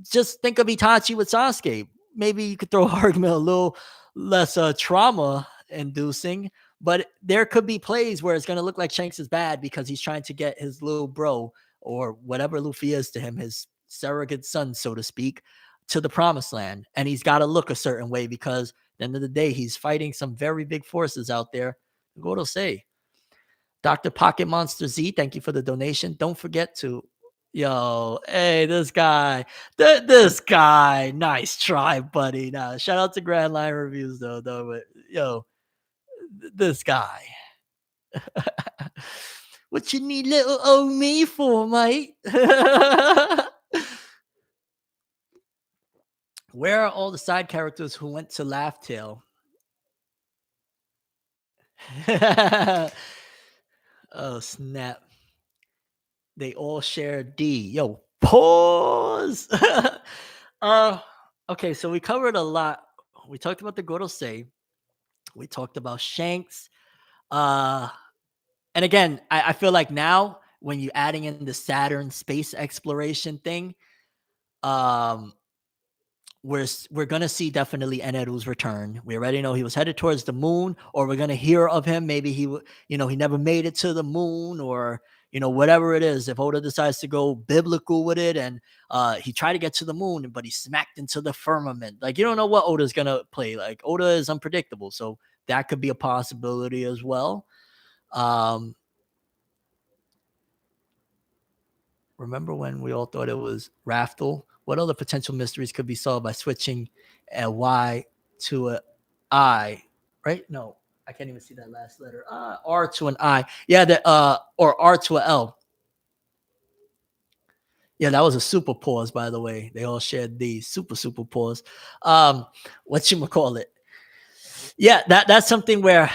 Just think of Itachi with Sasuke. Maybe you could throw a argument a little less trauma inducing, but there could be plays where it's going to look like Shanks is bad because he's trying to get his little bro or whatever Luffy is to him, his surrogate son, so to speak, to the promised land. And he's got to look a certain way because at the end of the day, he's fighting some very big forces out there. What will say? Dr. Pocket Monster Z, thank you for the donation. Don't forget to, hey, this guy, this guy, nice try, buddy. Now, shout out to Grand Line Reviews, though, but this guy. What you need little old me for, mate? Where are all the side characters who went to Laugh Tale? Oh, snap. They all share D. Yo, pause. uh, okay, so we covered a lot. We talked about the Gorosei. We talked about Shanks. And again, I feel like now when you're adding in the Saturn space exploration thing, um, we're gonna see definitely Eneru's return. We already know he was headed towards the moon, or we're gonna hear of him. Maybe he never made it to the moon, or whatever it is. If Oda decides to go biblical with it, and he tried to get to the moon, but he smacked into the firmament. Like you don't know what Oda's gonna play. Like Oda is unpredictable, so that could be a possibility as well. Remember when we all thought it was Raftel? What other potential mysteries could be solved by switching a Y to a I? Right? No, I can't even see that last letter. R to an I. Yeah, or R to a L. Yeah, that was a super pause, by the way. They all shared the super pause. What you call it? Yeah, that's something where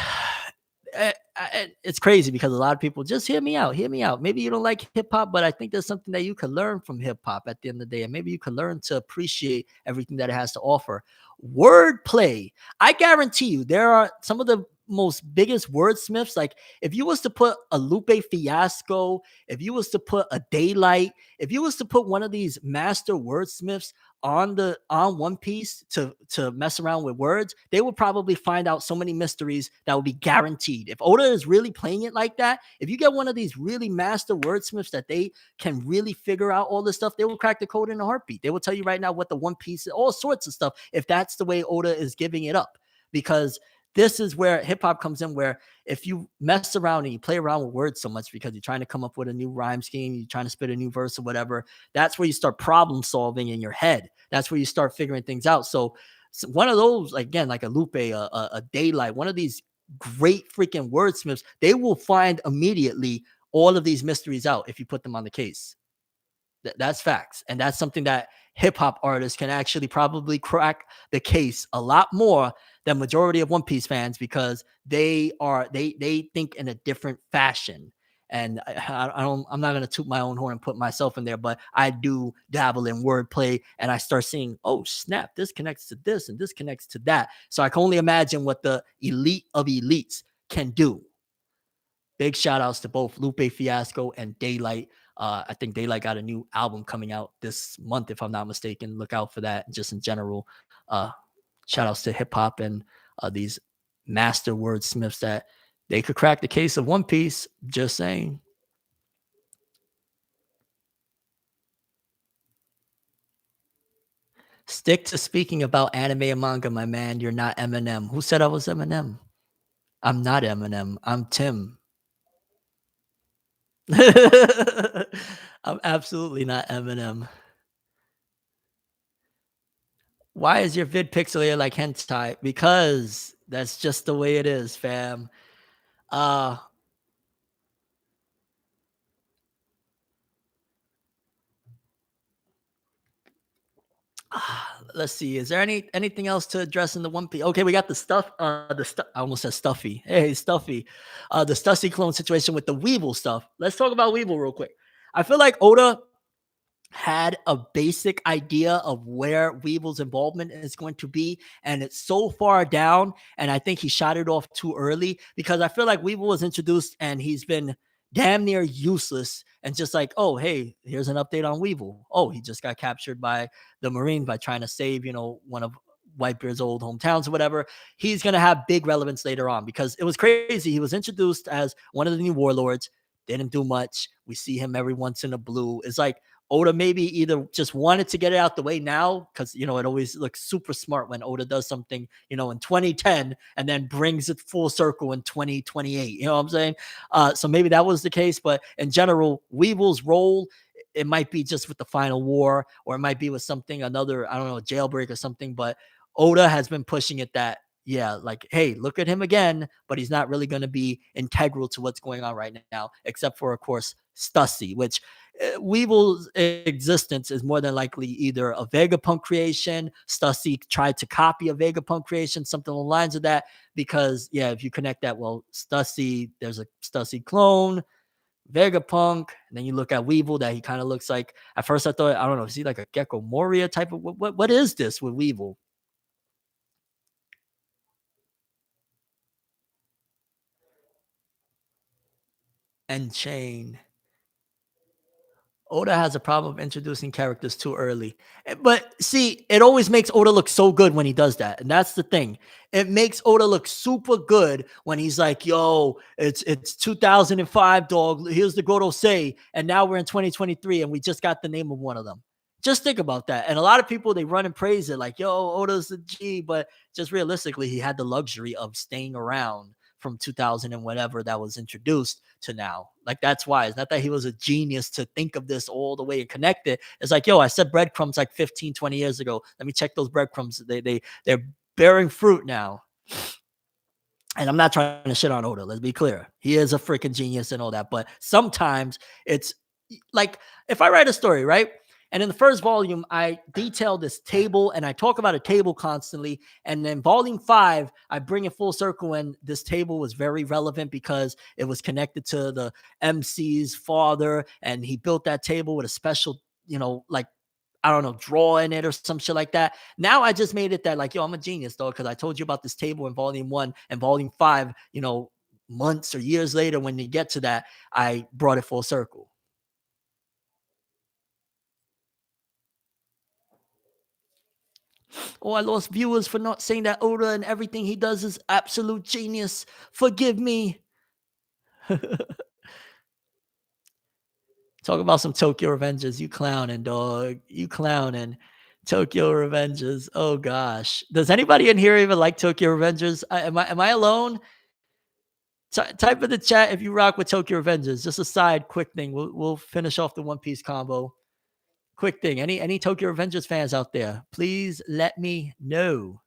it's crazy because a lot of people just hear me out. Maybe you don't like hip hop, but I think there's something that you can learn from hip hop at the end of the day, and maybe you can learn to appreciate everything that it has to offer. Wordplay. I guarantee you, there are some of the most biggest wordsmiths, like if you was to put a Lupe Fiasco, if you was to put a Daylight, if you was to put one of these master wordsmiths on One Piece to mess around with words, they would probably find out so many mysteries that would be guaranteed. If Oda is really playing it like that, if you get one of these really master wordsmiths that they can really figure out all this stuff, they will crack the code in a heartbeat. They will tell you right now what the One Piece, all sorts of stuff, if that's the way Oda is giving it up. Because this is where hip hop comes in, where if you mess around and you play around with words so much because you're trying to come up with a new rhyme scheme, you're trying to spit a new verse or whatever, that's where you start problem solving in your head. That's where you start figuring things out. So one of those, again, like a Lupe, a Daylight, one of these great freaking wordsmiths, they will find immediately all of these mysteries out if you put them on the case. That's facts. And that's something that hip hop artists can actually probably crack the case a lot more than majority of One Piece fans, because they think in a different fashion. And I'm not gonna toot my own horn and put myself in there, but I do dabble in wordplay, and I start seeing, oh snap, this connects to this and this connects to that. So I can only imagine what the elite of elites can do. Big shout outs to both Lupe Fiasco and Daylight. I think Daylight got a new album coming out this month, if I'm not mistaken. Look out for that. Just in general, uh, shout outs to hip hop and these master wordsmiths that they could crack the case of One Piece. Just saying. Stick to speaking about anime and manga, my man. You're not Eminem. Who said I was Eminem? I'm not Eminem. I'm Tim. I'm absolutely not Eminem. Why is your vid pixelated like hentai? Because that's just the way it is, fam. Uh let's see. Is there anything else to address in the One Piece? Okay, we got the stuff. I almost said Stuffy. Hey, Stuffy. The Stussy clone situation with the Weevil stuff. Let's talk about Weevil real quick. I feel like Oda had a basic idea of where Weevil's involvement is going to be, and it's so far down, and I think he shot it off too early, because I feel like Weevil was introduced and he's been damn near useless, and just like, oh hey, here's an update on Weevil. Oh, he just got captured by the Marine by trying to save, one of Whitebeard's old hometowns or whatever. He's going to have big relevance later on, because it was crazy. He was introduced as one of the new warlords, didn't do much. We see him every once in a blue. It's like Oda maybe either just wanted to get it out the way now, because it always looks super smart when Oda does something, in 2010 and then brings it full circle in 2028. You know what I'm saying? So maybe that was the case, but in general, Weevil's role, it might be just with the final war, or it might be with something, another, I don't know, jailbreak or something. But Oda has been pushing it that, yeah, like, hey, look at him again, but he's not really going to be integral to what's going on right now, except for, of course, Stussy, which Weevil's existence is more than likely either a Vegapunk creation. Stussy tried to copy a Vegapunk creation, something along the lines of that. Because, yeah, if you connect that, well, Stussy, there's a Stussy clone, Vegapunk, and then you look at Weevil, that he kind of looks like, at first I thought, I don't know, is he like a Gecko Moria type of, what is this with Weevil? And Chain. Oda has a problem of introducing characters too early. But see, it always makes Oda look so good when he does that. And that's the thing. It makes Oda look super good when he's like, yo, it's 2005, dog. Here's the Godo Say. And now we're in 2023 and we just got the name of one of them. Just think about that. And a lot of people, they run and praise it like, yo, Oda's a G. But just realistically, he had the luxury of staying around from 2000 and whatever that was introduced to now. Like, that's why. It's not that he was a genius to think of this all the way and connect it. It's like, yo, I said breadcrumbs like 15, 20 years ago. Let me check those breadcrumbs. They're bearing fruit now. And I'm not trying to shit on Oda. Let's be clear. He is a freaking genius and all that. But sometimes it's like, if I write a story, right? And in the first volume, I detail this table and I talk about a table constantly. And then volume 5, I bring it full circle. And this table was very relevant because it was connected to the MC's father. And he built that table with a special, like, I don't know, draw in it or some shit like that. Now I just made it that like, yo, I'm a genius though, because I told you about this table in volume one and volume five, months or years later when you get to that, I brought it full circle. Oh, I lost viewers for not saying that Oda and everything he does is absolute genius. Forgive me. Talk about some Tokyo Revengers. You clowning, dog. You clowning. Tokyo Revengers. Oh gosh. Does anybody in here even like Tokyo Revengers? Am I alone? Type in the chat if you rock with Tokyo Revengers. Just a side, quick thing. We'll finish off the One Piece combo. Quick thing. Any Tokyo Revengers fans out there? Please let me know.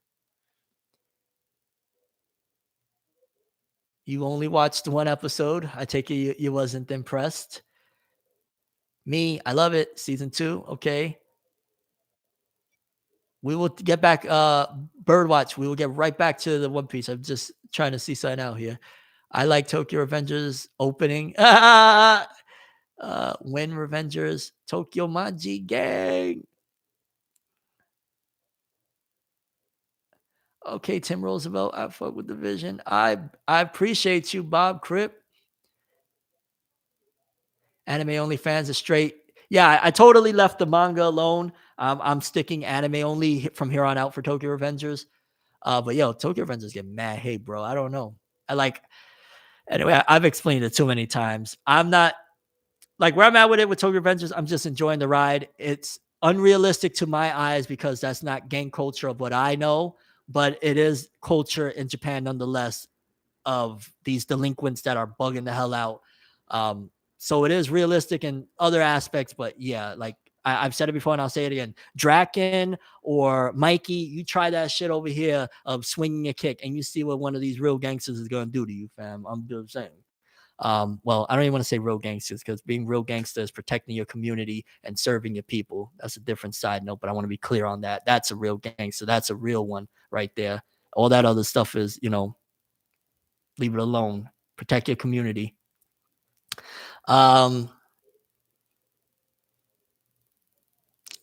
You only watched one episode. I take it you wasn't impressed. Me, I love it. Season 2, okay. We will get back. Birdwatch. We will get right back to the One Piece. I'm just trying to see something out here. I like Tokyo Revengers opening. When Revengers Tokyo Manji gang. Okay, Tim Roosevelt. I fuck with the vision. I appreciate you, Bob Crip. Anime only fans are straight. Yeah, I totally left the manga alone. I'm sticking anime only from here on out for Tokyo Revengers. But yo, Tokyo Revengers get mad hate, bro. I don't know. I like anyway. I've explained it too many times. I'm not like where I'm at with it with Tokyo Revengers. I'm just enjoying the ride. It's unrealistic to my eyes because that's not gang culture of what I know, but it is culture in Japan nonetheless of these delinquents that are bugging the hell out. So it is realistic in other aspects, but yeah, like I've said it before and I'll say it again. Draken or Mikey, you try that shit over here of swinging a kick and you see what one of these real gangsters is going to do to you, fam. I'm just saying. Well, I don't even want to say real gangsters because being real gangster is protecting your community and serving your people. That's a different side note, but I want to be clear on that. That's a real gangster. That's a real one right there. All that other stuff is, leave it alone. Protect your community. Um,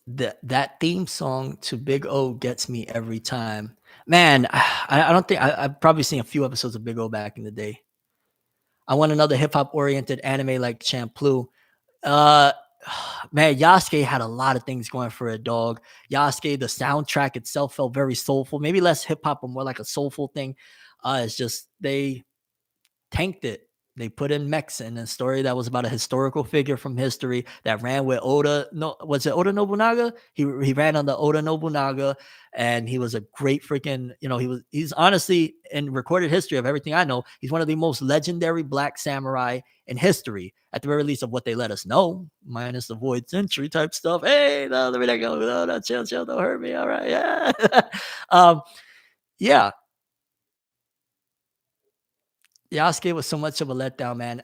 that theme song to Big O gets me every time. Man, I don't think I've probably seen a few episodes of Big O back in the day. I want another hip hop oriented anime like Champloo. Uh, man, Yasuke had a lot of things going for it, dog. Yasuke, the soundtrack itself felt very soulful, maybe less hip hop, but more like a soulful thing. It's just they tanked it. They put in mechs in a story that was about a historical figure from history that ran with Oda. No, was it Oda Nobunaga? He ran on the Oda Nobunaga, and he was a great freaking. He's honestly in recorded history of everything I know. He's one of the most legendary black samurai in history, at the very least of what they let us know, minus the Void Century type stuff. Hey, no, let me let go. No, chill, don't hurt me. All right, yeah, yeah. Yasuke was so much of a letdown, man.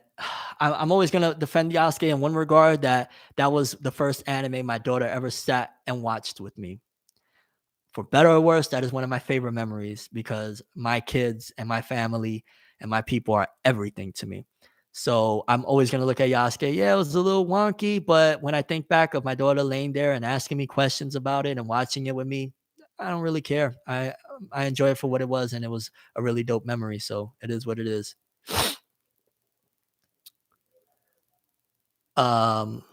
I'm always gonna defend Yasuke in one regard that was the first anime my daughter ever sat and watched with me. For better or worse, that is one of my favorite memories because my kids and my family and my people are everything to me. So I'm always gonna look at Yasuke. Yeah, it was a little wonky, but when I think back of my daughter laying there and asking me questions about it and watching it with me, I don't really care. I enjoy it for what it was, and it was a really dope memory. So it is what it is. Um,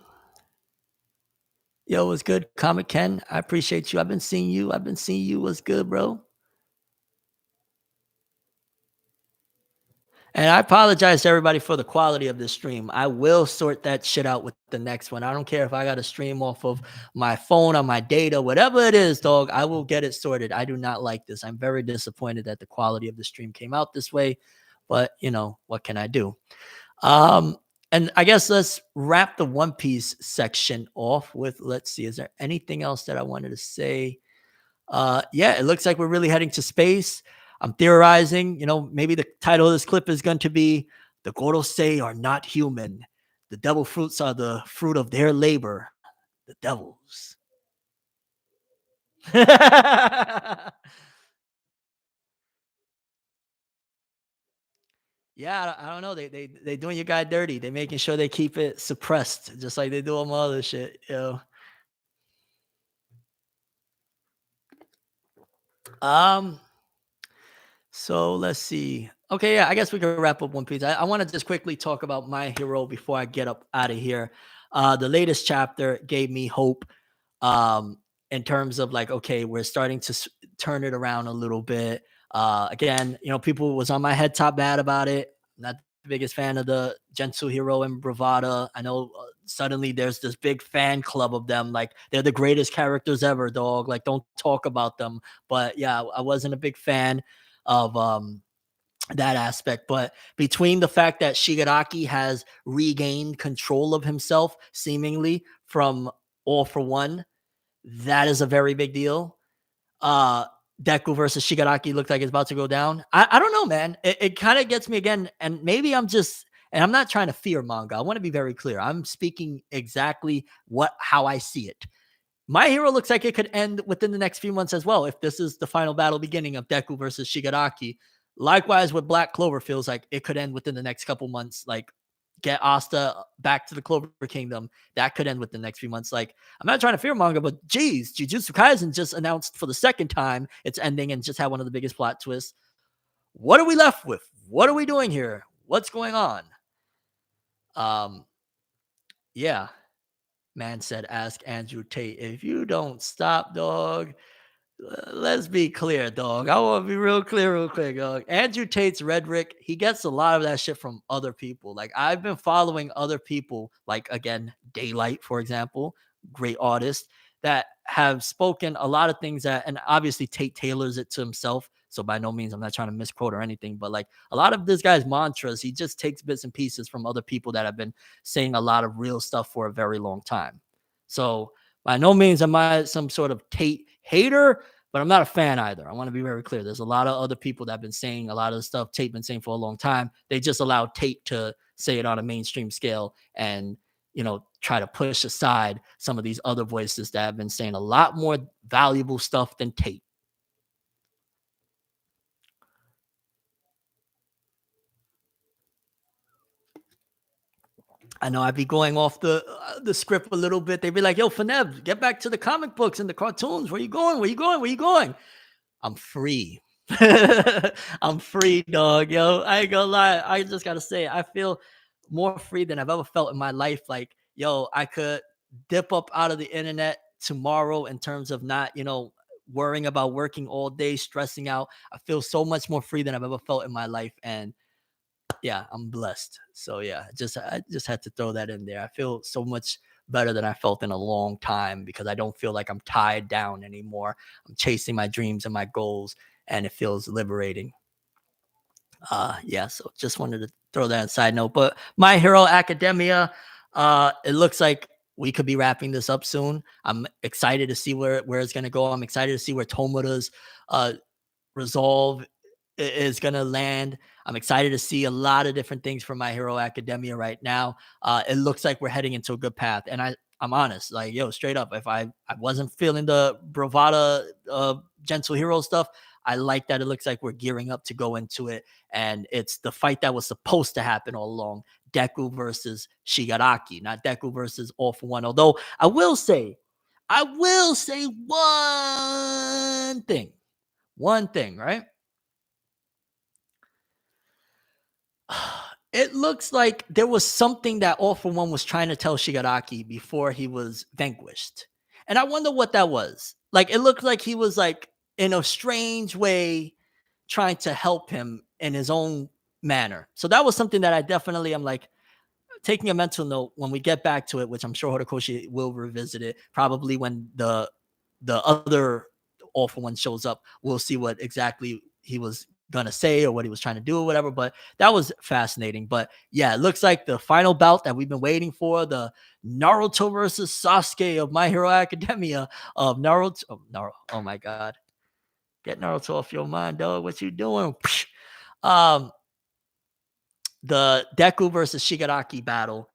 Yo, what's good? Comic Ken, I appreciate you. I've been seeing you. What's good, bro? And I apologize to everybody for the quality of this stream. I will sort that shit out with the next one. I don't care if I got to stream off of my phone on my data, whatever it is, dog. I will get it sorted. I do not like this. I'm very disappointed that the quality of the stream came out this way, but what can I do? And I guess let's wrap the One Piece section off with, let's see, is there anything else that I wanted to say? Yeah, it looks like we're really heading to space. I'm theorizing, maybe the title of this clip is going to be "The Gorosei are not human. The devil fruits are the fruit of their labor. The devils." Yeah, I don't know. They doing your guy dirty. They making sure they keep it suppressed, just like they do all my other shit. Um, so let's see. Okay, yeah, I guess we can wrap up One Piece. I want to just quickly talk about My Hero before I get up out of here. The latest chapter gave me hope. In terms of like, okay, we're starting to turn it around a little bit. Again, people was on my head top bad about it. Not the biggest fan of the Gentle Hero and Bravada. I know suddenly there's this big fan club of them. Like they're the greatest characters ever, dog. Like don't talk about them. But yeah, I wasn't a big fan of that aspect. But between the fact that Shigaraki has regained control of himself, seemingly from All for One, that is a very big deal. Uh Deku versus Shigaraki looked like it's about to go down. I don't know, man. It kind of gets me again, and maybe I'm not trying to fear manga. I want to be very clear. I'm speaking exactly how I see it. My Hero looks like it could end within the next few months as well if this is the final battle beginning of Deku versus Shigaraki. Likewise, with Black Clover, feels like it could end within the next couple months. Like, get Asta back to the Clover Kingdom. That could end within the next few months. Like, I'm not trying to fear manga, but geez, Jujutsu Kaisen just announced for the second time it's ending and just had one of the biggest plot twists. What are we left with? What are we doing here? What's going on? Um, yeah. Man said, ask Andrew Tate. If you don't stop, dog, let's be clear, dog. I want to be real clear, real quick, dog. Andrew Tate's rhetoric, he gets a lot of that shit from other people. Like, I've been following other people, like, again, Daylight, for example, great artist, that have spoken a lot of things that, and obviously Tate tailors it to himself. So by no means, I'm not trying to misquote or anything, but like a lot of this guy's mantras, he just takes bits and pieces from other people that have been saying a lot of real stuff for a very long time. So by no means am I some sort of Tate hater, but I'm not a fan either. I want to be very clear. There's a lot of other people that have been saying a lot of the stuff Tate been saying for a long time. They just allowed Tate to say it on a mainstream scale and, try to push aside some of these other voices that have been saying a lot more valuable stuff than Tate. I know I'd be going off the script a little bit. They'd be like, "Yo, Fenev, get back to the comic books and the cartoons. Where you going? Where you going? Where you going?" I'm free. I'm free, dog. Yo, I ain't gonna lie. I just gotta say, I feel more free than I've ever felt in my life. Like, yo, I could dip up out of the internet tomorrow in terms of not, worrying about working all day, stressing out. I feel so much more free than I've ever felt in my life. And yeah, I'm blessed. So yeah, I just had to throw that in there. I feel so much better than I felt in a long time because I don't feel like I'm tied down anymore. I'm chasing my dreams and my goals, and it feels liberating. Yeah, so just wanted to throw that side note. But My Hero Academia, it looks like we could be wrapping this up soon. I'm excited to see where it's gonna go. I'm excited to see where Tomoda's uh resolve is going to land. I'm excited to see a lot of different things from My Hero Academia right now. It looks like we're heading into a good path. And I'm honest, like, yo, straight up, if I wasn't feeling the bravada, gentle hero stuff, I like that it looks like we're gearing up to go into it. And it's the fight that was supposed to happen all along. Deku versus Shigaraki, not Deku versus All for One. Although I will say one thing, right? It looks like there was something that All for One was trying to tell Shigaraki before he was vanquished. And I wonder what that was. Like, it looked like he was like in a strange way trying to help him in his own manner. So that was something that I definitely am like taking a mental note when we get back to it, which I'm sure Horikoshi will revisit it. Probably when the other All for One shows up, we'll see what exactly he was gonna say or what he was trying to do or whatever. But that was fascinating. But yeah, it looks like the final bout that we've been waiting for, the Naruto versus Sasuke of My Hero Academia of Naruto. Oh my god. Get Naruto off your mind, dog. What you doing? Um, the Deku versus Shigaraki battle,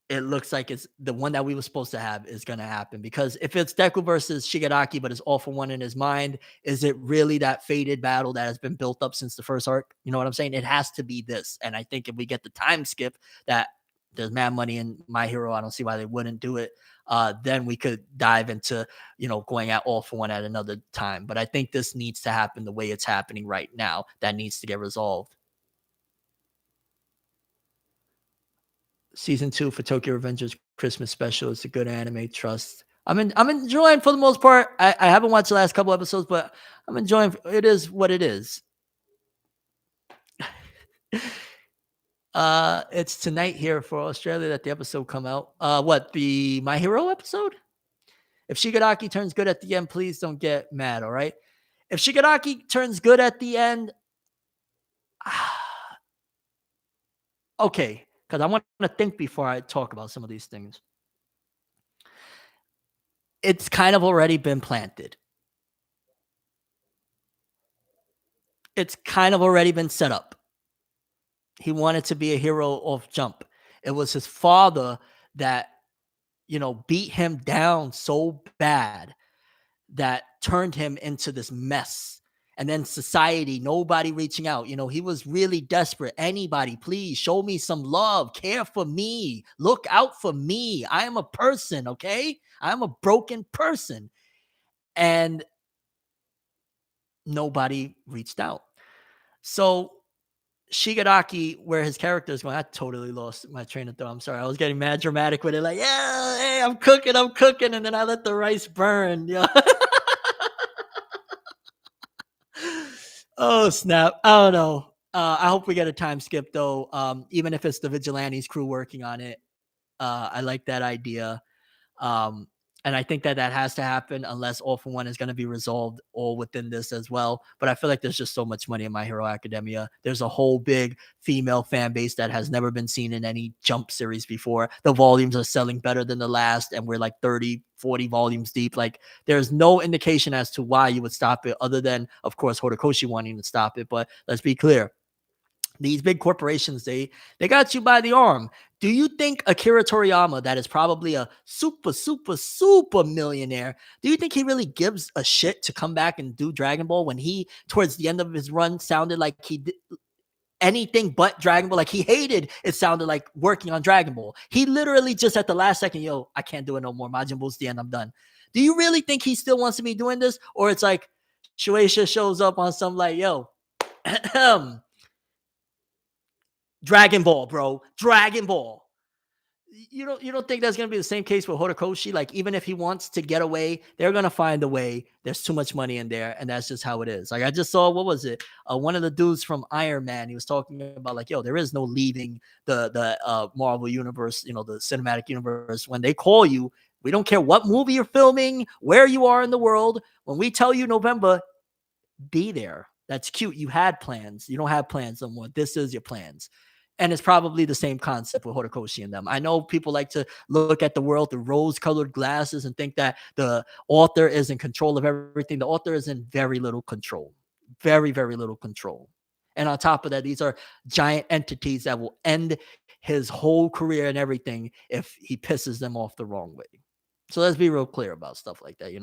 it looks like it's the one that we were supposed to have is going to happen. Because if it's Deku versus Shigaraki, but it's All for One in his mind, is it really that faded battle that has been built up since the first arc? You know what I'm saying? It has to be this. And I think if we get the time skip that There's mad money in My Hero. I don't see why they wouldn't do it. Then we could dive into, going at All for One at another time. But I think this needs to happen the way it's happening right now. That needs to get resolved. Season 2 for Tokyo Revengers Christmas special. It's a good anime. Trust. I'm enjoying for the most part. I haven't watched the last couple episodes, but I'm enjoying. It is what it is. It's tonight here for Australia that the episode come out. What, the My Hero episode? If Shigaraki turns good at the end, please don't get mad, all right? If Shigaraki turns good at the end, okay, because I want to think before I talk about some of these things. It's kind of already been planted. It's kind of already been set up. He wanted to be a hero off jump. It was his father that, beat him down so bad that turned him into this mess. And then society, nobody reaching out. He was really desperate. Anybody, please show me some love, care for me, look out for me. I am a person, okay? I'm a broken person. And nobody reached out. So Shigaraki, where his character is going, I totally lost my train of thought. I'm sorry. I was getting mad dramatic with it. Like, yeah, hey, I'm cooking. And then I let the rice burn. Yeah. Oh, snap. I don't know. I hope we get a time skip, though. Even if it's the Vigilantes crew working on it. I like that idea. And I think that has to happen unless All for One is going to be resolved all within this as well. But I feel like there's just so much money in My Hero Academia. There's a whole big female fan base that has never been seen in any Jump series before. The volumes are selling better than the last, and we're like 30, 40 volumes deep. Like, there's no indication as to why you would stop it other than, of course, Horikoshi wanting to stop it. But let's be clear. These big corporations, they got you by the arm. Do you think Akira Toriyama, that is probably a super millionaire, do you think he really gives a shit to come back and do Dragon Ball when he, towards the end of his run, sounded like he did anything but Dragon Ball? Like, he hated, it sounded like, working on Dragon Ball. He literally just at the last second, I can't do it no more. Majin Buu's the end. I'm done. Do you really think he still wants to be doing this? Or it's like Shueisha shows up on some like, Dragon Ball, bro. Dragon Ball. You don't think that's gonna be the same case with Horikoshi? Like, even if he wants to get away, they're gonna find a way. There's too much money in there, and that's just how it is. Like, I just saw, what was it? One of the dudes from Iron Man. He was talking about like, there is no leaving the Marvel universe, the cinematic universe. When they call you, we don't care what movie you're filming, where you are in the world. When we tell you November, be there. That's cute. You had plans. You don't have plans no more. This is your plans. And it's probably the same concept with Horikoshi and them. I know people like to look at the world through rose-colored glasses and think that the author is in control of everything. The author is in very little control. Very, very little control. And on top of that, these are giant entities that will end his whole career and everything if he pisses them off the wrong way. So let's be real clear about stuff like that,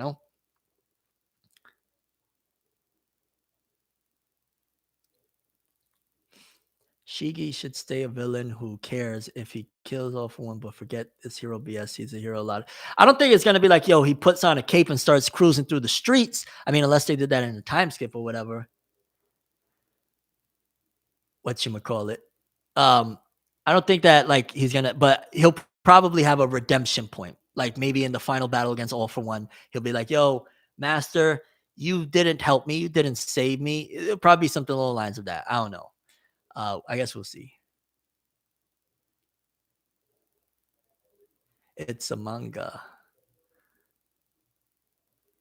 Shigi should stay a villain. Who cares if he kills off one, but forget this hero BS. He's a hero a lot. I don't think it's going to be like, he puts on a cape and starts cruising through the streets. I mean, unless they did that in a time skip or whatever. Whatchamacallit. I don't think that like he's going to, but he'll probably have a redemption point. Like maybe in the final battle against All for One, he'll be like, Master, you didn't help me. You didn't save me. It'll probably be something along the lines of that. I don't know. I guess we'll see. It's a manga.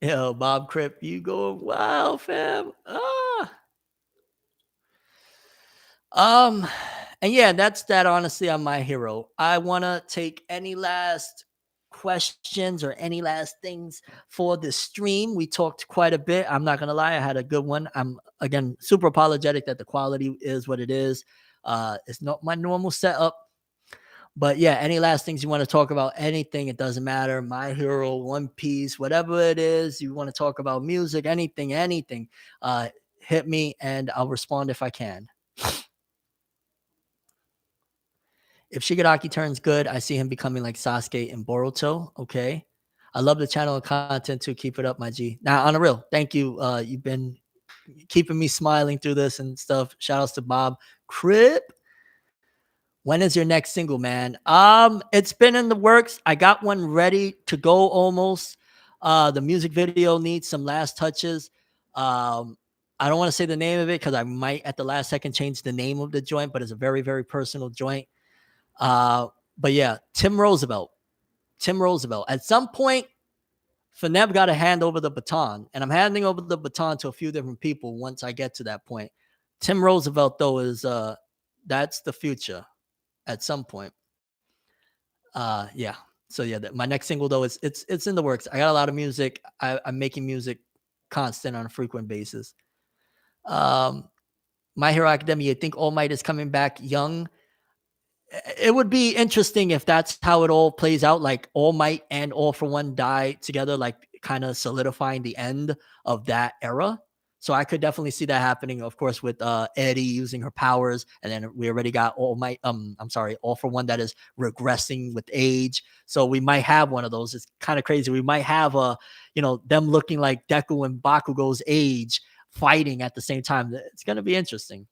Yo, Bob Crip, you going wild, fam. And yeah, that's that honestly on My Hero. I want to take any last questions or any last things for the stream. We talked quite a bit. I'm not going to lie. I had a good one. I'm, again, super apologetic that the quality is what it is. It's not my normal setup. But yeah, any last things you want to talk about? Anything, it doesn't matter. My Hero, One Piece, whatever it is, you want to talk about music, anything, hit me and I'll respond if I can. If Shigaraki turns good, I see him becoming like Sasuke and Boruto. Okay. I love the channel and content too. Keep it up, my G. Now, on the real, thank you. You've been keeping me smiling through this and stuff. Shout outs to Bob Crip. When is your next single, man? It's been in the works. I got one ready to go almost. The music video needs some last touches. Um, I don't want to say the name of it because I might at the last second change the name of the joint, but it's a very, very personal joint. Uh, but yeah, Tim Roosevelt. Tim Roosevelt. At some point, Fenev got to hand over the baton, and I'm handing over the baton to a few different people once I get to that point. Tim Roosevelt, though, is that's the future at some point. Yeah. So yeah, my next single though is it's in the works. I got a lot of music. I'm making music constant on a frequent basis. Um, My Hero Academia. I think All Might is coming back young. It would be interesting if that's how it all plays out, like All Might and All for One die together, like kind of solidifying the end of that era. So I could definitely see that happening, of course, with Eddie using her powers, and then we already got All Might. I'm sorry, All for One that is regressing with age. So we might have one of those. It's kind of crazy. We might have them looking like Deku and Bakugo's age fighting at the same time. It's gonna be interesting.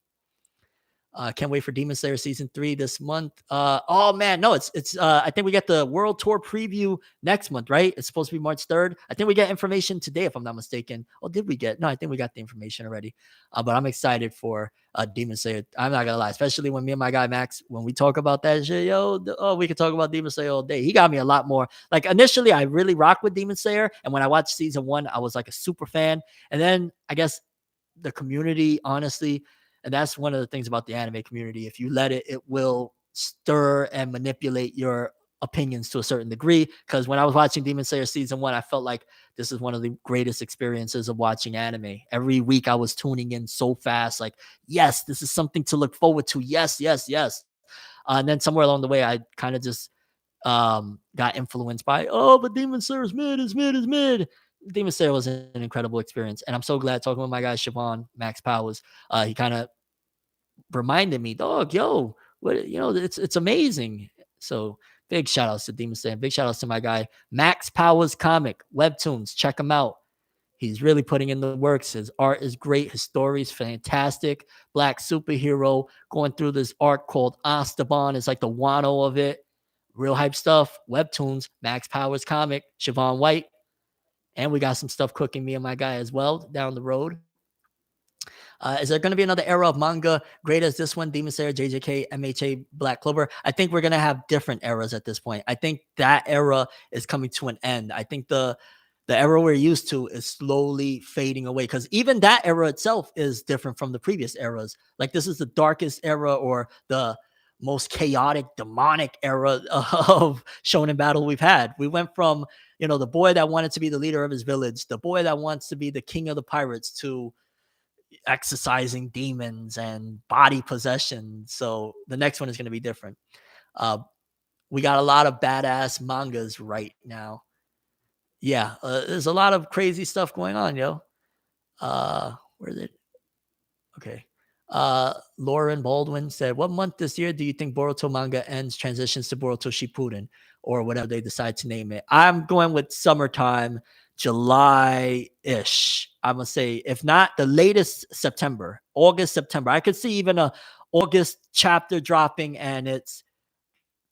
Can't wait for Demon Slayer season 3 this month. Oh man, no, it's I think we get the world tour preview next month, right? It's supposed to be March 3rd. I think we get information today, if I'm not mistaken. Oh, did we get? No, I think we got the information already. But I'm excited for Demon Slayer. I'm not gonna lie, especially when me and my guy Max, when we talk about that shit, we could talk about Demon Slayer all day. He got me a lot more. Like initially, I really rocked with Demon Slayer, and when I watched season 1, I was like a super fan. And then I guess the community, honestly, and that's one of the things about the anime community. If you let it, it will stir and manipulate your opinions to a certain degree. Because when I was watching Demon Slayer season 1, I felt like this is one of the greatest experiences of watching anime. Every week I was tuning in so fast, like, yes, this is something to look forward to. Yes, yes, yes. And then somewhere along the way, I kind of just got influenced by, but Demon Slayer is mid, is mid, is mid. Demon Slayer was an incredible experience. And I'm so glad talking with my guy, Siobhan Max Powers. He kind of reminded me, dog, yo, it's amazing. So big shout outs to Demon Slayer. Big shout outs to my guy, Max Powers Comic, Webtoons. Check him out. He's really putting in the works. His art is great. His story is fantastic. Black superhero going through this arc called Astaban. It's like the Wano of it. Real hype stuff. Webtoons, Max Powers Comic, Siobhan White. And we got some stuff cooking, me and my guy as well down the road. Is there going to be another era of manga great as this one? Demon Slayer, JJK, MHA, Black Clover. I think we're going to have different eras at this point. I think that era is coming to an end. I think the era we're used to is slowly fading away, because even that era itself is different from the previous eras. Like this is the darkest era, or the most chaotic, demonic era of shonen battle we've had. We went from, the boy that wanted to be the leader of his village, the boy that wants to be the king of the pirates, to exercising demons and body possession. So the next one is going to be different. We got a lot of badass mangas right now. Yeah, there's a lot of crazy stuff going on, yo. Where is it? Okay. Lauren Baldwin said, what month this year do you think Boruto manga ends, transitions to Boruto Shippuden, or whatever they decide to name it? I'm going with summertime, July-ish. I'm going to say, if not the latest, September, August, September. I could see even a August chapter dropping, and it's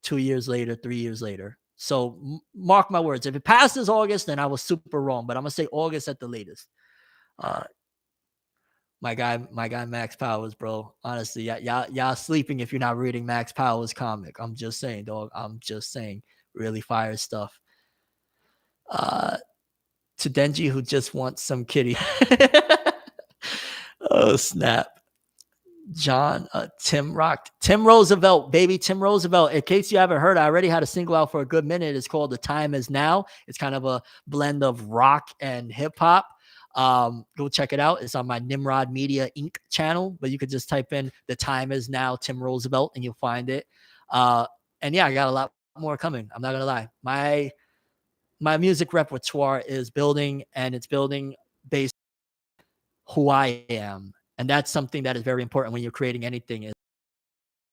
2 years later, 3 years later. So mark my words. If it passes August, then I was super wrong, but I'm going to say August at the latest. My guy Max Powers, bro. Honestly, y'all sleeping if you're not reading Max Powers comic. I'm just saying, dog. I'm just saying, really fire stuff. To Denji, who just wants some kitty. Oh snap. John, Tim Roosevelt, baby, Tim Roosevelt. In case you haven't heard, I already had a single out for a good minute. It's called "The Time Is Now." It's kind of a blend of rock and hip hop. Go check it out. It's on my Nimrod Media Inc. channel, but you could just type in "The Time Is Now" Tim Roosevelt and you'll find it. And yeah, I got a lot more coming. I'm not gonna lie. My music repertoire is building, and it's building based on who I am. And that's something that is very important when you're creating anything, is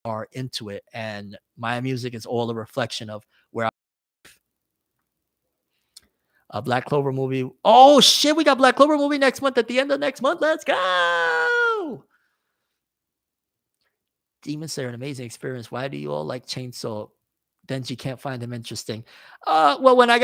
are into it, and my music is all a reflection of where a Black Clover movie. Oh shit, we got Black Clover movie next month at the end of next month. Let's go. Demon Slayer, an amazing experience. Why do you all like Chainsaw? Denji can't find him interesting. Well, when I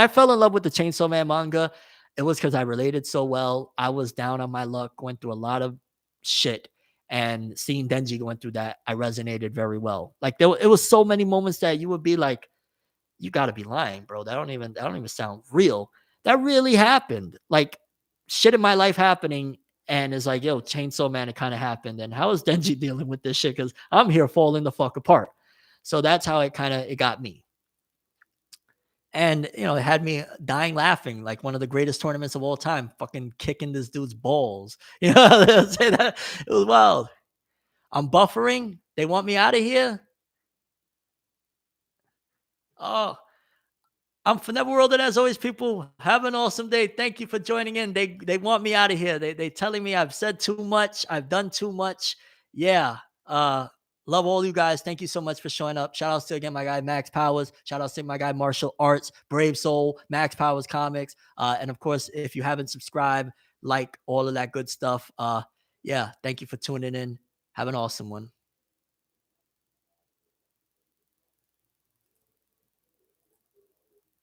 fell in love with the Chainsaw Man manga, it was because I related so well. I was down on my luck, went through a lot of shit, and seeing Denji going through that, I resonated very well. Like it was so many moments that you would be like, "You got to be lying, bro. That don't even sound real." That really happened. Like shit in my life happening, and it's like, yo, Chainsaw Man, it kind of happened. And how is Denji dealing with this shit? Because I'm here falling the fuck apart. So that's how it got me. And it had me dying laughing, like one of the greatest tournaments of all time, fucking kicking this dude's balls. Say that it was wild. I'm buffering. They want me out of here. Oh, I'm ForneverWorld, and as always, people, have an awesome day. Thank you for joining in. They want me out of here. They telling me I've said too much. I've done too much. Yeah. Love all you guys. Thank you so much for showing up. Shout outs to again my guy Max Powers. Shout outs to my guy Martial Arts, Brave Soul, Max Powers Comics. And of course, if you haven't subscribed, like all of that good stuff. Yeah, thank you for tuning in. Have an awesome one.